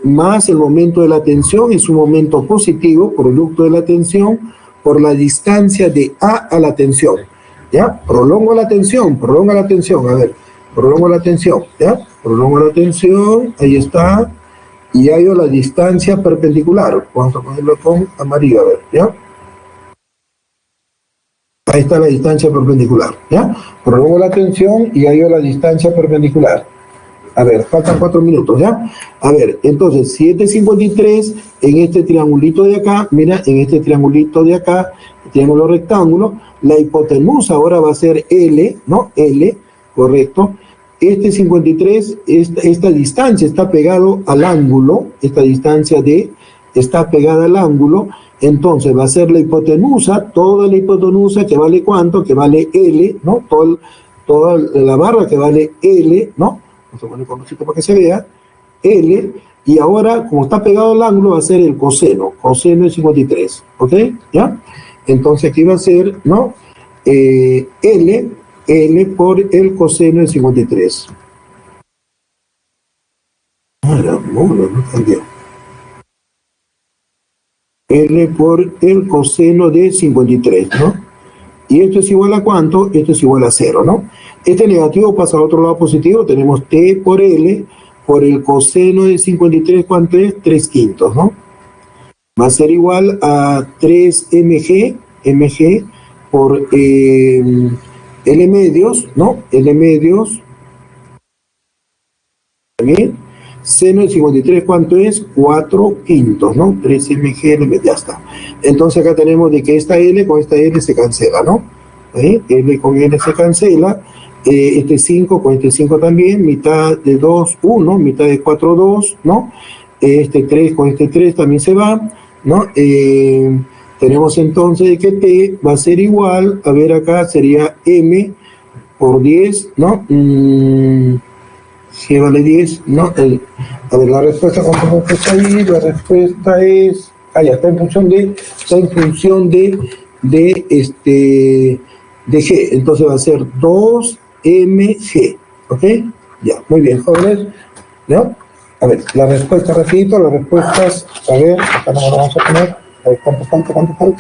[SPEAKER 1] Más el momento de la tensión es un momento positivo, producto de la tensión, por la distancia de A a la tensión, ¿ya? Prolongo la tensión, a ver, prolongo la tensión, ¿ya? Prolongo la tensión, ahí está, y hallo la distancia perpendicular, vamos a ponerlo con amarillo, a ver, ¿ya? Ahí está la distancia perpendicular, ¿ya? Prolongo la tensión y hallo la distancia perpendicular. A ver, faltan 4 minutos, ¿ya? A ver, entonces, 7,53 en este triangulito de acá, mira, en este triangulito de acá, triángulo rectángulo, la hipotenusa ahora va a ser L, ¿no? L, correcto. Este 53, esta distancia está pegado al ángulo, esta distancia D está pegada al ángulo, entonces va a ser la hipotenusa, toda la hipotenusa que vale ¿cuánto? Que vale L, ¿no? Toda la barra que vale L, ¿no? Vamos a poner colorcito para que se vea, L, y ahora, como está pegado al ángulo, va a ser el coseno de 53, ¿ok? ¿Ya? Entonces aquí va a ser, ¿no? L por el coseno de 53. No cambió. L por el coseno de 53, ¿no? Y esto es igual a ¿cuánto? Esto es igual a 0, ¿no? Este negativo pasa al otro lado positivo, tenemos T por L, por el coseno de 53, ¿cuánto es? 3/5, ¿no? Va a ser igual a 3mg por L medios, ¿no? L medios, ¿también? Seno de 53, ¿cuánto es? 4/5, ¿no? 3mg, L, ya está. Entonces acá tenemos de que esta L con esta L se cancela, ¿no? L con L se cancela, Este 5 con este 5 también, mitad de 2, 1, mitad de 4, 2, ¿no? Este 3 con este 3 también se va, ¿no? Tenemos entonces que T va a ser igual, a ver acá sería M por 10, ¿no? G vale 10, ¿no? A ver, la respuesta, ¿cómo está ahí? La respuesta es, ya está en función de G, entonces va a ser 2mg, ¿ok? Ya, muy bien, jóvenes, ¿no? A ver, la respuesta, repito, las respuestas, a ver, acá no me lo vamos a poner, a ver, ¿cuánto falta?